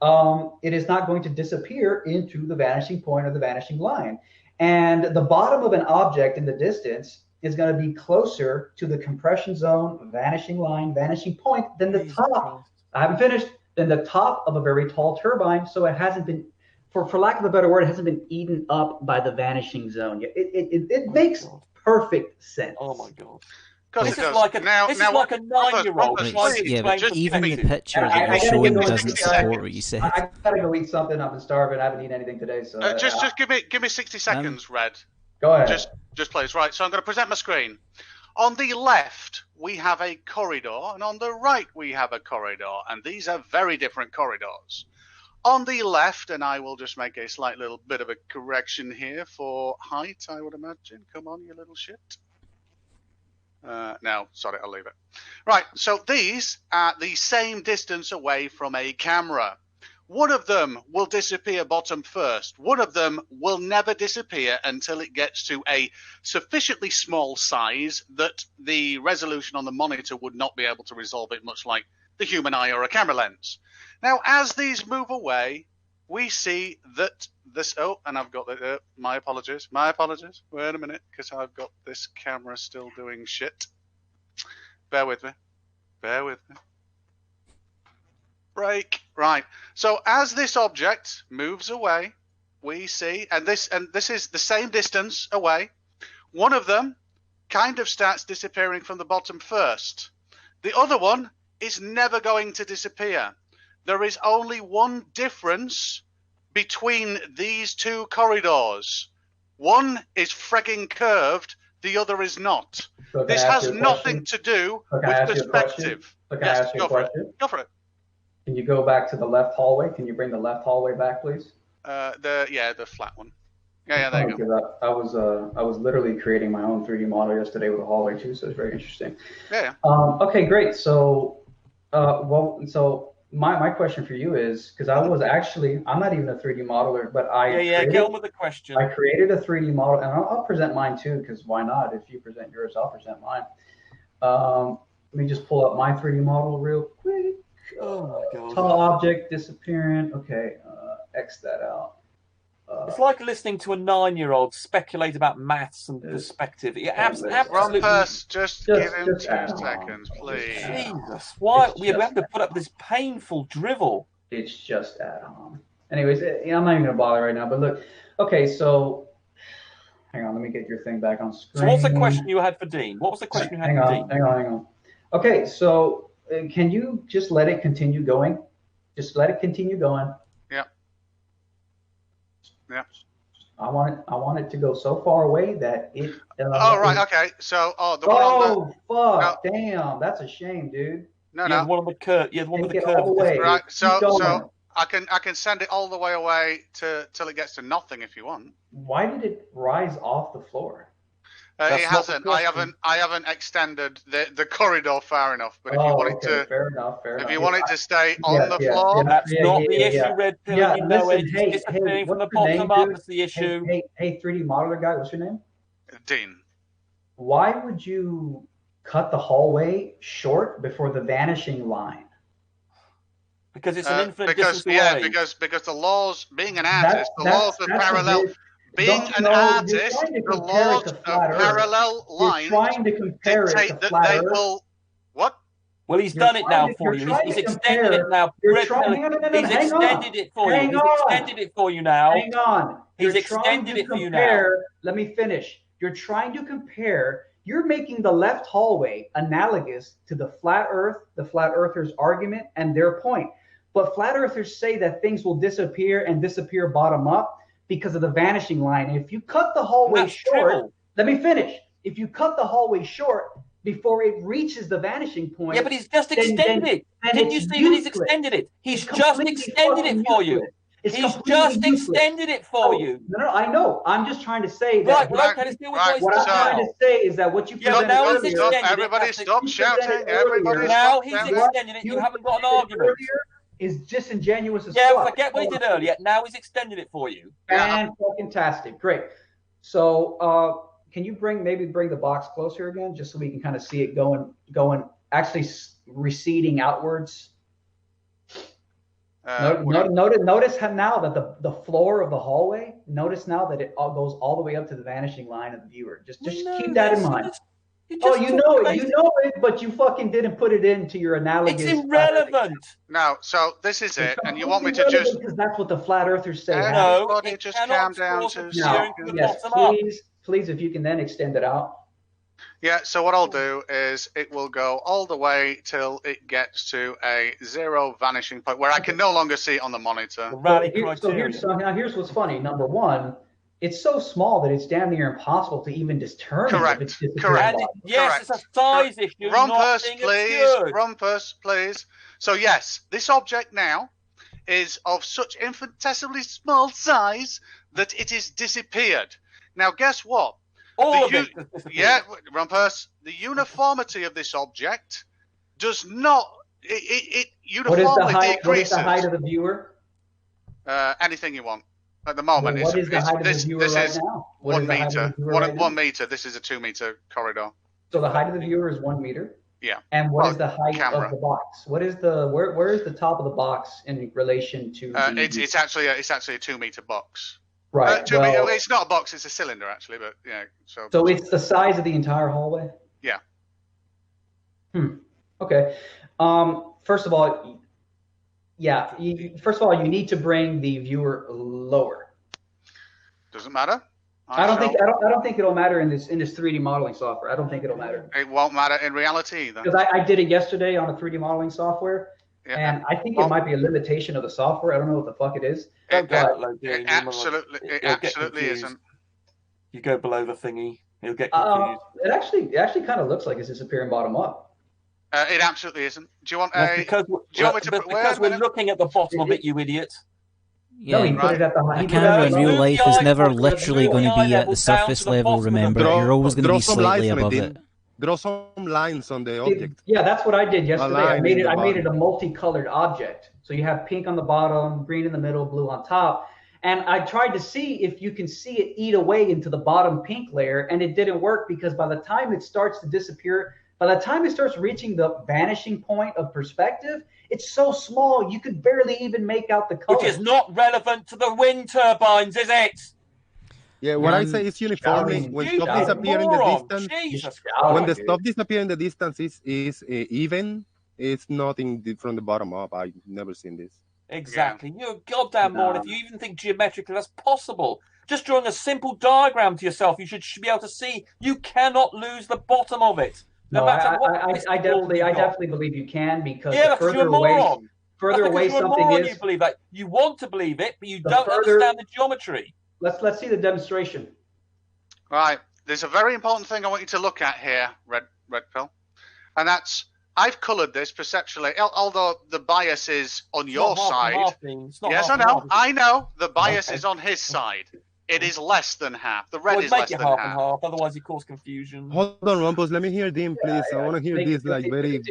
it is not going to disappear into the vanishing point or the vanishing line. And the bottom of an object in the distance is going to be closer to the compression zone, vanishing line, vanishing point than the top. I haven't finished. Than the top of a very tall turbine. So it hasn't been, for lack of a better word, it hasn't been eaten up by the vanishing zone yet. It makes perfect sense. Oh my God. This is like a 9-year-old. Yeah, but even the picture that you're showing doesn't support what you said. I gotta go eat something. I've been starving. I haven't eaten anything today. So just give me 60 seconds, Red. Go ahead. Just please. Right. So I'm going to present my screen. On the left, we have a corridor, and on the right, we have a corridor, and these are very different corridors. On the left, and I will just make a slight little bit of a correction here for height, I would imagine. Come on, you little shit. No, sorry, I'll leave it. Right, so these are the same distance away from a camera. One of them will disappear bottom first. One of them will never disappear until it gets to a sufficiently small size that the resolution on the monitor would not be able to resolve it, much like the human eye or a camera lens. Now, as these move away, we see that this... Oh, and I've got the... my apologies. Wait a minute, because I've got this camera still doing shit. Bear with me. Break. Right. So as this object moves away, we see, and this is the same distance away, one of them kind of starts disappearing from the bottom first. The other one is never going to disappear. There is only one difference between these two corridors. One is frigging curved, the other is not. So this has nothing to do with perspective. So can I ask you a question? Go for it. Can you go back to the left hallway? Can you bring the left hallway back, please? The flat one. Yeah, there you go. I was literally creating my own 3D model yesterday with a hallway too, so it's very interesting. Yeah. Okay, great. So, my question for you is, because I'm not even a 3D modeler, but get on with the question. I created a 3D model, and I'll present mine too, because why not? If you present yours, I'll present mine. Let me just pull up my 3D model real quick. Oh my God. Tall object disappearing. Okay, X that out. It's like listening to a 9-year-old speculate about maths and perspective. Absolutely. Just give him 2 seconds, please. Jesus, why we have to put up this painful drivel? It's just add on. Anyways, I'm not even gonna bother right now. But look, okay, so hang on, let me get your thing back on screen. So what's the question you had for Dean? What was the question you had for Dean? Hang on. Okay, so can you just let it continue going? Just let it continue going. Yeah. I want it to go so far away that it. Okay. So, damn, that's a shame, dude. You had one on the curve. You had one with the curve. Right. So I can send it all the way away till it gets to nothing if you want. Why did it rise off the floor? It hasn't. I haven't extended the corridor far enough. But if you want it to, fair enough. If you want it to stay on the floor, that's not the issue, Red Pill. You know it. It's disappearing from the bottom up. That's the issue. Hey, 3D modeler guy, what's your name? Dean. Why would you cut the hallway short before the vanishing line? Because it's an infinite distance away. Because the laws, being an artist, the laws of parallel. Being an artist, the laws of parallel lines dictate that they will. What? Well, he's done it now for you. He's extended it now. He's extended it for you. He's extended it for you now. Hang on. He's extended it for you now. Let me finish. You're trying to compare. You're making the left hallway analogous to the flat earthers' argument and their point. But flat earthers say that things will disappear and disappear bottom up because of the vanishing line. If you cut the hallway short, let me finish. If you cut the hallway short before it reaches the vanishing point. Yeah, but he's just extended it. Didn't you see that he's extended it? He's just extended it for you. He's just extended it for you. No, I know. I'm just trying to say that. Right, okay, let's deal with what I'm trying to say is that what you presented earlier. Everybody stop shouting. Everybody now he's extended it. You haven't got an argument. Is disingenuous as fuck. Yeah, forget what he did earlier. Now he's extended it for you. Fantastic. Great. So can you bring the box closer again, just so we can kind of see it going actually receding outwards? Notice how now that the floor of the hallway, notice now that it all goes all the way up to the vanishing line of the viewer. Just keep that in mind. You know it, but you fucking didn't put it into your analogous. It's irrelevant. No, so this is it, and you want me to just? Because that's what the flat earthers say. No, just calm down to. Yes, please, if you can then extend it out. Yeah, so what I'll do is it will go all the way till it gets to a zero vanishing point where I can no longer see it on the monitor. Now here's what's funny. Number one, it's so small that it's damn near impossible to even determine. Correct. Yes, it's a size issue. Rumpus, please. So yes, this object now is of such infinitesimally small size that it is disappeared. Now, guess what? Rumpus. The uniformity of this object does not. It uniformly decreases. What is the height of the viewer? Anything you want. At the moment, what is the height of the viewer right now? 1 meter. 1 meter. This is a 2 meter corridor. So the height of the viewer is 1 meter. Yeah. And what is the height of the box? What is where is the top of the box in relation to? It's actually a 2 meter box. Right. It's not a box. It's a cylinder actually, but yeah. So it's the size of the entire hallway. Yeah. Okay. First of all, you need to bring the viewer lower. Doesn't matter. I don't think it'll matter in this 3D modeling software. I don't think it'll matter. It won't matter in reality either. Because I did it yesterday on a 3D modeling software, and I think it might be a limitation of the software. I don't know what the fuck it is. It absolutely isn't. You go below the thingy, it'll get confused. It actually kind of looks like it's disappearing bottom up. It absolutely isn't. Do you want That's because, because we're looking at the bottom of it, you idiot. Yeah, No, he put it at the a he put it camera at in the real low. life is never literally going to be at the surface level, remember. You're always going to be slightly above it. Draw some lines on the object. Yeah, that's what I did yesterday. I made bottom. it a multicolored object. So you have pink on the bottom, green in the middle, blue on top. And I tried to see if you can see it eat away into the bottom pink layer, and it didn't work because by the time it starts to disappear, by the time it starts reaching the vanishing point of perspective, it's so small you could barely even make out the color. Which is not relevant to the wind turbines, is it? Yeah, what I say is uniformly when stuff disappear in the distance. When the stuff disappear in the distance is even. It's nothing from the bottom up. I've never seen this. Exactly. You're a goddamn moron if you even think geometrically that's possible. Just drawing a simple diagram to yourself, you should be able to see you cannot lose the bottom of it. No, I definitely believe you can because because you're a moron. Further away something is. You believe that. You want to believe it, but you don't understand the geometry. Let's see the demonstration. Right. There's a very important thing I want you to look at here, Red Pill, and that's I've coloured this perceptually, although the bias is on your side. Yes, I know. The bias is on his side. It is less than half. The red is less than half. And half. Otherwise, it causes confusion. Hold on, Rumpus. Let me hear Dean, please. I want to hear this like very.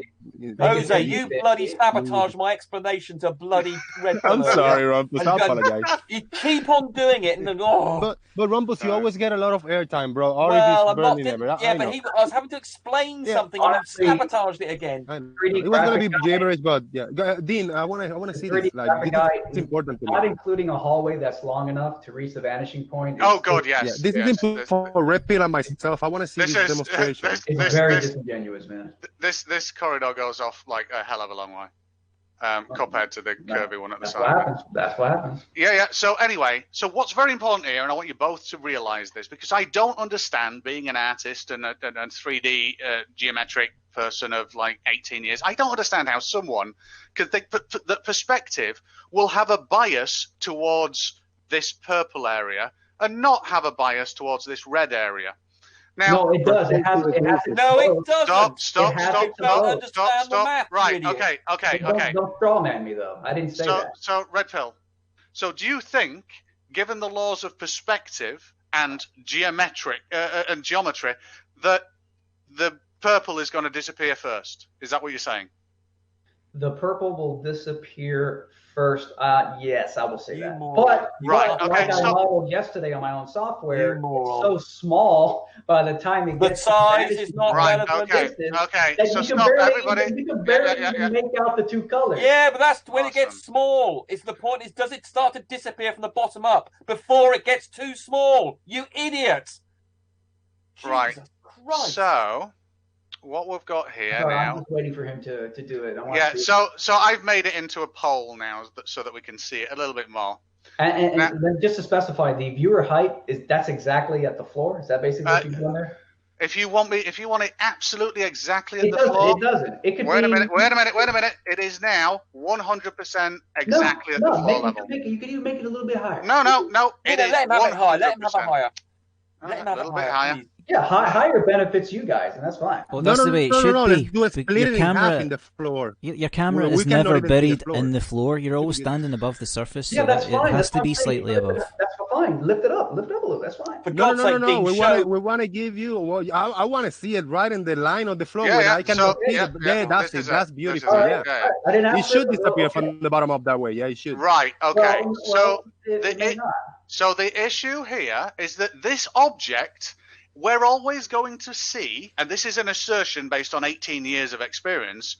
Jose, you bloody sabotage my explanation to bloody Red. I'm sorry, Rumpus. I apologize. You keep on doing it, and then But Rumpus, you always get a lot of airtime, bro. Well, I'm not. I was having to explain something, and you sabotaged it again. It was gonna be gibberish, but yeah. Dean, I want to see this. Like, it's important to me. Not including a hallway that's long enough to reach the vanishing point. Oh God, yes. Yeah, this is important for Red Pill and myself. I want to see this demonstration. It's very disingenuous, man. This corridor goes off like a hell of a long way compared to the curvy one at the side. That's what happens. Yeah. So anyway, what's very important here, and I want you both to realize this, because I don't understand being an artist and a 3D geometric person of like 18 years. I don't understand how someone could think that perspective will have a bias towards this purple area and not have a bias towards this red area. Now, no, it does. It has. No, it doesn't. Stop. Right. Okay. Don't straw man me though. I didn't say that. So Red Pill. So do you think, given the laws of perspective and geometry, that the purple is going to disappear first? Is that what you're saying? The purple will disappear first. Yes, I will say that. But like I modeled yesterday on my own software, it's so small by the time it gets the size is not relevant. Okay. So stop, everybody. You can barely make out the two colors. Yeah, but that's when it gets small. It's the point is, does it start to disappear from the bottom up before it gets too small? You idiot! Right. Jesus Christ. So what we've got here now. I'm just waiting for him to do it. So I've made it into a poll now so that we can see it a little bit more. And then just to specify, the viewer height that's exactly at the floor. Is that basically what you're doing there? If you want it absolutely exactly at the floor. It doesn't. It could wait a minute. It is now 100% exactly at the floor level. You could even make it a little bit higher. No. Let him have it higher. Let him have it higher. Let him have it higher. Yeah, higher benefits you guys, and that's fine. Well, that's the way it should be. Your camera in the floor. Your camera is never buried in the floor. You're always standing above the surface. Yeah, that's fine. It has to be slightly above. That's fine. Lift it up a little. That's fine. No. We want to give you. Well, I want to see it right in the line of the floor where I cannot see it. That's it. That's beautiful. Yeah. It should disappear from the bottom up that way. Yeah, it should. Right. Okay. So the issue here is that this object, we're always going to see, and this is an assertion based on 18 years of experience,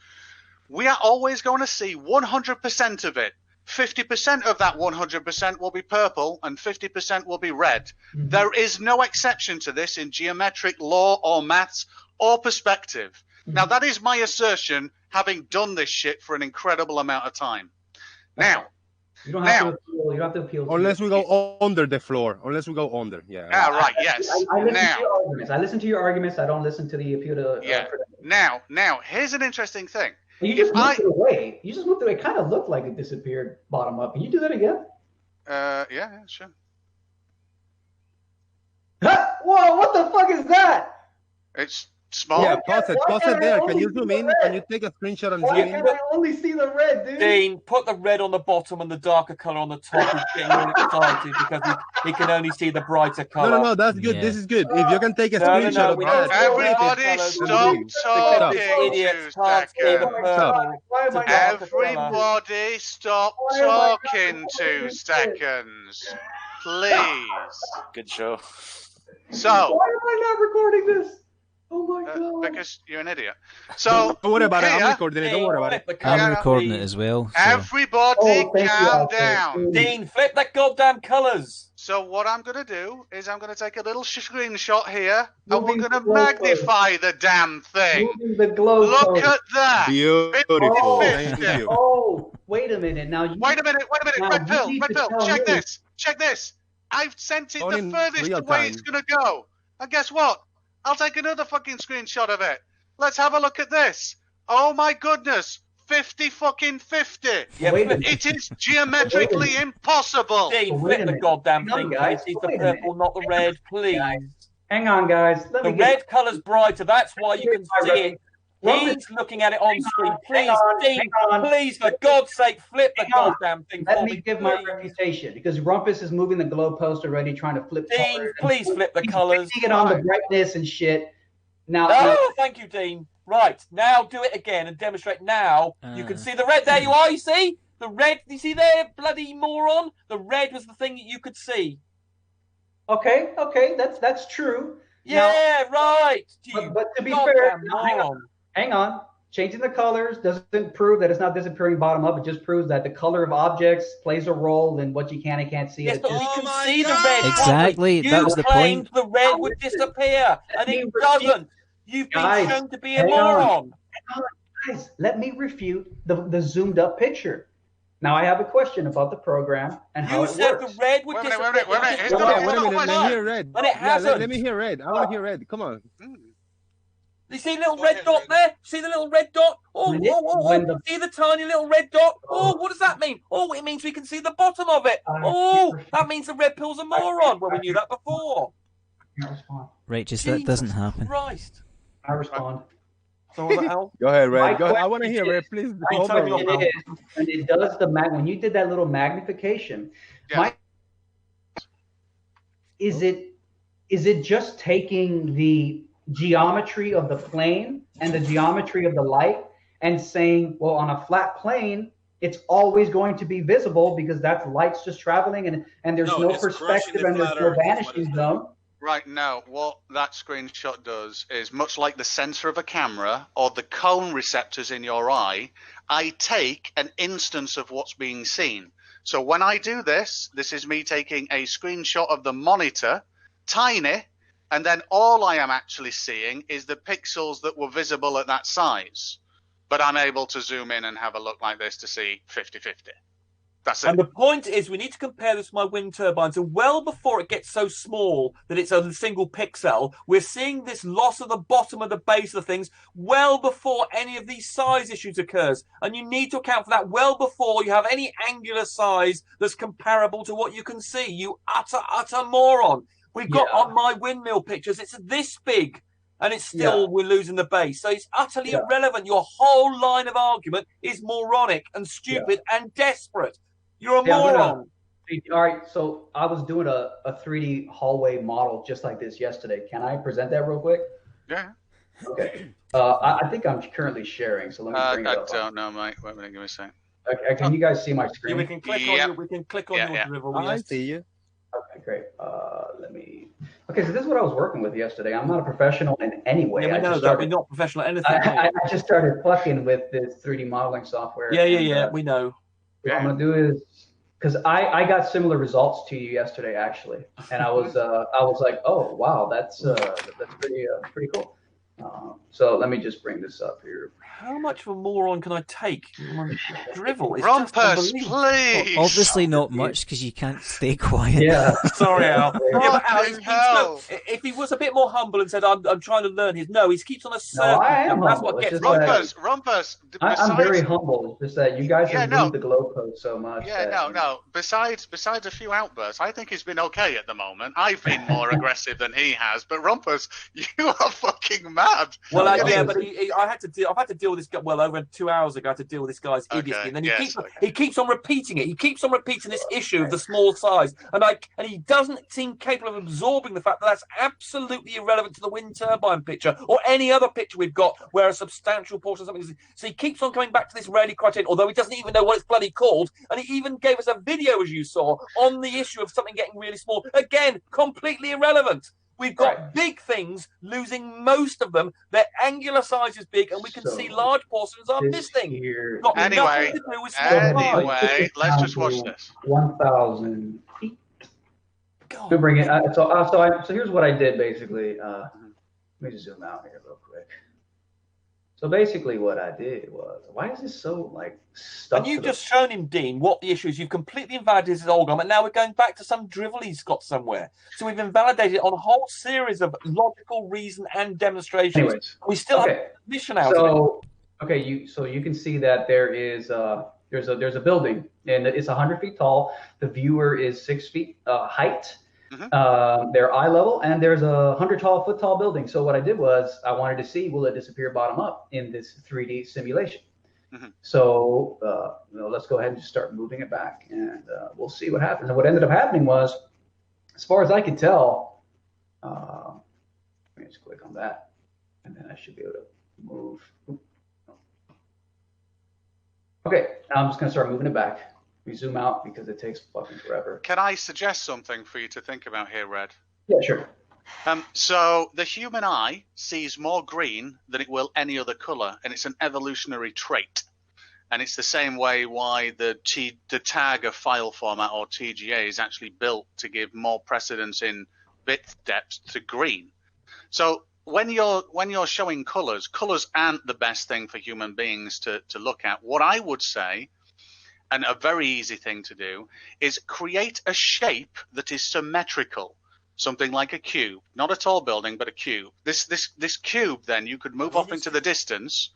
we are always going to see 100% of it. 50% of that 100% will be purple and 50% will be red. Mm-hmm. There is no exception to this in geometric law or maths or perspective. Mm-hmm. Now, that is my assertion, having done this shit for an incredible amount of time. Now, you don't have to appeal. Unless we go under the floor. Yeah. Right. Yes. I listen to your arguments. I don't listen to the appeal to. Yeah. Now, here's an interesting thing. You just moved it away. It kind of looked like it disappeared bottom up. Can you do that again? Yeah, sure. Whoa! What the fuck is that? It's Small. Yeah, pause it there. Can you zoom in? Can you take a screenshot and zoom in? Can I only see the red, dude? Dean, put the red on the bottom and the darker color on the top. He's getting all excited because he can only see the brighter color. No, that's good. Yeah. This is good. If you can take a screenshot of that. Everybody stop talking 2 seconds. Everybody stop talking 2 seconds. Please. Good show. So. Why am I not recording this? Oh my god. Because you're an idiot. So. Don't worry about it. here, I'm recording it. Don't worry about it. I'm recording it as well. So. Everybody calm down. Dean, flip the goddamn colours. So what I'm going to do is I'm going to take a little screenshot here, and we're going to magnify the damn thing. Look at that. Beautiful. 50-50. Oh, wait a minute. Now. Wait a minute. Now, Red pill. Check me. this. Check this. I've sent it On the in furthest real away time. it's going to go. And guess what? I'll take another fucking screenshot of it. Let's have a look at this. Oh my goodness. 50-50. Yeah, it is geometrically impossible. Dean, flip the goddamn thing, guys. It's the purple, not the red, please. Hang on, guys. The red colour's brighter. That's why you can see it. He's looking at it on screen. Please, Dean, please, for God's sake, flip the goddamn thing Let for me give my reputation, because Rumpus is moving the globe post already, trying to flip Dean, colors. please flip the colours. He's it on the brightness and shit. Now, Oh, thank you, Dean. Right, now do it again and demonstrate. Now you can see the red. There you are. You see the red? You see there, bloody moron? The red was the thing that you could see. Okay, that's true. Yeah, right. But to be fair, hang on. Changing the colors doesn't prove that it's not disappearing bottom up. It just proves that the color of objects plays a role in what you can and can't see. Yes, but you can see the red. Exactly, You that was the claimed point. the red would disappear, and it doesn't. You've been shown to be a moron. Guys, let me refute the zoomed up picture. Now I have a question about the program and how it said works. the red would disappear. Wait a minute. Let me hear red. But it hasn't. Let me hear red. I want to hear red. Come on. You see the little red dot there? See the little red dot? See the tiny little red dot? Oh, what does that mean? Oh, it means we can see the bottom of it. Oh, that means the red pill's a moron. Well, we knew that before. Right, just that doesn't happen. Christ. I respond. So what the hell? Go ahead, red. My Go ahead. I question want to hear red, please. My Hold on. question is, when it does when you did that little magnification, is it just taking the geometry of the plane and the geometry of the light and saying, well, on a flat plane, it's always going to be visible because that's light's just traveling and there's no perspective and there's no vanishing zone? Right, now, what that screenshot does is, much like the sensor of a camera or the cone receptors in your eye, I take an instance of what's being seen. So when I do this, this is me taking a screenshot of the monitor, tiny, and then all I am actually seeing is the pixels that were visible at that size. But I'm able to zoom in and have a look like this to see 50-50. That's it. And the point is, we need to compare this to my wind turbines. And well before it gets so small that it's a single pixel, we're seeing this loss of the bottom of the base of things well before any of these size issues occurs. And you need to account for that well before you have any angular size that's comparable to what you can see. You utter moron. We've got on my windmill pictures, it's this big. And it's still, we're losing the base. So it's utterly irrelevant. Your whole line of argument is moronic and stupid and desperate. You're a moron. All right, so I was doing a 3D hallway model just like this yesterday. Can I present that real quick? Yeah. Okay. I think I'm currently sharing, so let me bring it up. I don't know, mate. Wait a minute, give me a second. Okay, can you guys see my screen? Yeah, we can click on your drivel. I see you. Okay, great. Let me. Okay, so this is what I was working with yesterday. I'm not a professional in any way. Yeah, we know that. We're not professional at anything. I just started fucking with this 3D modeling software. Yeah, we know. What I'm gonna do is, because I got similar results to you yesterday actually, and I was like, oh wow, that's pretty cool. So let me just bring this up here. How much of a moron can I take? Drivel. Rumpus, please. Obviously not much because you can't stay quiet. Yeah. Sorry, Al. But Al, if he was a bit more humble and said, I'm trying to learn his, he keeps on a circle. I am That's humble. what gets Rumpus. I'm very humble. It's just that you guys have moved the globe post so much. No. Besides a few outbursts, I think he's been okay at the moment. I've been more aggressive than he has, but Rumpus, you are fucking mad. bad. Well, yeah, but I've had to deal with this guy. Well, over 2 hours ago, I had to deal with this guy's idiocy, and then he keeps on repeating it. He keeps on repeating this issue of the small size, and he doesn't seem capable of absorbing the fact that that's absolutely irrelevant to the wind turbine picture or any other picture we've got where a substantial portion of something is. So he keeps on coming back to this Rayleigh criterion, although he doesn't even know what it's bloody called, and he even gave us a video, as you saw, on the issue of something getting really small. Again, completely irrelevant. We've got big things losing most of them. Their angular size is big, and we can see large portions are missing. Anyway, let's just watch this. 1,000 feet. To bring it. So here's what I did basically. Let me just zoom out here real quick. So basically, what I did was, why is this so stuck? And you've just shown him, Dean, what the issue is. You've completely invalidated his old and now we're going back to some drivel he's got somewhere. So we've invalidated it on a whole series of logical reason and demonstrations. Anyways, we still have a mission out of it. Okay, so you can see that there's a building, and it's 100 feet tall. The viewer is 6 feet height. They're eye level, and there's a 100-foot tall building. So what I did was I wanted to see, will it disappear bottom up in this 3D simulation? So let's go ahead and just start moving it back, and we'll see what happens. And what ended up happening was, as far as I could tell, let me just click on that, and then I should be able to move. Okay, I'm just going to start moving it back. We zoom out because it takes fucking forever. Can I suggest something for you to think about here, Red? Yeah, sure. So the human eye sees more green than it will any other color, and it's an evolutionary trait. And it's the same way why the tag of file format, or TGA, is actually built to give more precedence in bit depth to green. So when you're showing colors aren't the best thing for human beings to look at. What I would say, and a very easy thing to do, is create a shape that is symmetrical, something like a cube, not a tall building, but a cube. This cube, then you could move off into the distance.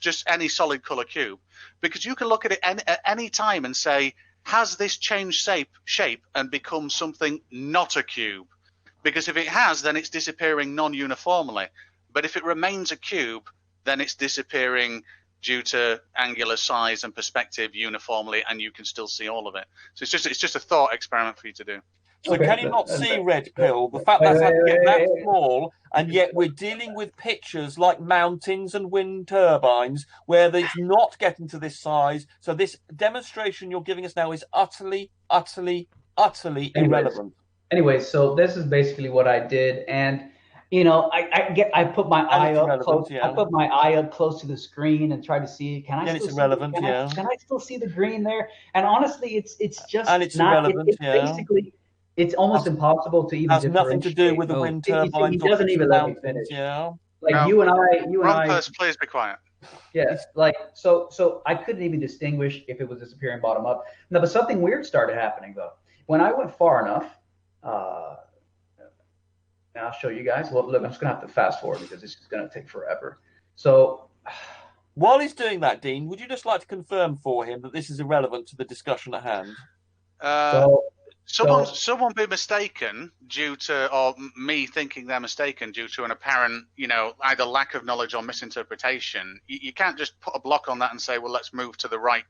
Just any solid color cube, because you can look at it at any time and say, has this changed shape and become something not a cube? Because if it has, then it's disappearing non-uniformly. But if it remains a cube, then it's disappearing due to angular size and perspective uniformly, and you can still see all of it. So it's just a thought experiment for you to do. So can you not see, Red Pill, the fact that it's that small, and yet we're dealing with pictures like mountains and wind turbines where it's not getting to this size. So this demonstration you're giving us now is utterly irrelevant. Anyways, so this is basically what I did, and I put my eye up close. Yeah. I put my eye up close to the screen and try to see. Can I still see the green there? And honestly, it's just and it's not irrelevant. Basically, it's almost impossible to even. Has nothing to do with the wind turbines. He doesn't even let me finish. Yeah. You and I. Please be quiet. Yes, so I couldn't even distinguish if it was disappearing bottom up. No, but something weird started happening though. When I went far enough. And I'll show you guys. Well, look, I'm just gonna have to fast forward because it's just gonna take forever. So, while he's doing that, Dean, would you just like to confirm for him that this is irrelevant to the discussion at hand? Someone be mistaken due to, or me thinking they're mistaken due to an apparent, either lack of knowledge or misinterpretation. You can't just put a block on that and say, well, let's move to the right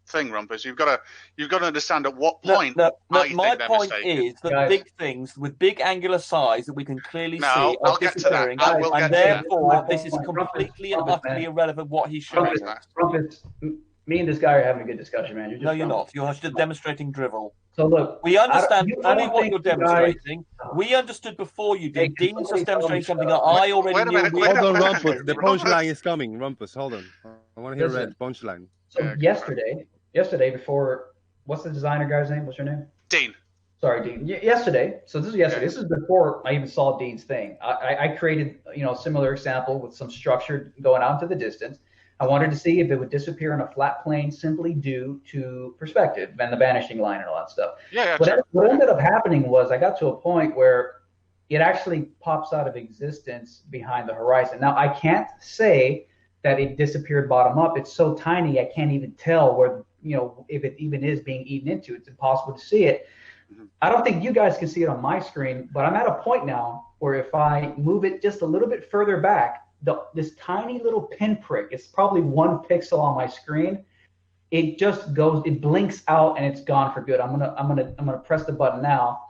thing, Rumpus. You've got to understand at what point. My point is that big things with big angular size that we can clearly see are disappearing, and therefore this is completely and utterly irrelevant what he's showing us. Rumpus, me and this guy are having a good discussion, man. You're not. You're just demonstrating drivel. So look, we understand fully what you're demonstrating. We understood before you did. Dean's just demonstrating something that I already knew. Hold on, Rumpus. The punchline is coming. Rumpus, hold on. I want to hear Red punchline. So yesterday before, what's the designer guy's name? What's your name? Dean. Sorry, Dean. Yesterday. So this is yesterday. This is before I even saw Dean's thing. I created, a similar example with some structure going out into the distance. I wanted to see if it would disappear on a flat plane simply due to perspective and the vanishing line and all that stuff. What ended up happening was I got to a point where it actually pops out of existence behind the horizon. Now, I can't say that it disappeared bottom up. It's so tiny I can't even tell where, if it even is being eaten into. It's impossible to see it. I don't think you guys can see it on my screen, but I'm at a point now where if I move it just a little bit further back, this tiny little pinprick, it's probably 1 pixel on my screen. It just goes, it blinks out and it's gone for good. I'm gonna press the button now.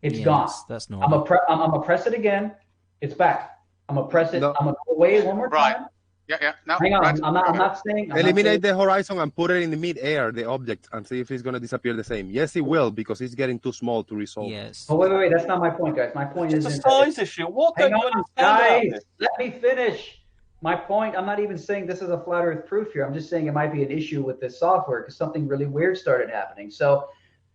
It's gone. That's I'm normal. gonna press it again. It's back. I'm gonna press it. I'm gonna go away one more time. Yeah. No, hang on. I'm not saying. Eliminate the horizon and put it in the mid-air, the object, and see if it's going to disappear the same. Yes, it will, because it's getting too small to resolve. Yes. Oh, wait. That's not my point, guys. My point is a size issue. What hang don't you on, understand? guys. Let me finish. My point, I'm not even saying this is a flat earth proof here. I'm just saying it might be an issue with this software because something really weird started happening. So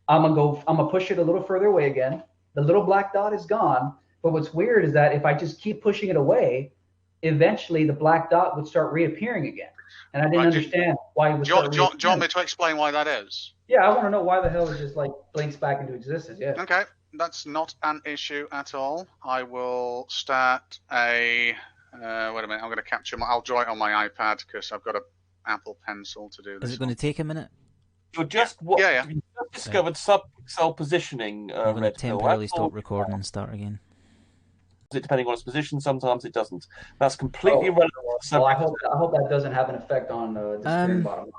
I'm gonna push it a little further away again. The little black dot is gone. But what's weird is that if I just keep pushing it away, eventually the black dot would start reappearing again. And I didn't understand why it was. Do you want me to explain why that is? Yeah, I want to know why the hell it just like blinks back into existence. Yeah. Okay, that's not an issue at all. I will start a. Wait a minute, I'm going to capture I'll draw it on my iPad because I've got an Apple Pencil to do this. Is it going to take a minute? You're just you just discovered subpixel positioning. I'm going to temporarily stop recording and start again. Depending on its position, sometimes it doesn't. That's completely irrelevant. Well, I hope that doesn't have an effect on disappearing bottom.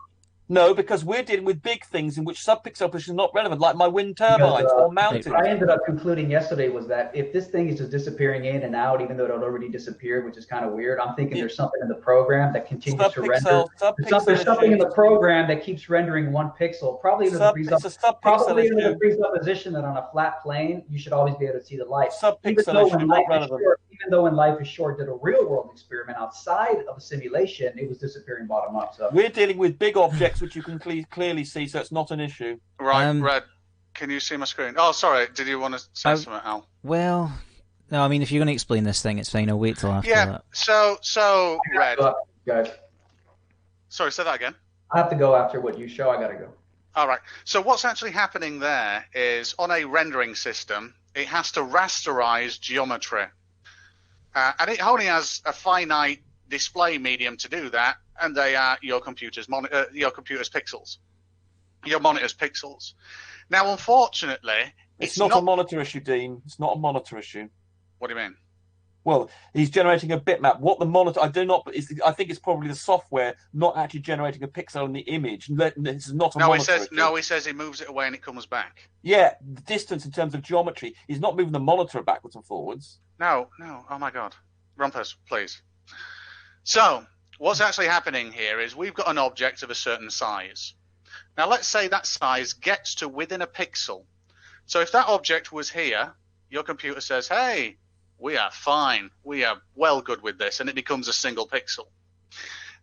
No, because we're dealing with big things in which subpixel position is not relevant, like my wind turbines or mountains. What I ended up concluding yesterday was that if this thing is just disappearing in and out, even though it had already disappeared, which is kind of weird, I'm thinking there's something in the program that continues to render. There's something in the program that keeps rendering 1 pixel, probably under the presupposition that on a flat plane, you should always be able to see the light. Even though when life is short, did a real world experiment outside of a simulation, it was disappearing bottom up. So we're dealing with big objects which you can clearly see, so it's not an issue. Right, Red, can you see my screen? Oh, sorry, did you want to say something, Al? Well, no, I mean, if you're going to explain this thing, it's fine. I'll wait till after that. So Red. Guys. Sorry, say that again. I have to go after what you show. I got to go. All right. So what's actually happening there is on a rendering system, it has to rasterize geometry. And it only has a finite display medium to do that, and they are your computer's pixels, your monitor's pixels. Now, unfortunately, it's not a monitor issue, Dean. It's not a monitor issue. What do you mean? Well, he's generating a bitmap. What the monitor? I think it's probably the software not actually generating a pixel in the image. This is not a monitor issue. He says he moves it away and it comes back. Yeah, the distance in terms of geometry. He's not moving the monitor backwards and forwards. No. Oh my God, Rumpus, please. So what's actually happening here is we've got an object of a certain size. Now let's say that size gets to within a pixel. So if that object was here, your computer says, hey, we are fine. We are well good with this, and it becomes a single pixel.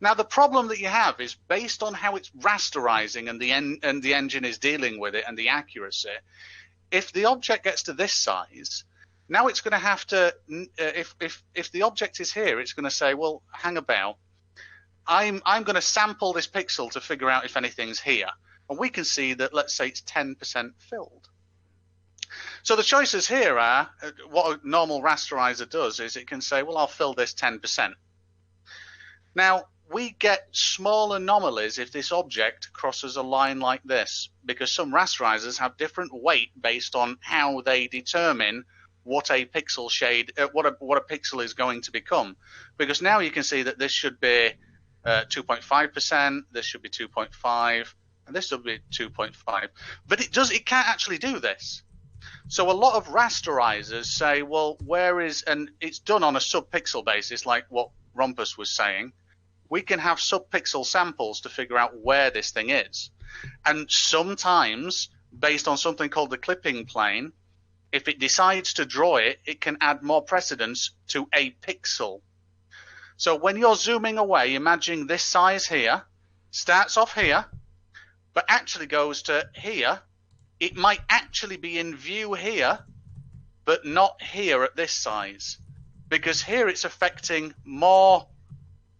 Now the problem that you have is based on how it's rasterizing and the engine is dealing with it and the accuracy. If the object gets to this size, now it's going to have to, if the object is here, it's going to say, well, hang about. I'm going to sample this pixel to figure out if anything's here. And we can see that, let's say it's 10% filled. So the choices here are, what a normal rasterizer does is it can say, well, I'll fill this 10%. Now, we get small anomalies if this object crosses a line like this, because some rasterizers have different weight based on how they determine what a pixel shade, what a pixel is going to become. Because now you can see that this should be 2.5%, this should be 2.5, and this should be 2.5. But it can't actually do this. So a lot of rasterizers say, well, and it's done on a sub-pixel basis, like what Rumpus was saying. We can have sub-pixel samples to figure out where this thing is. And sometimes, based on something called the clipping plane, if it decides to draw it, it can add more precedence to a pixel. So when you're zooming away, imagine this size here, starts off here, but actually goes to here. It might actually be in view here, but not here at this size. Because here it's affecting more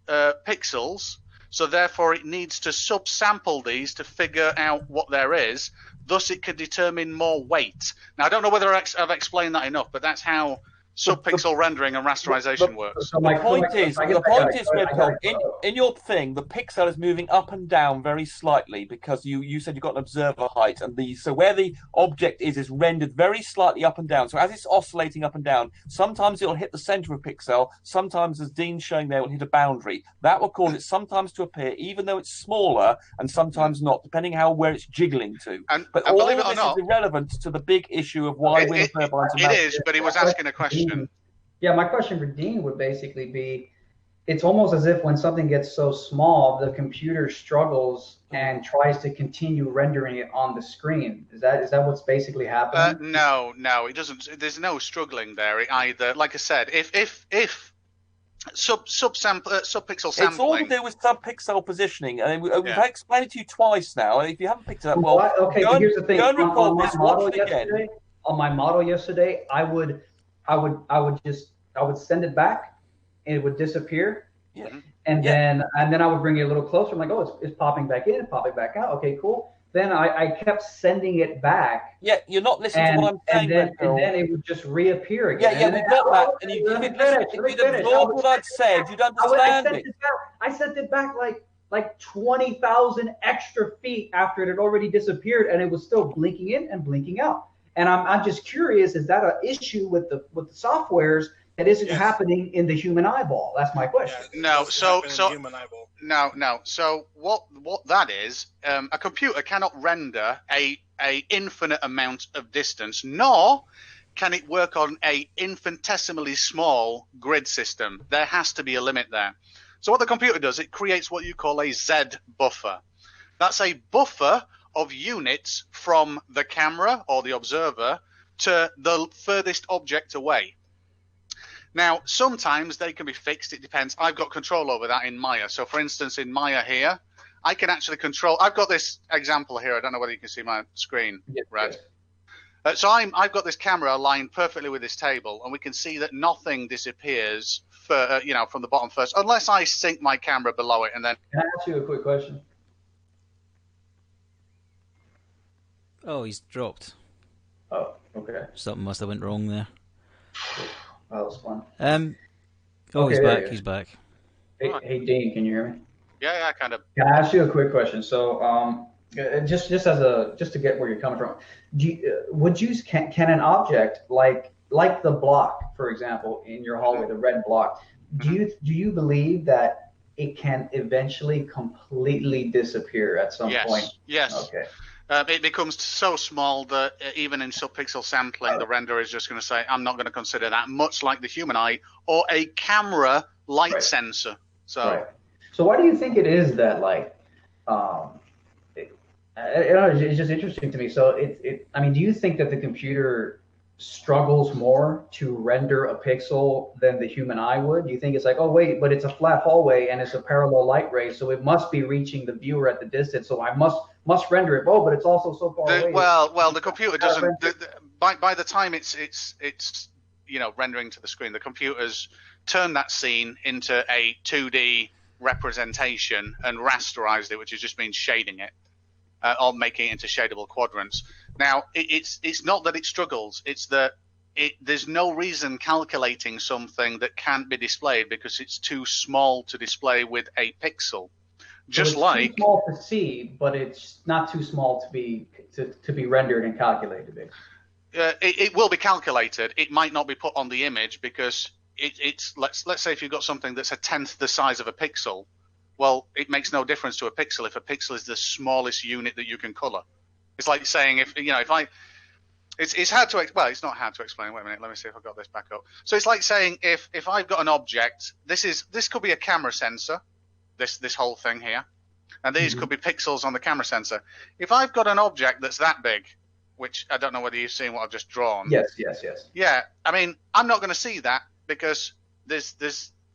pixels, so therefore it needs to subsample these to figure out what there is. Thus, it can determine more weight. Now, I don't know whether I've explained that enough, but that's how subpixel rendering and rasterization works. The point is, Red Pill, in your thing, the pixel is moving up and down very slightly because you said you've got an observer height, and so where the object is rendered very slightly up and down. So as it's oscillating up and down, sometimes it'll hit the center of a pixel, sometimes, as Dean's showing there, it'll hit a boundary. That will cause it sometimes to appear, even though it's smaller, and sometimes not, depending where it's jiggling to. But all of this is irrelevant to the big issue of why wind turbines are It is, but he was asking a question. Yeah, my question for Dean would basically be, it's almost as if when something gets so small, the computer struggles and tries to continue rendering it on the screen. Is that what's basically happening? No, it doesn't. There's no struggling there either. Like I said, if subpixel sampling, it's all to do with subpixel positioning, and we've explained it to you twice now. If you haven't picked it up, well, okay. Here's the thing. Go and record this. Watch it again. On my model yesterday, I would send it back, and it would disappear. Yeah. And then I would bring it a little closer. I'm like, oh, it's popping back in, popping back out. Okay, cool. Then I kept sending it back. Yeah, you're not listening to what I'm saying. And then it would just reappear again. Yeah, we got that. And if you'd absorbed what I'd said, you'd understand it. I sent it back like 20,000 extra feet after it had already disappeared, and it was still blinking in and blinking out. And I'm just curious, is that an issue with the softwares that isn't happening in the human eyeball? That's my question. No, so what that is, a computer cannot render a infinite amount of distance, nor can it work on a infinitesimally small grid system. There has to be a limit there. So what the computer does, it creates what you call a Z buffer. That's a buffer of units from the camera or the observer to the furthest object away. Now, sometimes they can be fixed. It depends. I've got control over that in Maya. So, for instance, in Maya here, I can actually control. I've got this example here. I don't know whether you can see my screen, Red. So I've got this camera aligned perfectly with this table, and we can see that nothing disappears for, from the bottom first, unless I sync my camera below it, and then. Can I ask you a quick question? Oh, he's dropped. Oh, okay. Something must have went wrong there. That was fun. He's back. He's back. Hey, Dean, can you hear me? Yeah, kind of. Can I ask you a quick question? So, just to get where you're coming from, can an object like the block, for example, in your hallway, the red block, do you believe that it can eventually completely disappear at some point? Yes. Okay. It becomes so small that even in subpixel sampling, the renderer is just going to say, I'm not going to consider that, much like the human eye or a camera light sensor. So why do you think it is that, it's just interesting to me. So do you think that the computer struggles more to render a pixel than the human eye would? Do you think it's like, oh wait, but it's a flat hallway and it's a parallel light ray, so it must be reaching the viewer at the distance, so I must render it. Oh, but it's also so far away. Well, the computer doesn't. By the time it's rendering to the screen, the computer's turned that scene into a 2D representation and rasterized it, which has just means shading it, or making it into shadable quadrants. Now, it's not that it struggles; it's that there's no reason calculating something that can't be displayed because it's too small to display with a pixel. Just like too small to see, but it's not too small to be rendered and calculated. It will be calculated. It might not be put on the image because it's let's say if you've got something that's a tenth the size of a pixel, well, it makes no difference to a pixel if a pixel is the smallest unit that you can color. It's like saying it's hard to it's not hard to explain. Wait a minute, let me see if I've got this back up. So it's like saying if I've got an object, this could be a camera sensor. This whole thing here, and these could be pixels on the camera sensor. If I've got an object that's that big, which I don't know whether you've seen what I've just drawn. Yes. Yeah, I mean, I'm not going to see that because this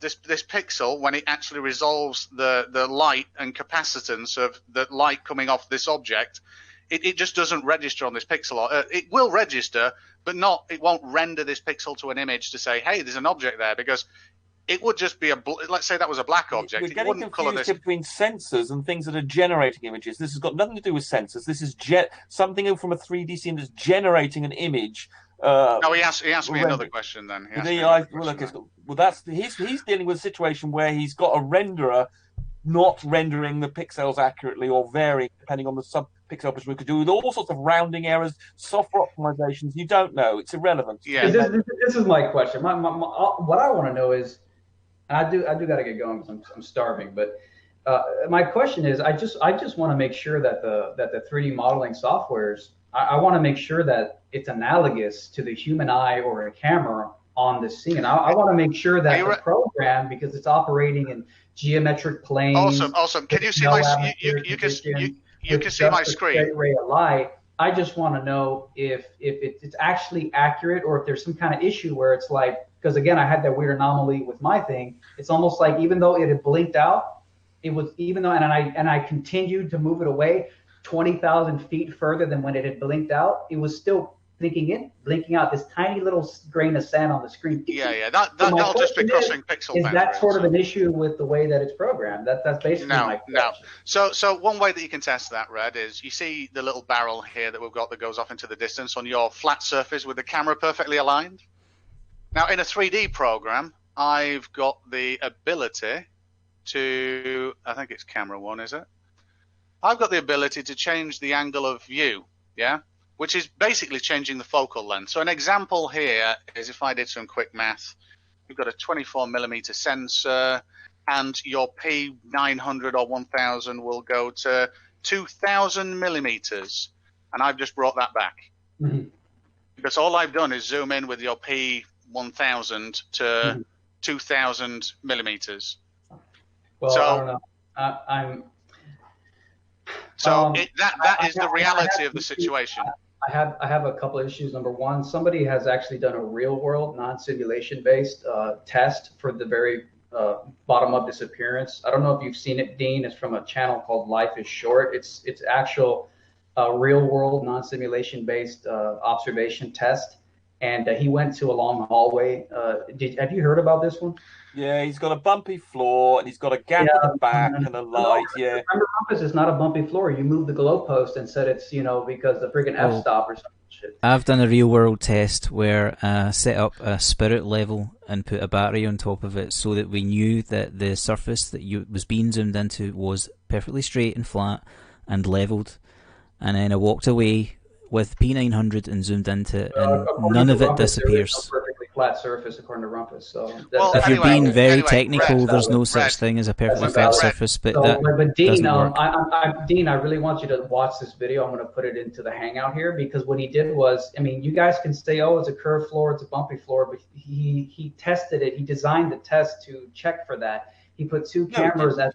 pixel, when it actually resolves the light and capacitance of the light coming off this object, it just doesn't register on this pixel. It will register, but it won't render this pixel to an image to say, hey, there's an object there, because it would just be let's say that was a black object. We're getting confused between sensors and things that are generating images. This has got nothing to do with sensors. This is something from a 3D scene that's generating an image No, he asked me another question then. He's dealing with a situation where he's got a renderer not rendering the pixels accurately or varying depending on the sub-pixel position. We could do with all sorts of rounding errors, software optimizations. You don't know. It's irrelevant. Yeah. This is my question. What I want to know is, I do got to get going because I'm starving. But my question is, I just want to make sure that the 3D modeling softwares, I want to make sure that it's analogous to the human eye or a camera on the scene. I want to make sure that the program, because it's operating in geometric planes. Awesome. Can you see my? You can see my screen. Straight ray of light. I just want to know if it's actually accurate, or if there's some kind of issue where it's like, because again, I had that weird anomaly with my thing. It's almost like even though it had blinked out, and I continued to move it away 20,000 feet further than when it had blinked out, it was still blinking out this tiny little grain of sand on the screen. Yeah. That'll just be crossing pixel boundaries. Is that sort of an issue with the way that it's programmed? That's basically my question. No. So one way that you can test that, Red, is you see the little barrel here that we've got that goes off into the distance on your flat surface with the camera perfectly aligned. Now, in a 3D program, I've got the ability to, I think it's camera 1, is it? I've got the ability to change the angle of view, which is basically changing the focal length. So an example here is, if I did some quick math, you've got a 24mm sensor, and your P900 or 1000 will go to 2000mm, and I've just brought that back. Mm-hmm. Because all I've done is zoom in with your P1000 to 2000mm. Well, so, I don't know. That is the reality of the situation. I have a couple of issues. Number one, somebody has actually done a real world, non-simulation based test for the very bottom up disappearance. I don't know if you've seen it, Dean. It's from a channel called Life is Short. It's actual real world, non-simulation based observation test. And he went to a long hallway. Have you heard about this one? Yeah, he's got a bumpy floor, and he's got a gap at the back and a light. Remember, Rumpus, it's not a bumpy floor. You move the glow post and said it's, because the friggin' f-stop or some shit. I've done a real world test where I set up a spirit level and put a battery on top of it so that we knew that the surface that was being zoomed into was perfectly straight and flat and leveled. And then I walked away with P900 and zoomed into it, and none of it disappears. There is no perfectly flat surface according to Rumpus. So if you're being very technical, there's no such thing as a perfectly flat surface. But Dean, Dean, I really want you to watch this video. I'm going to put it into the Hangout here, because what he did was, you guys can say, oh, it's a curved floor, it's a bumpy floor, but he tested it. He designed the test to check for that. He put two cameras at.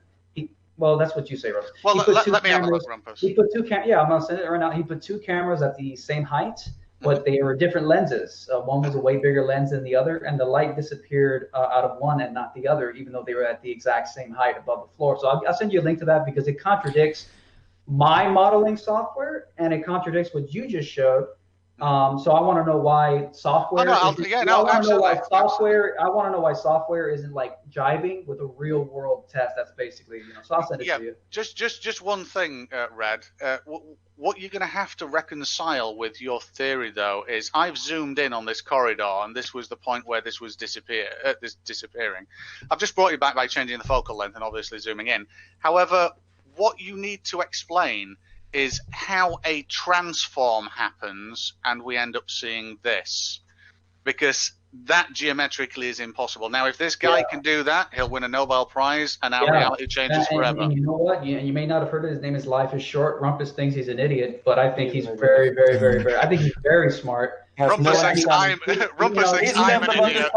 Well, that's what you say, Rumpus. Well, let me have a look, Rumpus. He put I'm going to send it right now. He put two cameras at the same height, but they were different lenses. One was a way bigger lens than the other, and the light disappeared out of one and not the other, even though they were at the exact same height above the floor. So I'll send you a link to that, because it contradicts my modeling software, and it contradicts what you just showed. So I want to know why software. I want to know why software isn't like jiving with a real world test. That's basically, So I'll send it to you. Just one thing, Red. What you're going to have to reconcile with your theory, though, is I've zoomed in on this corridor, and this was the point where this was disappearing. I've just brought you back by changing the focal length and obviously zooming in. However, what you need to explain is how a transform happens and we end up seeing this, because that geometrically is impossible. Now, if this guy can do that, he'll win a Nobel Prize, and our reality changes forever. And you know what? You may not have heard of his name. His Life is Short. Rumpus thinks he's an idiot, but I think he's very, very, very, very. I think he's very smart. Rumpus thinks I'm an idiot.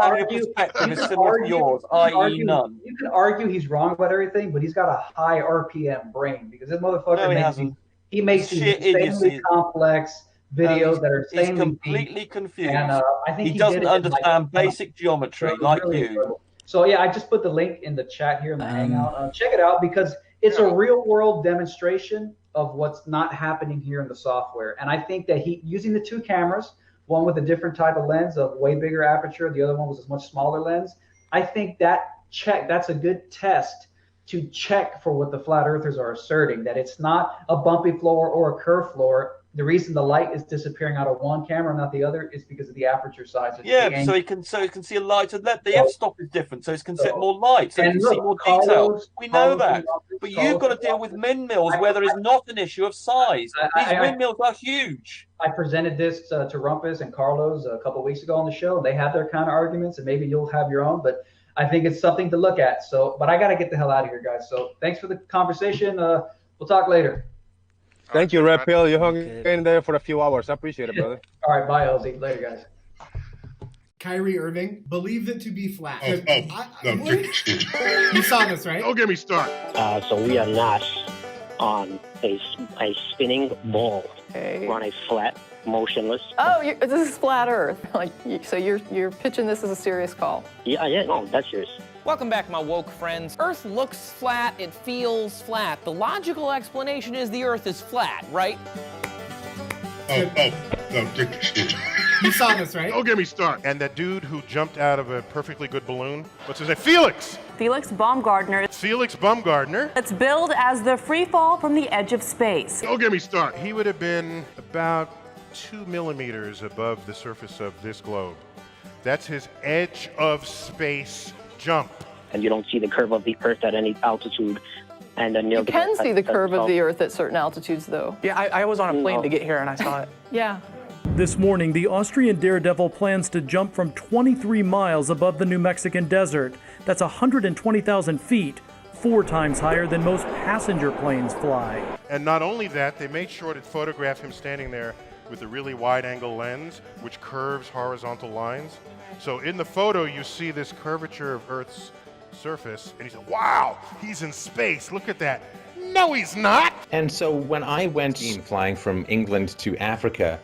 Yours, i.e. none. You can argue he's wrong about everything, but he's got a high RPM brain, because this motherfucker he makes these insanely complex videos that are insanely completely deep. confused. And I think he doesn't understand basic geometry like you. Incredible. So yeah, I just put the link in the chat here in the Hangout. Check it out, because it's a real world demonstration of what's not happening here in the software. And I think that using the two cameras, one with a different type of lens of way bigger aperture, the other one was a much smaller lens. I think that's a good test to check for what the flat earthers are asserting, that it's not a bumpy floor or a curved floor. The reason the light is disappearing out of one camera, not the other, is because of the aperture size. Yeah, so he can see a light. So the f-stop is different, so it can see more light, so you can see more detail. We know that, but you've got to deal with windmills where there is not an issue of size. These windmills are huge. I presented this to Rumpus and Carlos a couple of weeks ago on the show, and they have their counter arguments, and maybe you'll have your own, but I think it's something to look at. So, but I got to get the hell out of here, guys. So thanks for the conversation. We'll talk later. Thank you, Red Pill. You hung in there for a few hours. I appreciate it, brother. All right, bye, LZ. Later, guys. Kyrie Irving believes it to be flat. No. You saw this, right? Don't get me started. So we are not on a spinning ball. Okay. We're on a flat, motionless. Oh, this is flat Earth. So you're pitching this as a serious call. Yeah, no, that's serious. Welcome back, my woke friends. Earth looks flat, it feels flat. The logical explanation is the Earth is flat, right? No. You saw this, right? Don't get me started. And that dude who jumped out of a perfectly good balloon, what's his name? Felix Baumgartner. Felix Baumgartner. It's billed as the free fall from the edge of space. Don't get me started. He would have been about 2 millimeters above the surface of this globe. That's his edge of space jump. And you don't see the curve of the Earth at any altitude. And then You can see the curve of the Earth at certain altitudes, though. Yeah, I was on a plane to get here and I saw it. Yeah. This morning, the Austrian daredevil plans to jump from 23 miles above the New Mexican desert. That's 120,000 feet, 4 times higher than most passenger planes fly. And not only that, they made sure to photograph him standing there with a really wide-angle lens, which curves horizontal lines. So in the photo, you see this curvature of Earth's surface, and he said, wow, he's in space, look at that. No, he's not. And so when I went flying from England to Africa,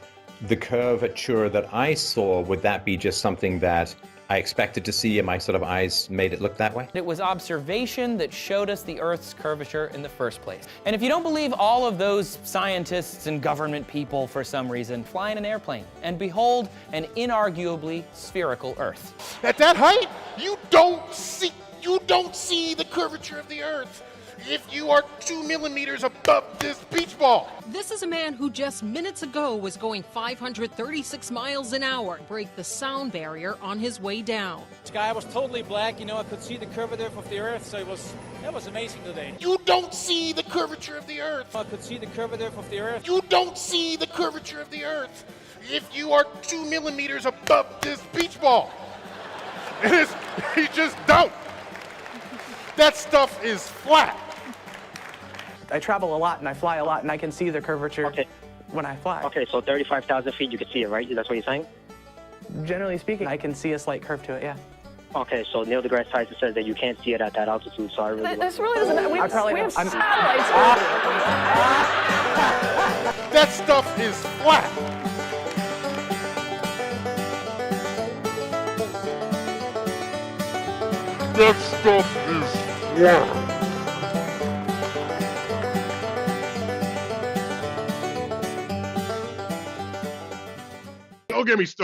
the curvature that I saw, would that be just something that I expected to see and my sort of eyes made it look that way? It was observation that showed us the Earth's curvature in the first place. And if you don't believe all of those scientists and government people for some reason, fly in an airplane and behold an inarguably spherical Earth. At that height, you don't see the curvature of the Earth if you are 2 millimeters above this beach ball. This is a man who just minutes ago was going 536 miles an hour, break the sound barrier on his way down. The sky was totally black, I could see the curvature of the Earth, so that was amazing today. You don't see the curvature of the Earth. I could see the curvature of the Earth. You don't see the curvature of the Earth if you are 2 millimeters above this beach ball. You just don't. That stuff is flat. I travel a lot and I fly a lot and I can see the curvature when I fly. Okay, so 35,000 feet, you can see it, right? That's what you're saying? Generally speaking, I can see a slight curve to it, yeah. Okay, so Neil deGrasse Tyson says that you can't see it at that altitude, so I really... This really doesn't matter. We have satellites. That stuff is flat. That stuff is flat. Don't get me started.